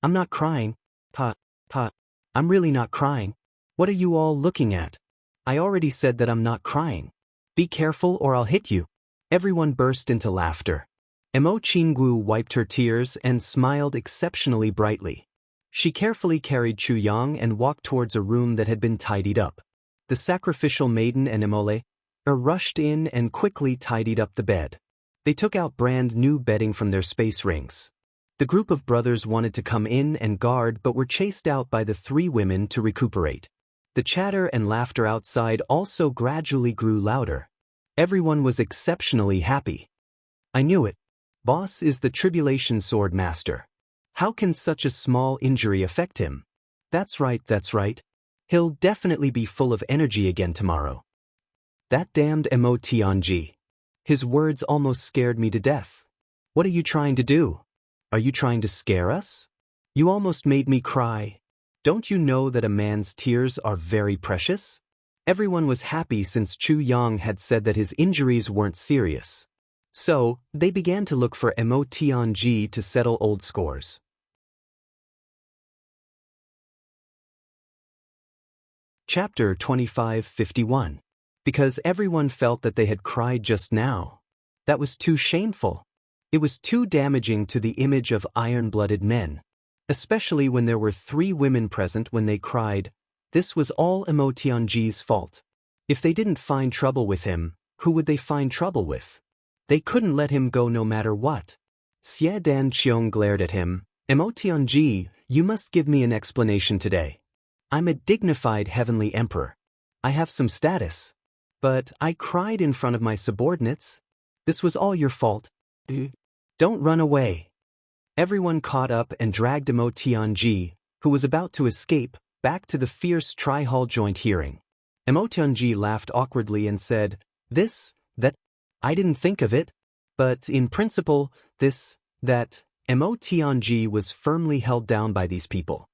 "I'm not crying, Pa. I'm really not crying. What are you all looking at? I already said that I'm not crying. Be careful or I'll hit you." Everyone burst into laughter. Mo Qingwu wiped her tears and smiled exceptionally brightly. She carefully carried Chu Yang and walked towards a room that had been tidied up. The sacrificial maiden and Emole rushed in and quickly tidied up the bed. They took out brand new bedding from their space rings. The group of brothers wanted to come in and guard but were chased out by the 3 women to recuperate. The chatter and laughter outside also gradually grew louder. Everyone was exceptionally happy. I knew it. Boss is the Tribulation Sword Master. How can such a small injury affect him? That's right, that's right. He'll definitely be full of energy again tomorrow. That damned Emotianji. His words almost scared me to death. What are you trying to do? Are you trying to scare us? You almost made me cry. Don't you know that a man's tears are very precious? Everyone was happy since Chu Yang had said that his injuries weren't serious. So, they began to look for Emotianji to settle old scores. Chapter 25:51. Because everyone felt that they had cried just now. That was too shameful. It was too damaging to the image of iron-blooded men. Especially when there were 3 women present when they cried. This was all Emotianji's fault. If they didn't find trouble with him, who would they find trouble with? They couldn't let him go no matter what. Xie Dan Qiong glared at him. Emotianji, you must give me an explanation today. I'm a dignified heavenly emperor. I have some status. But I cried in front of my subordinates. This was all your fault. Don't run away. Everyone caught up and dragged Emotianji, who was about to escape, back to the fierce tri-hall joint hearing. Emotianji laughed awkwardly and said, that, I didn't think of it. But in principle, that, Emotianji was firmly held down by these people.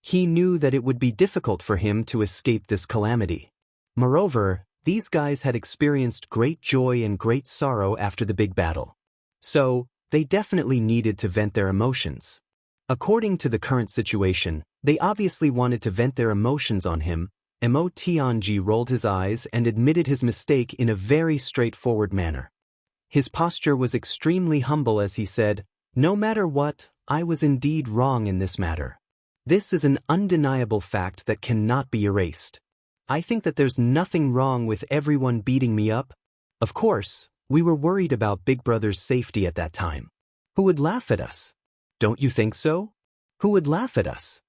He knew that it would be difficult for him to escape this calamity. Moreover, these guys had experienced great joy and great sorrow after the big battle. So, they definitely needed to vent their emotions. According to the current situation, they obviously wanted to vent their emotions on him. Emotianji rolled his eyes and admitted his mistake in a very straightforward manner. His posture was extremely humble as he said, "No matter what, I was indeed wrong in this matter. This is an undeniable fact that cannot be erased. I think that there's nothing wrong with everyone beating me up. Of course, we were worried about Big Brother's safety at that time. Who would laugh at us? Don't you think so? Who would laugh at us?"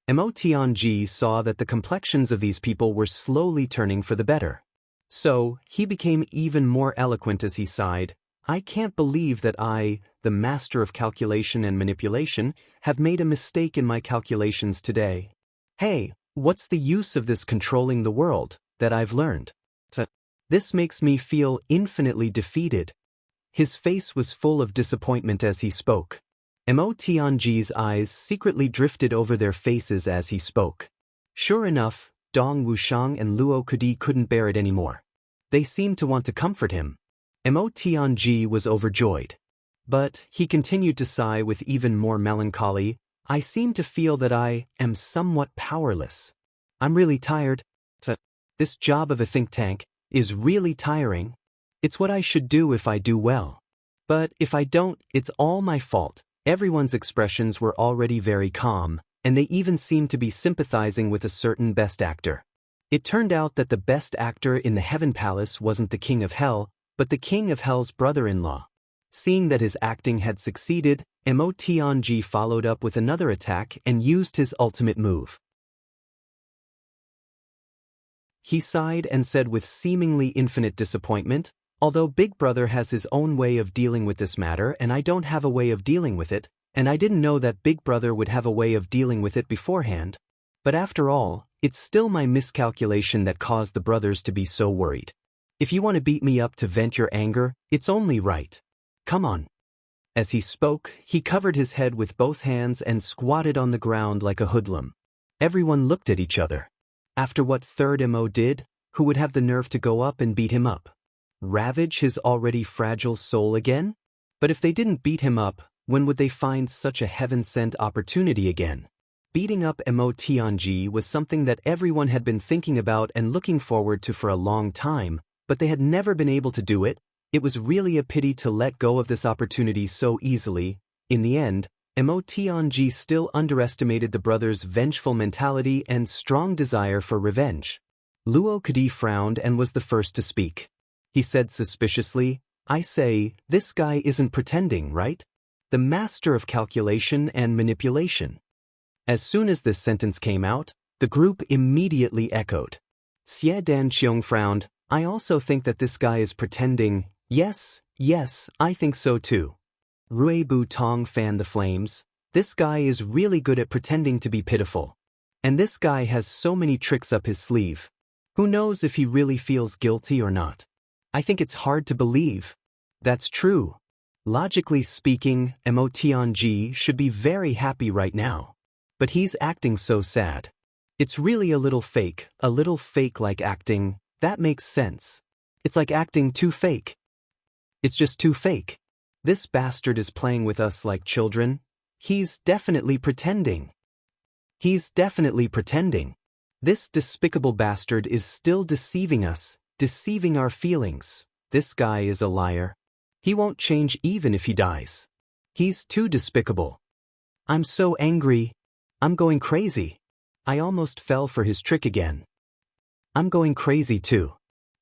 Emotianji saw that the complexions of these people were slowly turning for the better. So, he became even more eloquent as he sighed, "I can't believe that I, the master of calculation and manipulation, have made a mistake in my calculations today. Hey, what's the use of this controlling the world that I've learned? This makes me feel infinitely defeated." His face was full of disappointment as he spoke. Emotianji's eyes secretly drifted over their faces as he spoke. Sure enough, Dong Wushang and Luo Kudi couldn't bear it anymore. They seemed to want to comfort him. Emotianji was overjoyed. But he continued to sigh with even more melancholy. "I seem to feel that I am somewhat powerless. I'm really tired. This job of a think tank is really tiring. It's what I should do if I do well. But if I don't, it's all my fault." Everyone's expressions were already very calm, and they even seemed to be sympathizing with a certain best actor. It turned out that the best actor in the Heaven Palace wasn't the King of Hell, but the King of Hell's brother-in-law. Seeing that his acting had succeeded, Emotianji followed up with another attack and used his ultimate move. He sighed and said with seemingly infinite disappointment, "Although Big Brother has his own way of dealing with this matter and I don't have a way of dealing with it, and I didn't know that Big Brother would have a way of dealing with it beforehand. But after all, it's still my miscalculation that caused the brothers to be so worried. If you want to beat me up to vent your anger, it's only right. Come on." As he spoke, he covered his head with both hands and squatted on the ground like a hoodlum. Everyone looked at each other. After what Third Mo did, who would have the nerve to go up and beat him up? Ravage his already fragile soul again? But if they didn't beat him up, when would they find such a heaven-sent opportunity again? Beating up Emotianji was something that everyone had been thinking about and looking forward to for a long time, but they had never been able to do it. It was really a pity to let go of this opportunity so easily. In the end, Emotianji still underestimated the brothers' vengeful mentality and strong desire for revenge. Luo Kadi frowned and was the first to speak. He said suspiciously, "I say, this guy isn't pretending, right? The master of calculation and manipulation." As soon as this sentence came out, The group immediately echoed. Xie Danqiong frowned. I also think that this guy is pretending. Yes, I think so too. Rui Bu Tong fanned the flames. This guy is really good at pretending to be pitiful. And this guy has so many tricks up his sleeve. Who knows if he really feels guilty or not? I think it's hard to believe. That's true. Logically speaking, Mo Tianji should be very happy right now. But he's acting so sad. It's really a little fake like acting. That makes sense. It's like acting too fake. It's just too fake. This bastard is playing with us like children. He's definitely pretending. He's definitely pretending. This despicable bastard is still deceiving us, deceiving our feelings. This guy is a liar. He won't change even if he dies. He's too despicable. I'm so angry. I'm going crazy. I almost fell for his trick again. I'm going crazy too.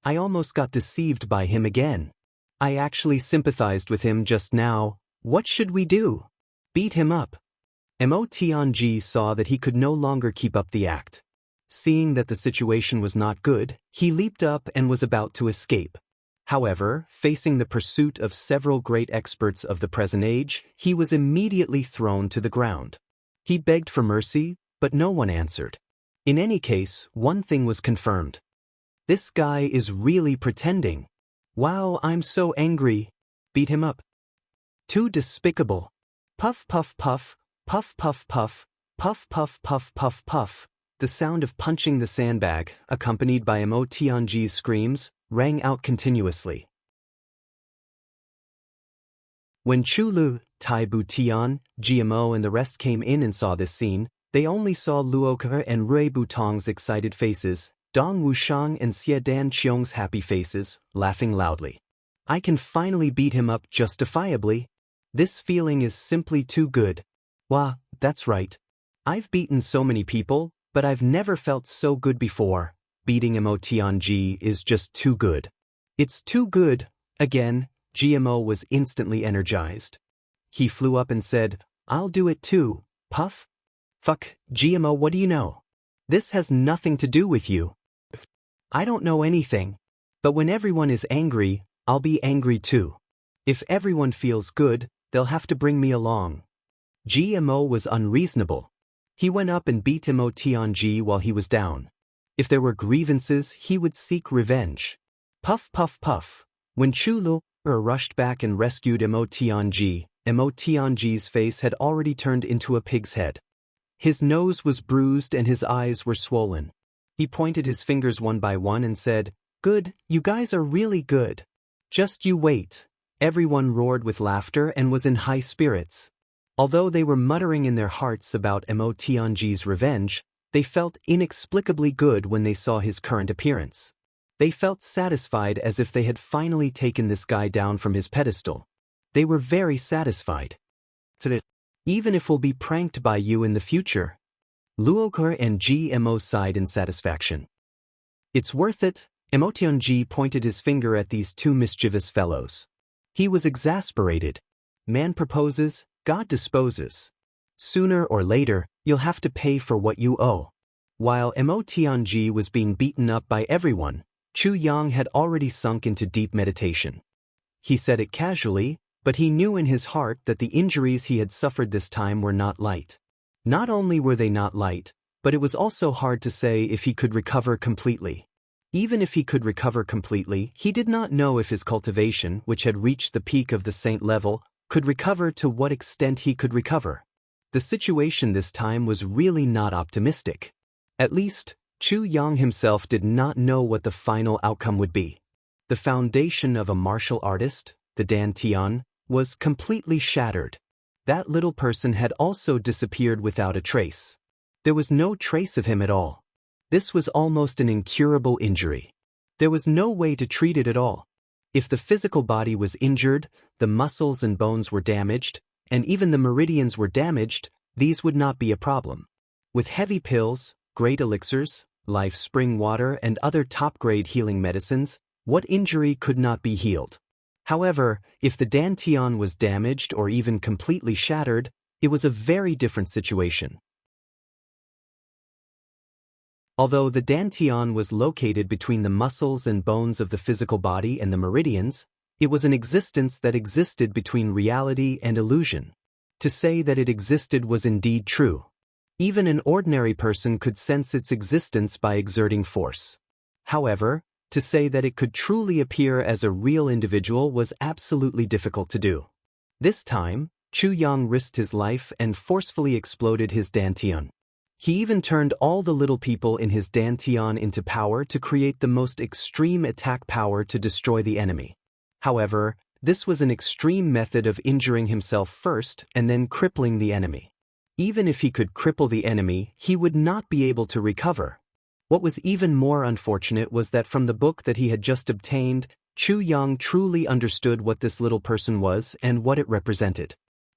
I almost got deceived by him again. I actually sympathized with him just now. What should we do? Beat him up. Mo Tianji saw that he could no longer keep up the act. Seeing that the situation was not good, he leaped up and was about to escape. However, facing the pursuit of several great experts of the present age, he was immediately thrown to the ground. He begged for mercy, but no one answered. In any case, one thing was confirmed. This guy is really pretending. Wow, I'm so angry. Beat him up. Too despicable. Puff puff puff, puff puff puff, puff puff puff puff puff. The sound of punching the sandbag, accompanied by Mo Tianji's screams, rang out continuously. When Chulu, Tai Bu Tian, GMO and the rest came in and saw this scene, they only saw Luoke and Rui Butong's excited faces, Dong Wushang and Xie Danqiong's happy faces, laughing loudly. I can finally beat him up justifiably. This feeling is simply too good. Wah, that's right. I've beaten so many people, but I've never felt so good before. Beating Mo Tianji is just too good. It's too good. Again, GMO was instantly energized. He flew up and said, I'll do it too, Puff. Fuck, GMO, what do you know? This has nothing to do with you. I don't know anything. But when everyone is angry, I'll be angry too. If everyone feels good, they'll have to bring me along. GMO was unreasonable. He went up and beat Mo Tianji while he was down. If there were grievances, he would seek revenge. Puff puff puff. When Chulu rushed back and rescued Mo Tianji's face had already turned into a pig's head. His nose was bruised and his eyes were swollen. He pointed his fingers one by one and said, Good, you guys are really good. Just you wait. Everyone roared with laughter and was in high spirits. Although they were muttering in their hearts about Mo Tianji's revenge, they felt inexplicably good when they saw his current appearance. They felt satisfied as if they had finally taken this guy down from his pedestal. They were very satisfied. Even if we'll be pranked by you in the future. Luoke and GMO sighed in satisfaction. It's worth it. Mo Tianji pointed his finger at these two mischievous fellows. He was exasperated. Man proposes, God disposes. Sooner or later, you'll have to pay for what you owe. While Mo Tianji was being beaten up by everyone, Chu Yang had already sunk into deep meditation. He said it casually, but he knew in his heart that the injuries he had suffered this time were not light. Not only were they not light, but it was also hard to say if he could recover completely. Even if he could recover completely, he did not know if his cultivation, which had reached the peak of the saint level, could recover to what extent he could recover. The situation this time was really not optimistic. At least, Chu Yang himself did not know what the final outcome would be. The foundation of a martial artist, the Dan Tian, was completely shattered. That little person had also disappeared without a trace. There was no trace of him at all. This was almost an incurable injury. There was no way to treat it at all. If the physical body was injured, the muscles and bones were damaged, and even the meridians were damaged, these would not be a problem. With heavy pills, great elixirs, life spring water and other top-grade healing medicines, what injury could not be healed? However, if the dantian was damaged or even completely shattered, it was a very different situation. Although the dantian was located between the muscles and bones of the physical body and the meridians, it was an existence that existed between reality and illusion. To say that it existed was indeed true. Even an ordinary person could sense its existence by exerting force. However, to say that it could truly appear as a real individual was absolutely difficult to do. This time, Chu Yang risked his life and forcefully exploded his dantian. He even turned all the little people in his dantian into power to create the most extreme attack power to destroy the enemy. However, this was an extreme method of injuring himself first and then crippling the enemy. Even if he could cripple the enemy, he would not be able to recover. What was even more unfortunate was that from the book that he had just obtained, Chu Yang truly understood what this little person was and what it represented.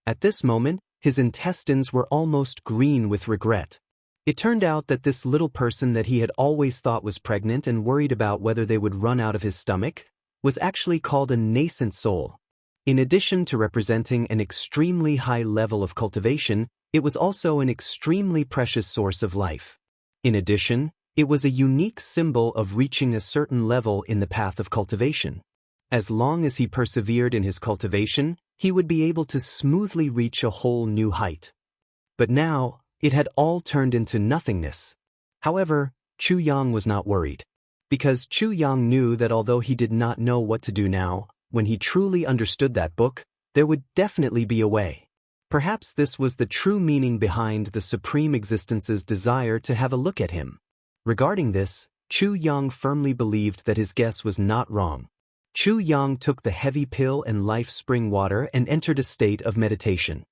At this moment, his intestines were almost green with regret. It turned out that this little person that he had always thought was pregnant and worried about whether they would run out of his stomach, was actually called a nascent soul. In addition to representing an extremely high level of cultivation, it was also an extremely precious source of life. In addition, it was a unique symbol of reaching a certain level in the path of cultivation. As long as he persevered in his cultivation, he would be able to smoothly reach a whole new height. But now, it had all turned into nothingness. However, Chu Yang was not worried. Because Chu Yang knew that although he did not know what to do now, when he truly understood that book, there would definitely be a way. Perhaps this was the true meaning behind the Supreme Existence's desire to have a look at him. Regarding this, Chu Yang firmly believed that his guess was not wrong. Chu Yang took the heavy pill and life spring water and entered a state of meditation.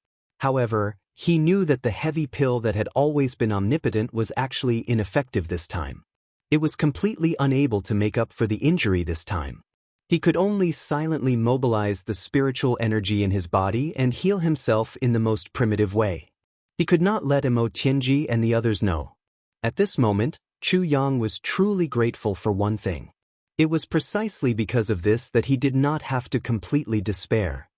However, he knew that the heavy pill that had always been omnipotent was actually ineffective this time. It was completely unable to make up for the injury this time. He could only silently mobilize the spiritual energy in his body and heal himself in the most primitive way. He could not let Mo Tianji and the others know. At this moment, Chu Yang was truly grateful for one thing. It was precisely because of this that he did not have to completely despair.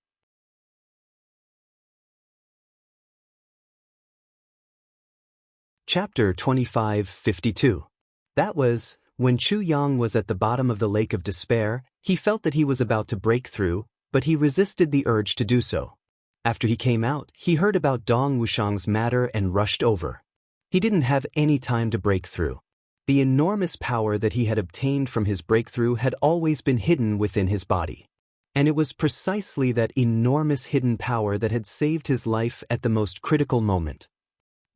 Chapter 25:52. That was, when Chu Yang was at the bottom of the lake of despair, he felt that he was about to break through, but he resisted the urge to do so. After he came out, he heard about Dong Wuxiang's matter and rushed over. He didn't have any time to break through. The enormous power that he had obtained from his breakthrough had always been hidden within his body. And it was precisely that enormous hidden power that had saved his life at the most critical moment.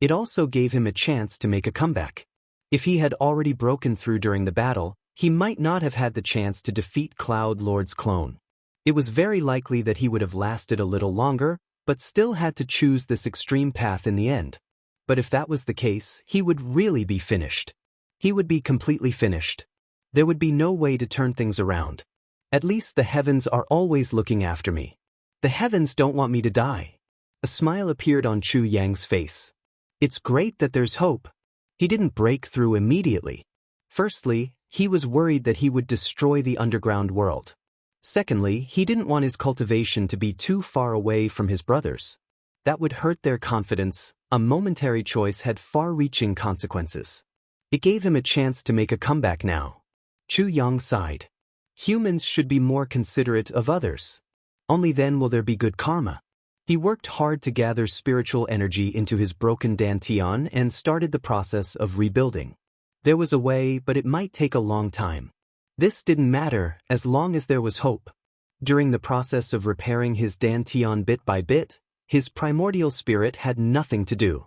It also gave him a chance to make a comeback. If he had already broken through during the battle, he might not have had the chance to defeat Cloud Lord's clone. It was very likely that he would have lasted a little longer, but still had to choose this extreme path in the end. But if that was the case, he would really be finished. He would be completely finished. There would be no way to turn things around. At least the heavens are always looking after me. The heavens don't want me to die. A smile appeared on Chu Yang's face. It's great that there's hope. He didn't break through immediately. Firstly, he was worried that he would destroy the underground world. Secondly, he didn't want his cultivation to be too far away from his brothers. That would hurt their confidence. A momentary choice had far-reaching consequences. It gave him a chance to make a comeback now. Chu Yang sighed. Humans should be more considerate of others. Only then will there be good karma. He worked hard to gather spiritual energy into his broken dantian and started the process of rebuilding. There was a way, but it might take a long time. This didn't matter as long as there was hope. During the process of repairing his dantian bit by bit, his primordial spirit had nothing to do.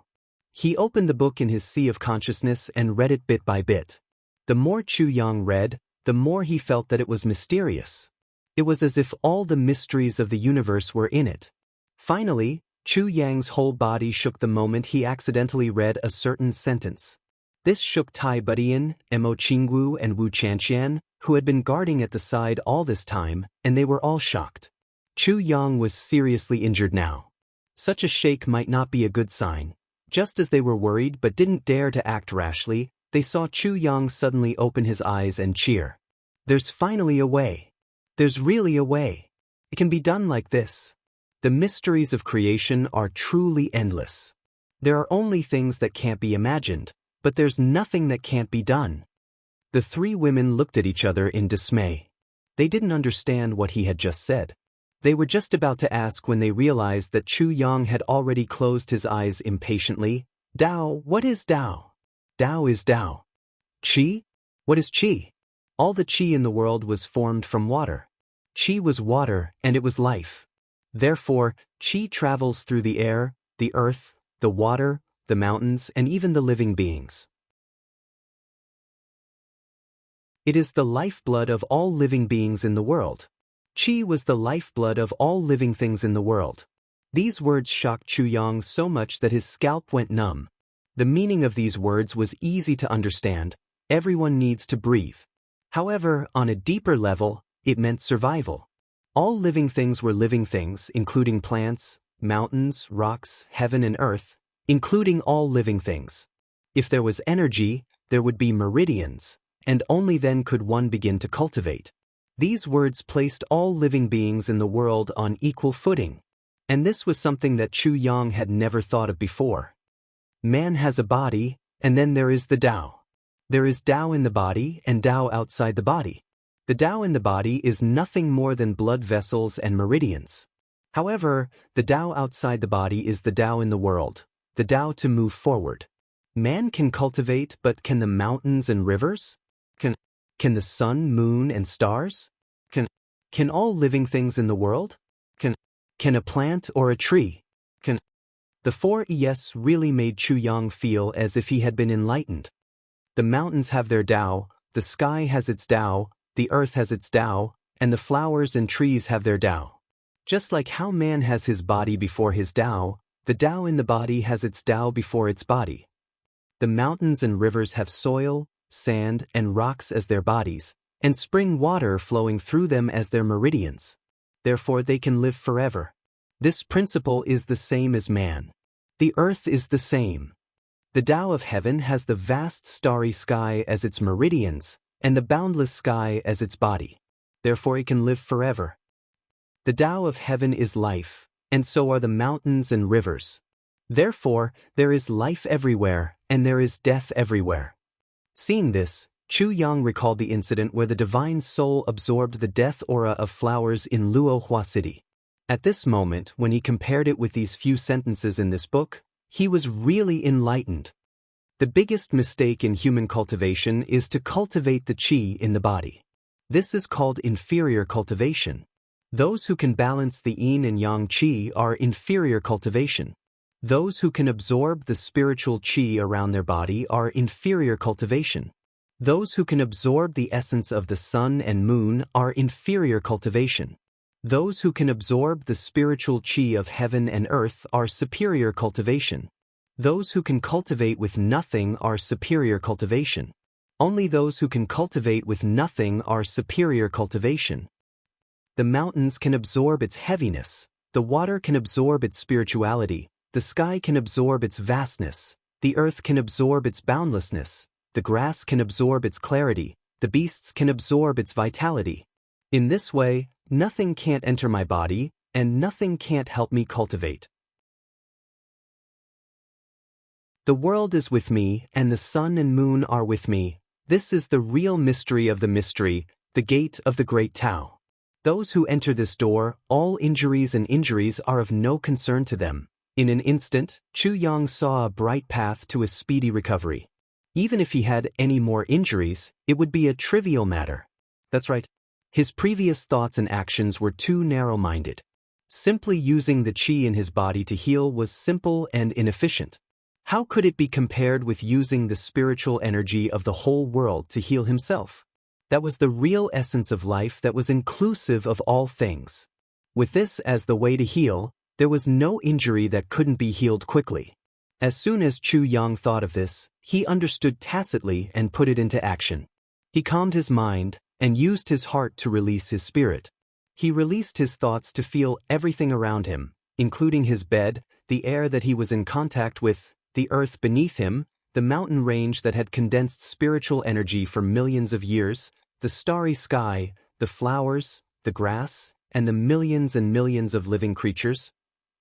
He opened the book in his sea of consciousness and read it bit by bit. The more Chu Yang read, the more he felt that it was mysterious. It was as if all the mysteries of the universe were in it. Finally, Chu Yang's whole body shook the moment he accidentally read a certain sentence. This shook Tai Budian, Mo Qingwu and Wu Chanqian, who had been guarding at the side all this time, and they were all shocked. Chu Yang was seriously injured now. Such a shake might not be a good sign. Just as they were worried but didn't dare to act rashly, they saw Chu Yang suddenly open his eyes and cheer. There's finally a way. There's really a way. It can be done like this. The mysteries of creation are truly endless. There are only things that can't be imagined, But there's nothing that can't be done. The three women looked at each other in dismay. They didn't understand what he had just said. They were just about to ask when they realized that Chu Yang had already closed his eyes impatiently. Tao, what is Tao? Tao is Tao. Qi? What is Qi? All the Qi in the world was formed from water. Qi was water, and it was life. Therefore, Qi travels through the air, the earth, the water, the mountains, and even the living beings. It is the lifeblood of all living beings in the world. Qi was the lifeblood of all living things in the world. These words shocked Chu Yang so much that his scalp went numb. The meaning of these words was easy to understand. Everyone needs to breathe. However, on a deeper level, it meant survival. All living things were living things, including plants, mountains, rocks, heaven and earth, including all living things. If there was energy, there would be meridians, and only then could one begin to cultivate. These words placed all living beings in the world on equal footing. And this was something that Chu Yang had never thought of before. Man has a body, and then there is the Tao. There is Tao in the body and Tao outside the body. The Tao in the body is nothing more than blood vessels and meridians. However, the Tao outside the body is the Tao in the world, the Tao to move forward. Man can cultivate, but can the mountains and rivers? Can the sun, moon, and stars? Can all living things in the world? Can a plant or a tree? The four yes really made Chu Yang feel as if he had been enlightened. The mountains have their Tao, the sky has its Tao, the earth has its Tao, and the flowers and trees have their Tao. Just like how man has his body before his Tao, the Tao in the body has its Tao before its body. The mountains and rivers have soil, sand, and rocks as their bodies, and spring water flowing through them as their meridians. Therefore they can live forever. This principle is the same as man. The earth is the same. The Tao of heaven has the vast starry sky as its meridians, and the boundless sky as its body. Therefore it can live forever. The Tao of heaven is life, and so are the mountains and rivers. Therefore, there is life everywhere, and there is death everywhere. Seeing this, Chu Yang recalled the incident where the divine soul absorbed the death aura of flowers in Luohua City. At this moment, when he compared it with these few sentences in this book, he was really enlightened. The biggest mistake in human cultivation is to cultivate the qi in the body. This is called inferior cultivation. Those who can balance the yin and yang qi are inferior cultivation. Those who can absorb the spiritual qi around their body are inferior cultivation. Those who can absorb the essence of the sun and moon are inferior cultivation. Those who can absorb the spiritual qi of heaven and earth are superior cultivation. Those who can cultivate with nothing are superior cultivation. Only those who can cultivate with nothing are superior cultivation. The mountains can absorb its heaviness, the water can absorb its spirituality, the sky can absorb its vastness, the earth can absorb its boundlessness, the grass can absorb its clarity, the beasts can absorb its vitality. In this way, nothing can't enter my body, and nothing can't help me cultivate. The world is with me, and the sun and moon are with me. This is the real mystery of the mystery, the gate of the great Tao. Those who enter this door, all injuries and injuries are of no concern to them. In an instant, Chu Yang saw a bright path to a speedy recovery. Even if he had any more injuries, it would be a trivial matter. That's right. His previous thoughts and actions were too narrow-minded. Simply using the qi in his body to heal was simple and inefficient. How could it be compared with using the spiritual energy of the whole world to heal himself? That was the real essence of life that was inclusive of all things. With this as the way to heal, there was no injury that couldn't be healed quickly. As soon as Chu Yang thought of this, he understood tacitly and put it into action. He calmed his mind and used his heart to release his spirit. He released his thoughts to feel everything around him, including his bed, the air that he was in contact with, the earth beneath him, the mountain range that had condensed spiritual energy for millions of years, the starry sky, the flowers, the grass, and the millions and millions of living creatures.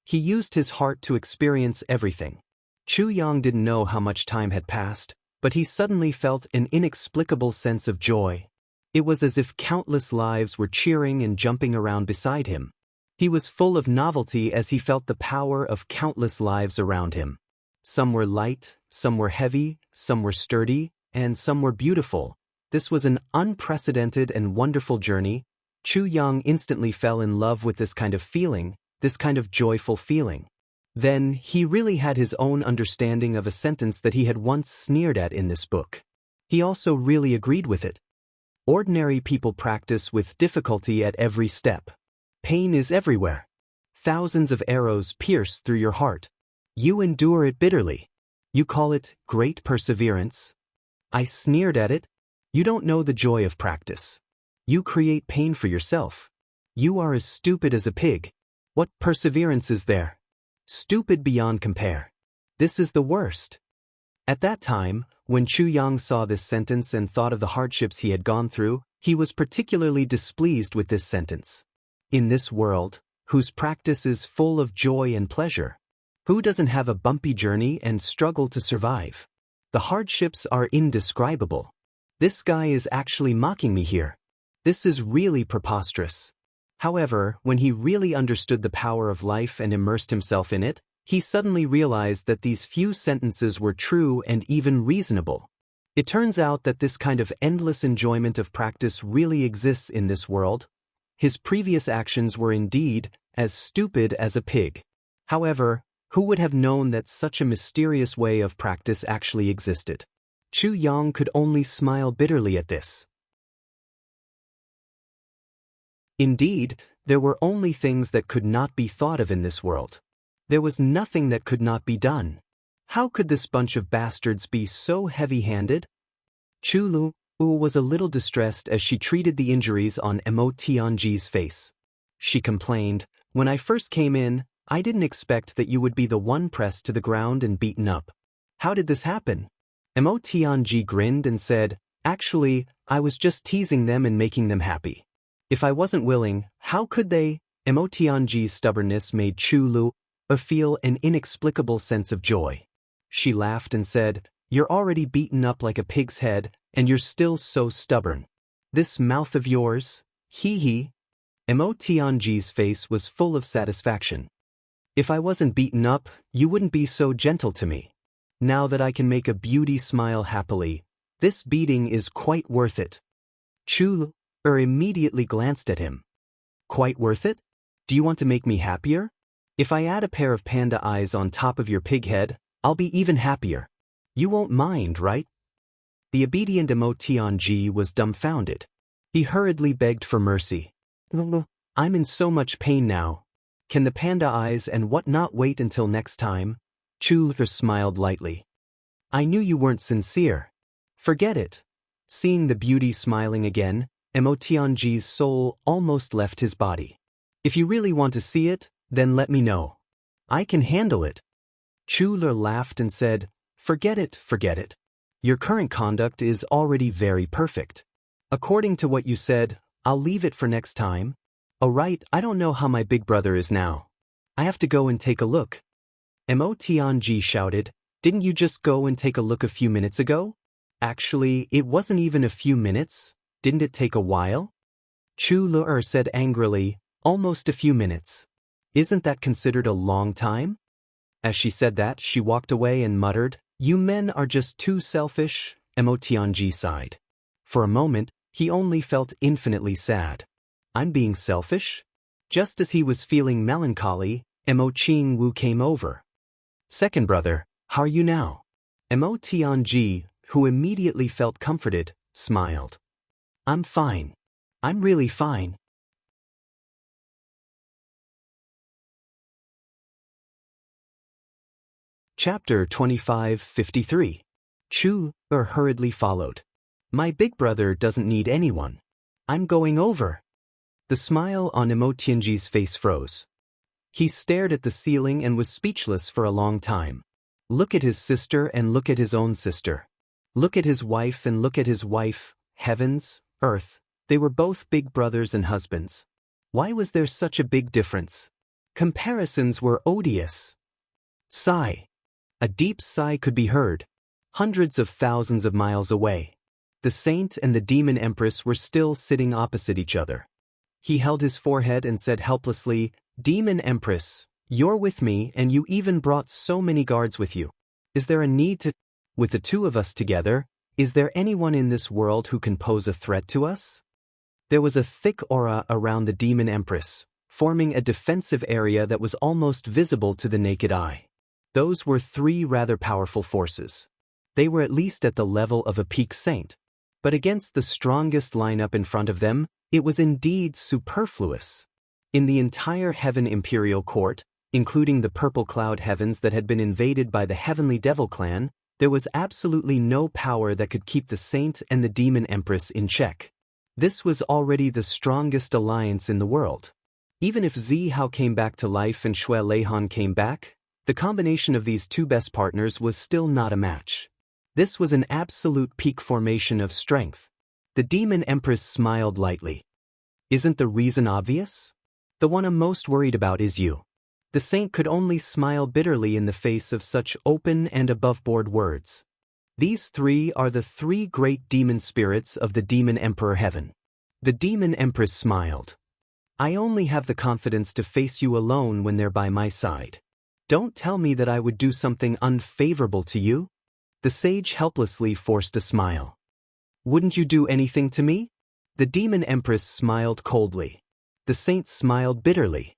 He used his heart to experience everything. Chu Yang didn't know how much time had passed, but he suddenly felt an inexplicable sense of joy. It was as if countless lives were cheering and jumping around beside him. He was full of novelty as he felt the power of countless lives around him. Some were light, some were heavy, some were sturdy, and some were beautiful. This was an unprecedented and wonderful journey. Chu Yang instantly fell in love with this kind of feeling, this kind of joyful feeling. Then, he really had his own understanding of a sentence that he had once sneered at in this book. He also really agreed with it. Ordinary people practice with difficulty at every step. Pain is everywhere. Thousands of arrows pierce through your heart. You endure it bitterly. You call it great perseverance. I sneered at it. You don't know the joy of practice. You create pain for yourself. You are as stupid as a pig. What perseverance is there? Stupid beyond compare. This is the worst. At that time, when Chu Yang saw this sentence and thought of the hardships he had gone through, he was particularly displeased with this sentence. In this world, whose practice is full of joy and pleasure, who doesn't have a bumpy journey and struggle to survive? The hardships are indescribable. This guy is actually mocking me here. This is really preposterous. However, when he really understood the power of life and immersed himself in it, he suddenly realized that these few sentences were true and even reasonable. It turns out that this kind of endless enjoyment of practice really exists in this world. His previous actions were indeed as stupid as a pig. However, who would have known that such a mysterious way of practice actually existed? Chu Yang could only smile bitterly at this. Indeed, there were only things that could not be thought of in this world. There was nothing that could not be done. How could this bunch of bastards be so heavy-handed? Chu Lu was a little distressed as she treated the injuries on Mo Tianji's face. She complained, "When I first came in, I didn't expect that you would be the one pressed to the ground and beaten up. How did this happen?" Mo Tianji grinned and said, "Actually, I was just teasing them and making them happy. If I wasn't willing, how could they?" Mo Tianji's stubbornness made Chu Lu feel an inexplicable sense of joy. She laughed and said, "You're already beaten up like a pig's head, and you're still so stubborn. This mouth of yours, hee." Mo Tianji's face was full of satisfaction. "If I wasn't beaten up, you wouldn't be so gentle to me. Now that I can make a beauty smile happily, this beating is quite worth it." Chu Lu immediately glanced at him. "Quite worth it? Do you want to make me happier? If I add a pair of panda eyes on top of your pig head, I'll be even happier. You won't mind, right?" The obedient Mo Tianji was dumbfounded. He hurriedly begged for mercy. "I'm in so much pain now. Can the panda eyes and whatnot wait until next time?" Chu Lu smiled lightly. "I knew you weren't sincere. Forget it." Seeing the beauty smiling again, Mo Tianji's soul almost left his body. "If you really want to see it, then let me know. I can handle it." Chu Lu laughed and said, forget it. Your current conduct is already very perfect. According to what you said, I'll leave it for next time. Oh right, I don't know how my big brother is now. I have to go and take a look." Mo Tianji shouted, "Didn't you just go and take a look a few minutes ago? Actually, it wasn't even a few minutes. Didn't it take a while?" Chu Lu said angrily, "Almost a few minutes. Isn't that considered a long time?" As she said that, she walked away and muttered, "You men are just too selfish." Mo Tianji sighed. For a moment, he only felt infinitely sad. "I'm being selfish?" Just as he was feeling melancholy, Mo Qingwu came over. "Second brother, how are you now?" Mo Tianji, who immediately felt comforted, smiled. "I'm fine. I'm really fine." Chapter 2553. Chu hurriedly followed. "My big brother doesn't need anyone. I'm going over." The smile on Mo Tianji's face froze. He stared at the ceiling and was speechless for a long time. Look at his sister and look at his own sister. Look at his wife and look at his wife. Heavens, earth, they were both big brothers and husbands. Why was there such a big difference? Comparisons were odious. Sigh. A deep sigh could be heard. hundreds of thousands of miles away. The saint and the demon empress were still sitting opposite each other. He held his forehead and said helplessly, "Demon Empress, you're with me and you even brought so many guards with you. Is there a need to... With the two of us together, is there anyone in this world who can pose a threat to us?" There was a thick aura around the demon empress, forming a defensive area that was almost visible to the naked eye. Those were three rather powerful forces. They were at least at the level of a peak saint. But against the strongest lineup in front of them, it was indeed superfluous. In the entire Heaven Imperial Court, including the purple cloud heavens that had been invaded by the Heavenly Devil clan, there was absolutely no power that could keep the saint and the demon empress in check. This was already the strongest alliance in the world. Even if Zihao came back to life and Xue Leihan came back, the combination of these two best partners was still not a match. This was an absolute peak formation of strength. The demon empress smiled lightly. "Isn't the reason obvious? The one I'm most worried about is you." The saint could only smile bitterly in the face of such open and above-board words. These three are the three great demon spirits of the Demon Emperor Heaven. The demon empress smiled. "I only have the confidence to face you alone when they're by my side. Don't tell me that I would do something unfavorable to you." The sage helplessly forced a smile. "Wouldn't you do anything to me?" The demon empress smiled coldly. The saint smiled bitterly.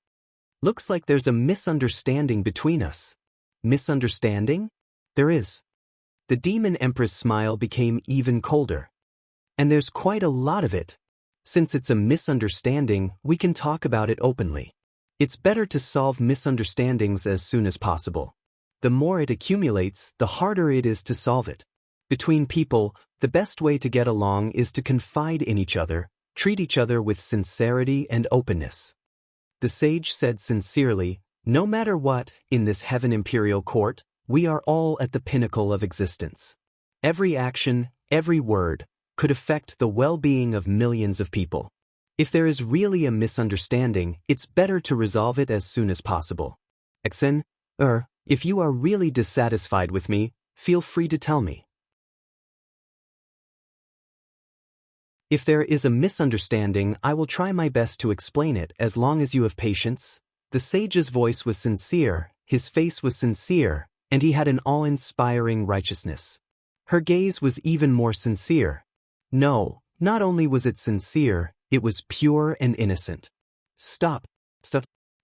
"Looks like there's a misunderstanding between us." "Misunderstanding? There is." The demon empress' smile became even colder. "And there's quite a lot of it. Since it's a misunderstanding, we can talk about it openly. It's better to solve misunderstandings as soon as possible. The more it accumulates, the harder it is to solve it. Between people, the best way to get along is to confide in each other, treat each other with sincerity and openness." The sage said sincerely, "No matter what, in this Heaven Imperial Court, we are all at the pinnacle of existence. Every action, every word, could affect the well-being of millions of people. If there is really a misunderstanding, it's better to resolve it as soon as possible. Exen, if you are really dissatisfied with me, feel free to tell me. If there is a misunderstanding, I will try my best to explain it as long as you have patience." The sage's voice was sincere, his face was sincere, and he had an awe-inspiring righteousness. Her gaze was even more sincere. No, not only was it sincere, it was pure and innocent. Stop.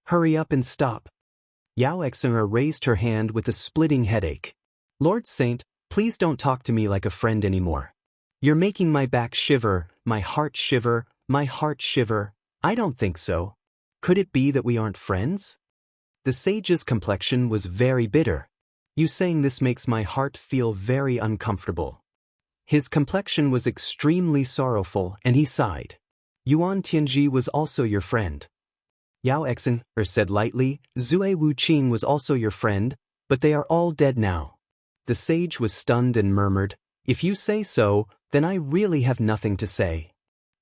Hurry up and stop." Yao Exenger raised her hand with a splitting headache. "Lord Saint, please don't talk to me like a friend anymore. You're making my back shiver, my heart shiver, my heart shiver." "I don't think so. Could it be that we aren't friends?" The sage's complexion was very bitter. "You saying this makes my heart feel very uncomfortable." His complexion was extremely sorrowful and he sighed. "Yuan Tianji was also your friend." Yao Exenger said lightly, "Zue Wuqing was also your friend, but they are all dead now." The sage was stunned and murmured, "If you say so, then I really have nothing to say."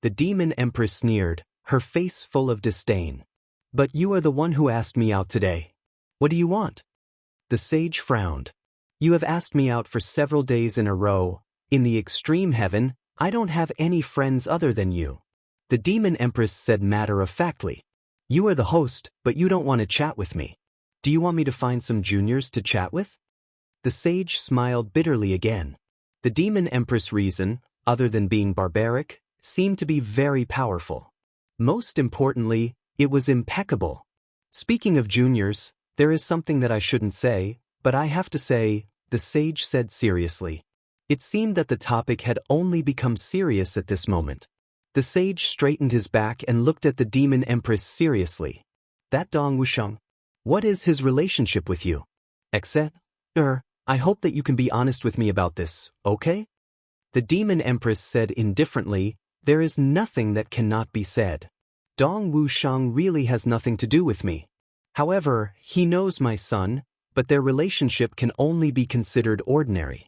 The demon empress sneered, her face full of disdain. "But you are the one who asked me out today. What do you want?" The sage frowned. "You have asked me out for several days in a row. In the extreme heaven, I don't have any friends other than you." The demon empress said matter-of-factly, "You are the host, but you don't want to chat with me. Do you want me to find some juniors to chat with?" The sage smiled bitterly again. The demon empress' reason, other than being barbaric, seemed to be very powerful. Most importantly, it was impeccable. "Speaking of juniors, there is something that I shouldn't say, but I have to say," the sage said seriously. It seemed that the topic had only become serious at this moment. The sage straightened his back and looked at the demon empress seriously. "That Dong Wusheng, what is his relationship with you?" "Except, I hope that you can be honest with me about this, okay?" The demon empress said indifferently, "There is nothing that cannot be said. Dong Wusheng really has nothing to do with me. However, he knows my son, but their relationship can only be considered ordinary."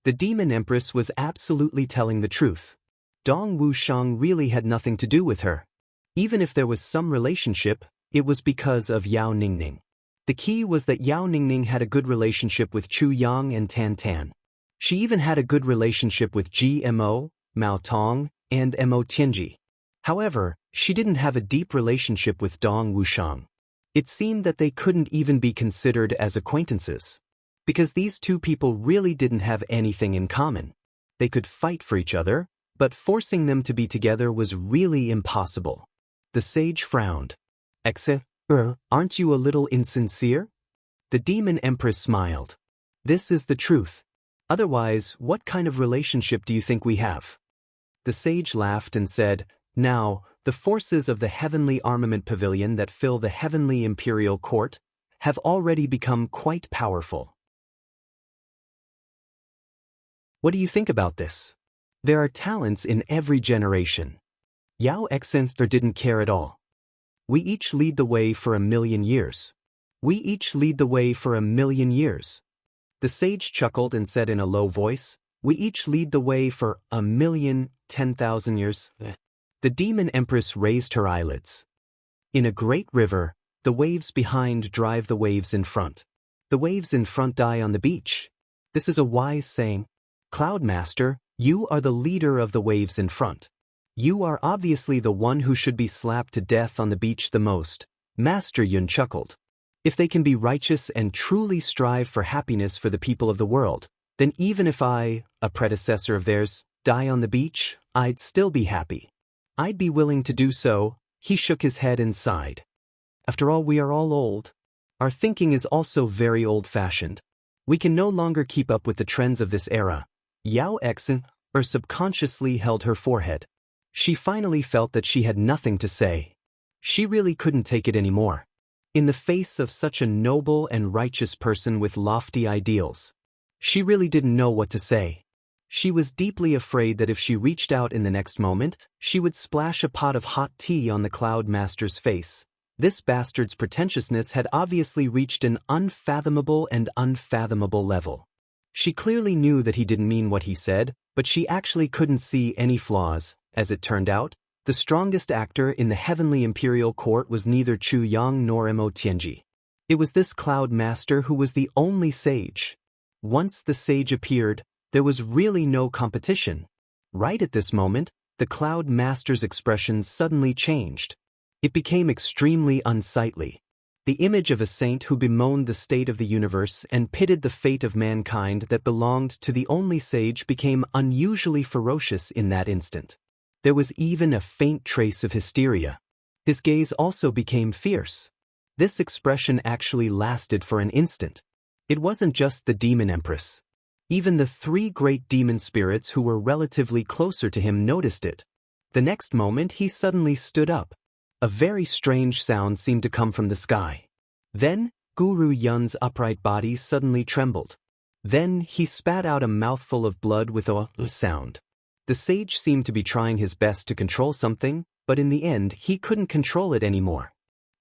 The demon empress was absolutely telling the truth. Dong Wusheng really had nothing to do with her. Even if there was some relationship, it was because of Yao Ningning. The key was that Yao Ningning had a good relationship with Chu Yang and Tan Tan. She even had a good relationship with GMO, Mao Tong, and Mo Tianji. However, she didn't have a deep relationship with Dong Wuxiang. It seemed that they couldn't even be considered as acquaintances. Because these two people really didn't have anything in common. They could fight for each other, but forcing them to be together was really impossible. The sage frowned. Aren't you a little insincere? The demon empress smiled. This is the truth. Otherwise, what kind of relationship do you think we have? The sage laughed and said, Now, the forces of the heavenly armament pavilion that fill the heavenly imperial court have already become quite powerful. What do you think about this? There are talents in every generation. Yao Exenther didn't care at all. We each lead the way for 1,000,000 years. We each lead the way for 1,000,000 years. The sage chuckled and said in a low voice, We each lead the way for 1,010,000 years. The demon empress raised her eyelids. In a great river, the waves behind drive the waves in front. The waves in front die on the beach. This is a wise saying. Cloudmaster, you are the leader of the waves in front. You are obviously the one who should be slapped to death on the beach the most. Master Yun chuckled. If they can be righteous and truly strive for happiness for the people of the world, then even if I, a predecessor of theirs, die on the beach, I'd still be happy. I'd be willing to do so. He shook his head and sighed. After all, we are all old. Our thinking is also very old-fashioned. We can no longer keep up with the trends of this era. Yao Exen subconsciously held her forehead. She finally felt that she had nothing to say. She really couldn't take it anymore. In the face of such a noble and righteous person with lofty ideals, she really didn't know what to say. She was deeply afraid that if she reached out in the next moment, she would splash a pot of hot tea on the Cloud Master's face. This bastard's pretentiousness had obviously reached an unfathomable level. She clearly knew that he didn't mean what he said, but she actually couldn't see any flaws. As it turned out, the strongest actor in the heavenly imperial court was neither Chu Yang nor Mo Tianji. It was this Cloud Master who was the only sage. Once the sage appeared, there was really no competition. Right at this moment, the Cloud Master's expression suddenly changed. It became extremely unsightly. The image of a saint who bemoaned the state of the universe and pitted the fate of mankind that belonged to the only sage became unusually ferocious in that instant. There was even a faint trace of hysteria. His gaze also became fierce. This expression actually lasted for an instant. It wasn't just the demon empress. Even the three great demon spirits who were relatively closer to him noticed it. The next moment he suddenly stood up. A very strange sound seemed to come from the sky. Then, Guru Yun's upright body suddenly trembled. Then he spat out a mouthful of blood with a sound. The sage seemed to be trying his best to control something, but in the end he couldn't control it anymore.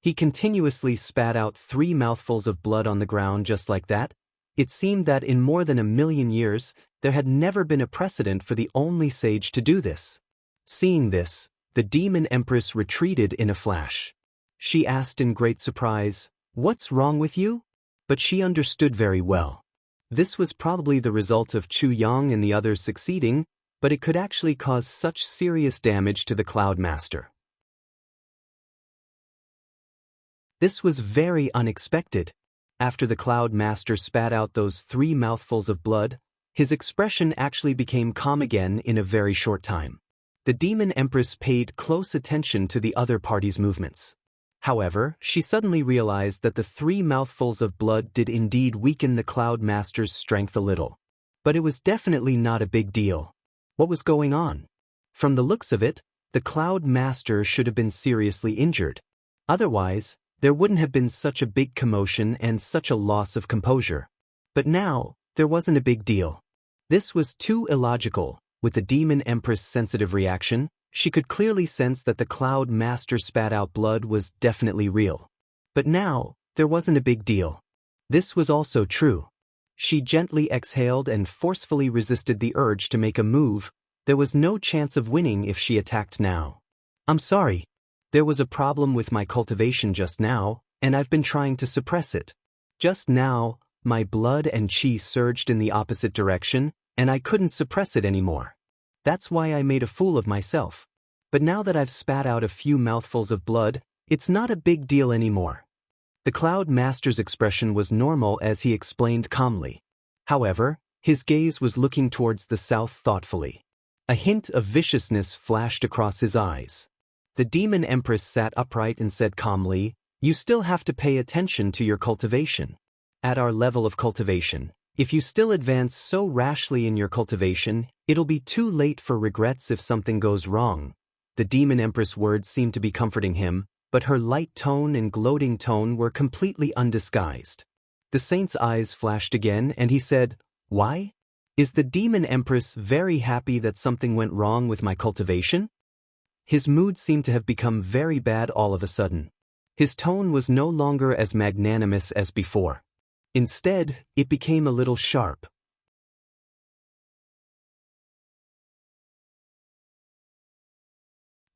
He continuously spat out 3 mouthfuls of blood on the ground just like that. It seemed that in more than 1,000,000 years, there had never been a precedent for the only sage to do this. Seeing this, the demon empress retreated in a flash. She asked in great surprise, "What's wrong with you?" But she understood very well. This was probably the result of Chu Yang and the others succeeding, but it could actually cause such serious damage to the Cloud Master. This was very unexpected. After the Cloud Master spat out those 3 mouthfuls of blood, his expression actually became calm again in a very short time. The demon empress paid close attention to the other party's movements. However, she suddenly realized that the 3 mouthfuls of blood did indeed weaken the Cloud Master's strength a little. But it was definitely not a big deal. What was going on? From the looks of it, the Cloud Master should have been seriously injured. Otherwise, there wouldn't have been such a big commotion and such a loss of composure. But now, there wasn't a big deal. This was too illogical. With the demon empress' sensitive reaction, she could clearly sense that the Cloud Master spat out blood was definitely real. But now, there wasn't a big deal. This was also true. She gently exhaled and forcefully resisted the urge to make a move. There was no chance of winning if she attacked now. "I'm sorry. There was a problem with my cultivation just now, and I've been trying to suppress it. Just now, my blood and chi surged in the opposite direction, and I couldn't suppress it anymore. That's why I made a fool of myself. But now that I've spat out a few mouthfuls of blood, it's not a big deal anymore." The Cloud Master's expression was normal as he explained calmly. However, his gaze was looking towards the south thoughtfully. A hint of viciousness flashed across his eyes. The Demon Empress sat upright and said calmly, "You still have to pay attention to your cultivation. At our level of cultivation, if you still advance so rashly in your cultivation, it'll be too late for regrets if something goes wrong." The Demon Empress' words seemed to be comforting him, but her light tone and gloating tone were completely undisguised. The saint's eyes flashed again, and he said, "Why? Is the Demon Empress very happy that something went wrong with my cultivation?" His mood seemed to have become very bad all of a sudden. His tone was no longer as magnanimous as before. Instead, it became a little sharp.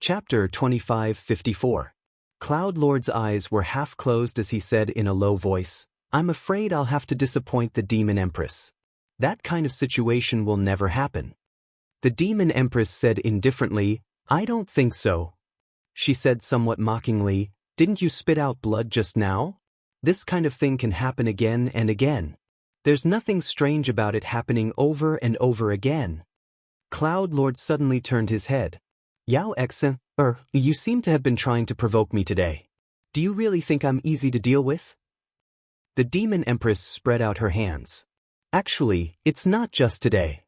Chapter 2554. Cloud Lord's eyes were half closed as he said in a low voice, "I'm afraid I'll have to disappoint the Demon Empress. That kind of situation will never happen." The Demon Empress said indifferently, "I don't think so." She said somewhat mockingly, "Didn't you spit out blood just now? This kind of thing can happen again and again. There's nothing strange about it happening over and over again." Cloud Lord suddenly turned his head. "Yao Exen, you seem to have been trying to provoke me today. Do you really think I'm easy to deal with?" The Demon Empress spread out her hands. "Actually, it's not just today."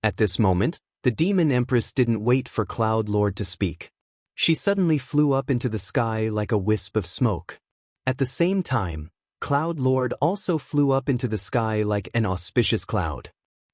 At this moment, the Demon Empress didn't wait for Cloud Lord to speak. She suddenly flew up into the sky like a wisp of smoke. At the same time, Cloud Lord also flew up into the sky like an auspicious cloud.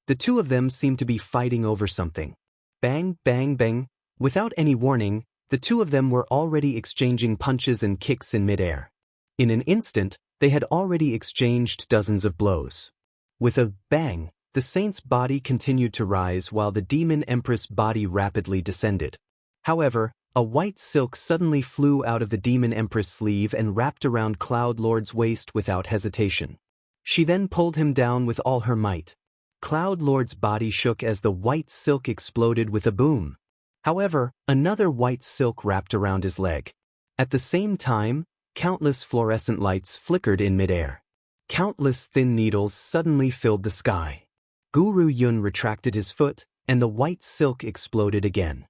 The two of them seemed to be fighting over something. Bang, bang, bang. Without any warning, the two of them were already exchanging punches and kicks in midair. In an instant, they had already exchanged dozens of blows. With a bang, the saint's body continued to rise while the Demon Empress' body rapidly descended. However, a white silk suddenly flew out of the Demon Empress' sleeve and wrapped around Cloud Lord's waist without hesitation. She then pulled him down with all her might. Cloud Lord's body shook as the white silk exploded with a boom. However, another white silk wrapped around his leg. At the same time, countless fluorescent lights flickered in midair. Countless thin needles suddenly filled the sky. Guru Yun retracted his foot, and the white silk exploded again.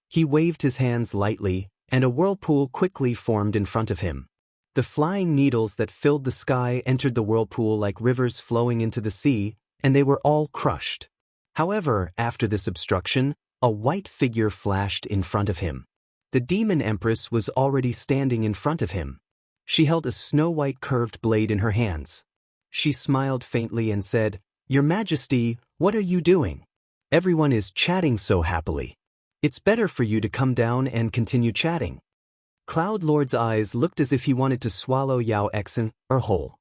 He waved his hands lightly, and a whirlpool quickly formed in front of him. The flying needles that filled the sky entered the whirlpool like rivers flowing into the sea, and they were all crushed. However, after this obstruction, a white figure flashed in front of him. The Demon Empress was already standing in front of him. She held a snow-white curved blade in her hands. She smiled faintly and said, "Your Majesty, what are you doing? Everyone is chatting so happily. It's better for you to come down and continue chatting." Cloud Lord's eyes looked as if he wanted to swallow Yao Exen whole.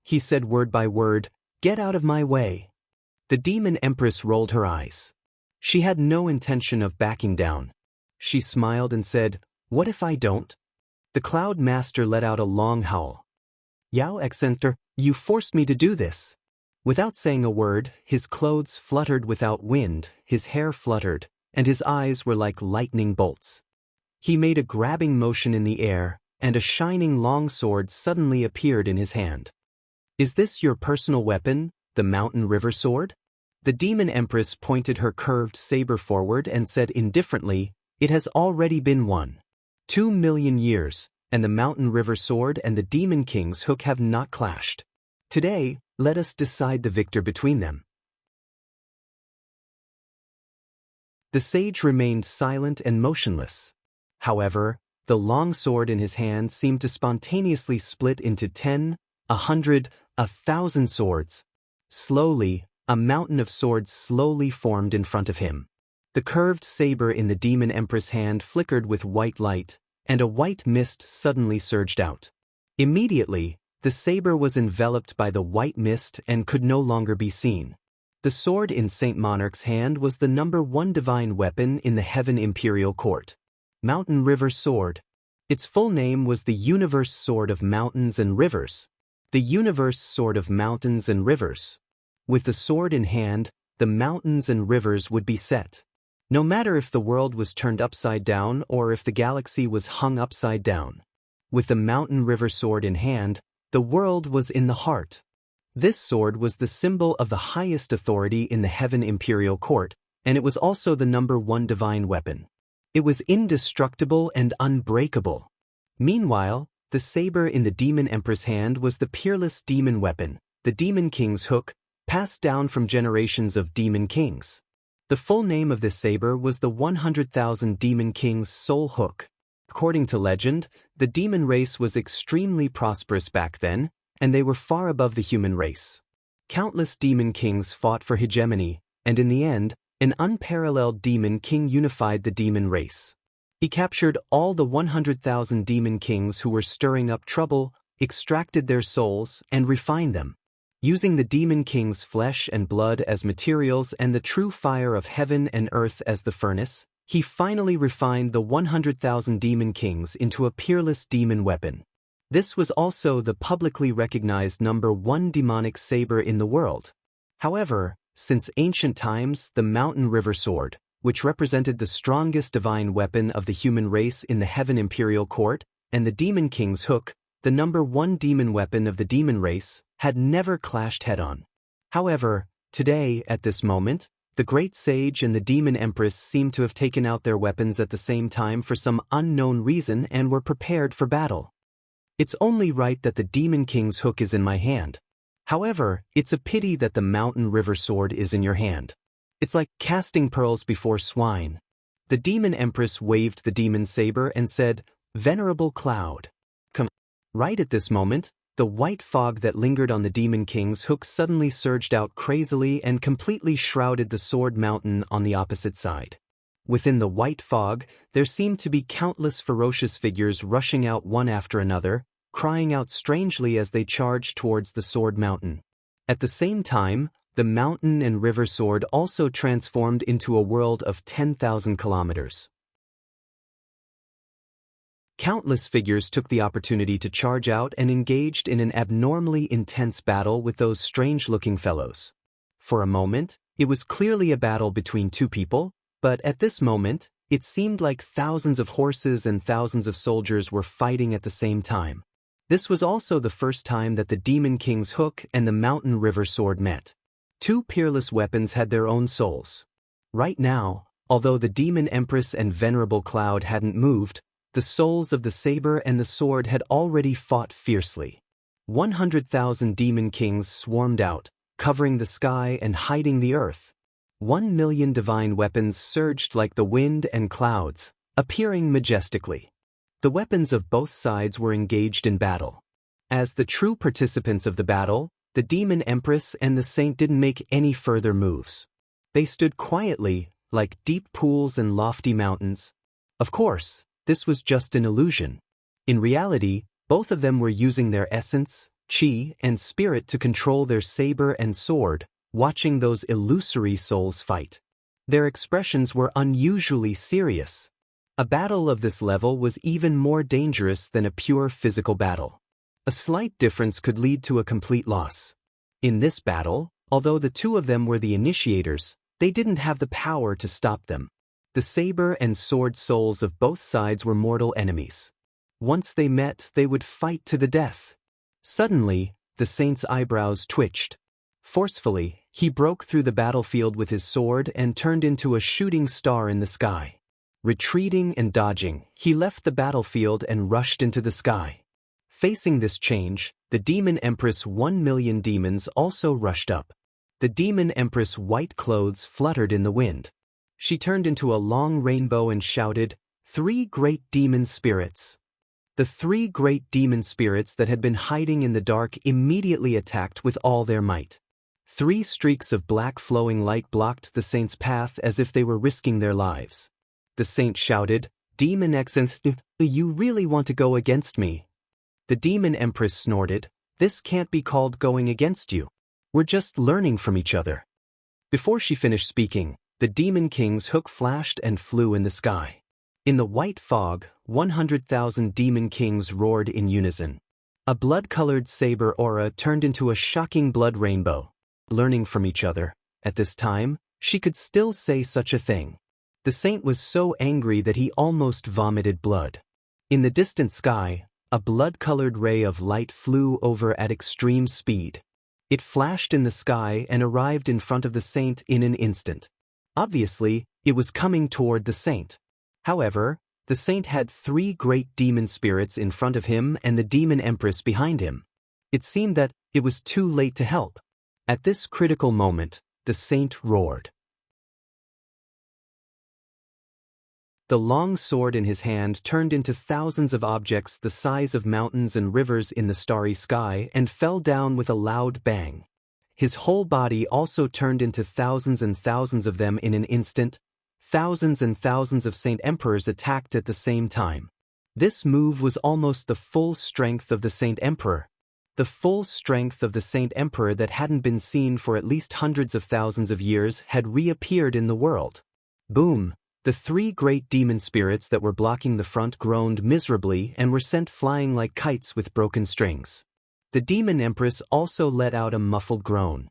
He said word by word, "Get out of my way." The Demon Empress rolled her eyes. She had no intention of backing down. She smiled and said, "What if I don't?" The Cloud Master let out a long howl. "Yao Exenter, you forced me to do this." Without saying a word, his clothes fluttered without wind, his hair fluttered, and his eyes were like lightning bolts. He made a grabbing motion in the air, and a shining long sword suddenly appeared in his hand. "Is this your personal weapon, the Mountain River Sword?" The Demon Empress pointed her curved saber forward and said indifferently, "It has already been won. 2,000,000 years, and the Mountain River Sword and the Demon King's hook have not clashed. Today, let us decide the victor between them." The sage remained silent and motionless. However, the long sword in his hand seemed to spontaneously split into 10, 100, 1,000 swords. Slowly, a mountain of swords slowly formed in front of him. The curved saber in the Demon Empress' hand flickered with white light, and a white mist suddenly surged out. Immediately, the saber was enveloped by the white mist and could no longer be seen. The sword in Saint Monarch's hand was the #1 divine weapon in the Heaven Imperial Court. Mountain River Sword. Its full name was the Universe Sword of Mountains and Rivers. The Universe Sword of Mountains and Rivers. With the sword in hand, the mountains and rivers would be set. No matter if the world was turned upside down or if the galaxy was hung upside down. With the mountain river sword in hand, the world was in the heart. This sword was the symbol of the highest authority in the Heaven Imperial Court, and it was also the #1 divine weapon. It was indestructible and unbreakable. Meanwhile, the saber in the Demon Empress' hand was the peerless demon weapon, the Demon King's hook, passed down from generations of demon kings. The full name of this saber was the 100,000 Demon King's soul hook. According to legend, the demon race was extremely prosperous back then, and they were far above the human race. Countless demon kings fought for hegemony, and in the end, an unparalleled demon king unified the demon race. He captured all the 100,000 demon kings who were stirring up trouble, extracted their souls, and refined them. Using the demon king's flesh and blood as materials and the true fire of heaven and earth as the furnace, he finally refined the 100,000 demon kings into a peerless demon weapon. This was also the publicly recognized #1 demonic saber in the world. However, since ancient times, the Mountain River Sword, which represented the strongest divine weapon of the human race in the Heaven Imperial Court, and the Demon King's hook, the #1 demon weapon of the demon race, had never clashed head-on. However, today, at this moment, the Great Sage and the Demon Empress seem to have taken out their weapons at the same time for some unknown reason and were prepared for battle. It's only right that the Demon King's hook is in my hand. However, it's a pity that the Mountain River Sword is in your hand. It's like casting pearls before swine. The Demon Empress waved the demon saber and said, "Venerable Cloud, come." Right at this moment, the white fog that lingered on the Demon King's hook suddenly surged out crazily and completely shrouded the sword mountain on the opposite side. Within the white fog, there seemed to be countless ferocious figures rushing out one after another, crying out strangely as they charged towards the sword mountain. At the same time, the mountain and river sword also transformed into a world of 10,000 kilometers. Countless figures took the opportunity to charge out and engaged in an abnormally intense battle with those strange-looking fellows. For a moment, it was clearly a battle between two people, but at this moment, it seemed like thousands of horses and thousands of soldiers were fighting at the same time. This was also the first time that the Demon King's hook and the Mountain River Sword met. Two peerless weapons had their own souls. Right now, although the Demon Empress and Venerable Cloud hadn't moved, the souls of the saber and the sword had already fought fiercely. 100,000 Demon Kings swarmed out, covering the sky and hiding the earth. 1,000,000 divine weapons surged like the wind and clouds, appearing majestically. The weapons of both sides were engaged in battle. As the true participants of the battle, the Demon Empress and the Saint didn't make any further moves. They stood quietly, like deep pools and lofty mountains. Of course, this was just an illusion. In reality, both of them were using their essence, chi, and spirit to control their saber and sword, watching those illusory souls fight. Their expressions were unusually serious. A battle of this level was even more dangerous than a pure physical battle. A slight difference could lead to a complete loss. In this battle, although the two of them were the initiators, they didn't have the power to stop them. The saber and sword souls of both sides were mortal enemies. Once they met, they would fight to the death. Suddenly, the Saint's eyebrows twitched. Forcefully, he broke through the battlefield with his sword and turned into a shooting star in the sky. Retreating and dodging, he left the battlefield and rushed into the sky. Facing this change, the Demon Empress 1,000,000 demons also rushed up. The Demon Empress' white clothes fluttered in the wind. She turned into a long rainbow and shouted, "3 great demon spirits." The 3 great demon spirits that had been hiding in the dark immediately attacked with all their might. 3 streaks of black flowing light blocked the Saint's path as if they were risking their lives. The Saint shouted, "Demon X, you really want to go against me?" The Demon Empress snorted, "This can't be called going against you. We're just learning from each other." Before she finished speaking, the Demon King's hook flashed and flew in the sky. In the white fog, 100,000 Demon Kings roared in unison. A blood-colored saber aura turned into a shocking blood rainbow. Learning from each other. at this time, she could still say such a thing. The saint was so angry that he almost vomited blood. In the distant sky, a blood-colored ray of light flew over at extreme speed. It flashed in the sky and arrived in front of the saint in an instant. Obviously, it was coming toward the saint. However, the saint had 3 great demon spirits in front of him and the demon empress behind him. It seemed that it was too late to help. At this critical moment, the saint roared. The long sword in his hand turned into thousands of objects the size of mountains and rivers in the starry sky and fell down with a loud bang. His whole body also turned into thousands and thousands of them in an instant. Thousands and thousands of Saint Emperors attacked at the same time. This move was almost the full strength of the Saint Emperor. The full strength of the Saint Emperor that hadn't been seen for at least hundreds of thousands of years had reappeared in the world. Boom! The 3 great demon spirits that were blocking the front groaned miserably and were sent flying like kites with broken strings. The demon empress also let out a muffled groan.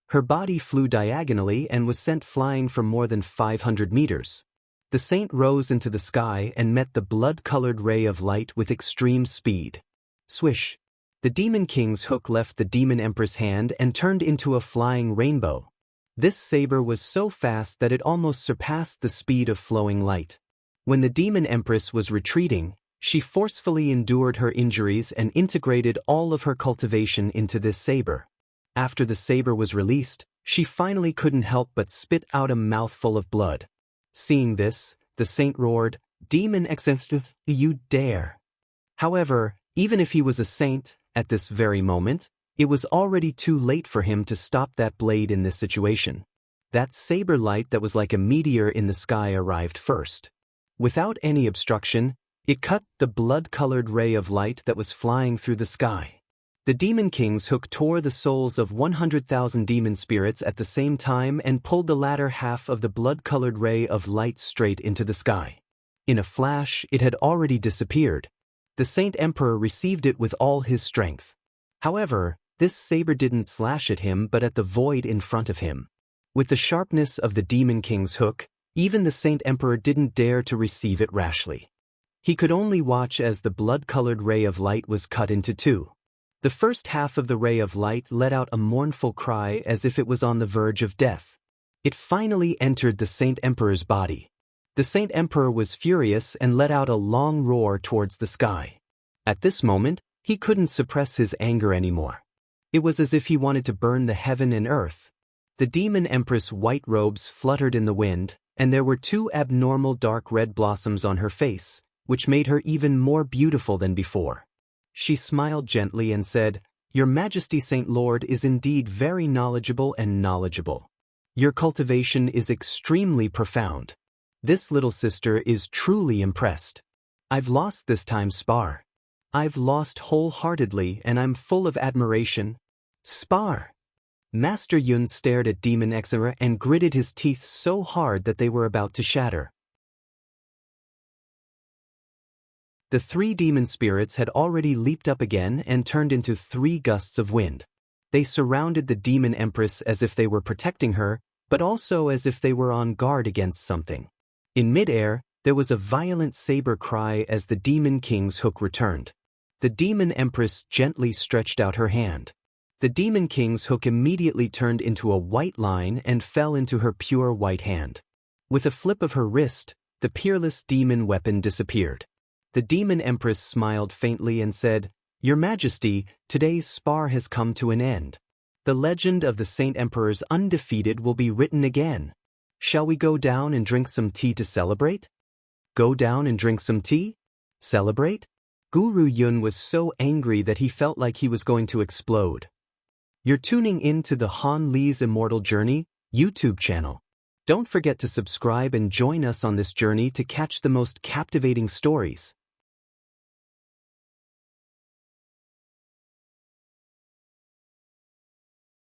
Her body flew diagonally and was sent flying for more than 500 meters. The saint rose into the sky and met the blood-colored ray of light with extreme speed. Swish! The demon king's hook left the demon empress' hand and turned into a flying rainbow. This saber was so fast that it almost surpassed the speed of flowing light. When the demon empress was retreating, she forcefully endured her injuries and integrated all of her cultivation into this saber. After the saber was released, she finally couldn't help but spit out a mouthful of blood. Seeing this, the saint roared, "Demon exempt, you dare!" However, even if he was a saint, at this very moment, it was already too late for him to stop that blade in this situation. That saber light that was like a meteor in the sky arrived first. Without any obstruction, it cut the blood-colored ray of light that was flying through the sky. The Demon King's hook tore the souls of 100,000 demon spirits at the same time and pulled the latter half of the blood-colored ray of light straight into the sky. In a flash, it had already disappeared. The Saint Emperor received it with all his strength. However, this saber didn't slash at him but at the void in front of him. With the sharpness of the Demon King's hook, even the Saint Emperor didn't dare to receive it rashly. He could only watch as the blood-colored ray of light was cut into 2. The first half of the ray of light let out a mournful cry as if it was on the verge of death. It finally entered the Saint Emperor's body. The Saint Emperor was furious and let out a long roar towards the sky. At this moment, he couldn't suppress his anger anymore. It was as if he wanted to burn the heaven and earth. The Demon Empress' white robes fluttered in the wind, and there were 2 abnormal dark red blossoms on her face, which made her even more beautiful than before. She smiled gently and said, "Your Majesty Saint Lord is indeed very knowledgeable and knowledgeable. Your cultivation is extremely profound. This little sister is truly impressed. I've lost this time Spar. I've lost wholeheartedly and I'm full of admiration. Spar!" Master Yun stared at Demon Exera and gritted his teeth so hard that they were about to shatter. The 3 demon spirits had already leaped up again and turned into 3 gusts of wind. They surrounded the Demon Empress as if they were protecting her, but also as if they were on guard against something. In mid-air, there was a violent saber cry as the Demon King's hook returned. The Demon Empress gently stretched out her hand. The Demon King's hook immediately turned into a white line and fell into her pure white hand. With a flip of her wrist, the peerless demon weapon disappeared. The Demon Empress smiled faintly and said, "Your Majesty, today's spar has come to an end. The legend of the Saint Emperor's undefeated will be written again. Shall we go down and drink some tea to celebrate?" Go down and drink some tea? Celebrate? Guru Yun was so angry that he felt like he was going to explode. You're tuning in to the Han Li's Immortal Journey YouTube channel. Don't forget to subscribe and join us on this journey to catch the most captivating stories.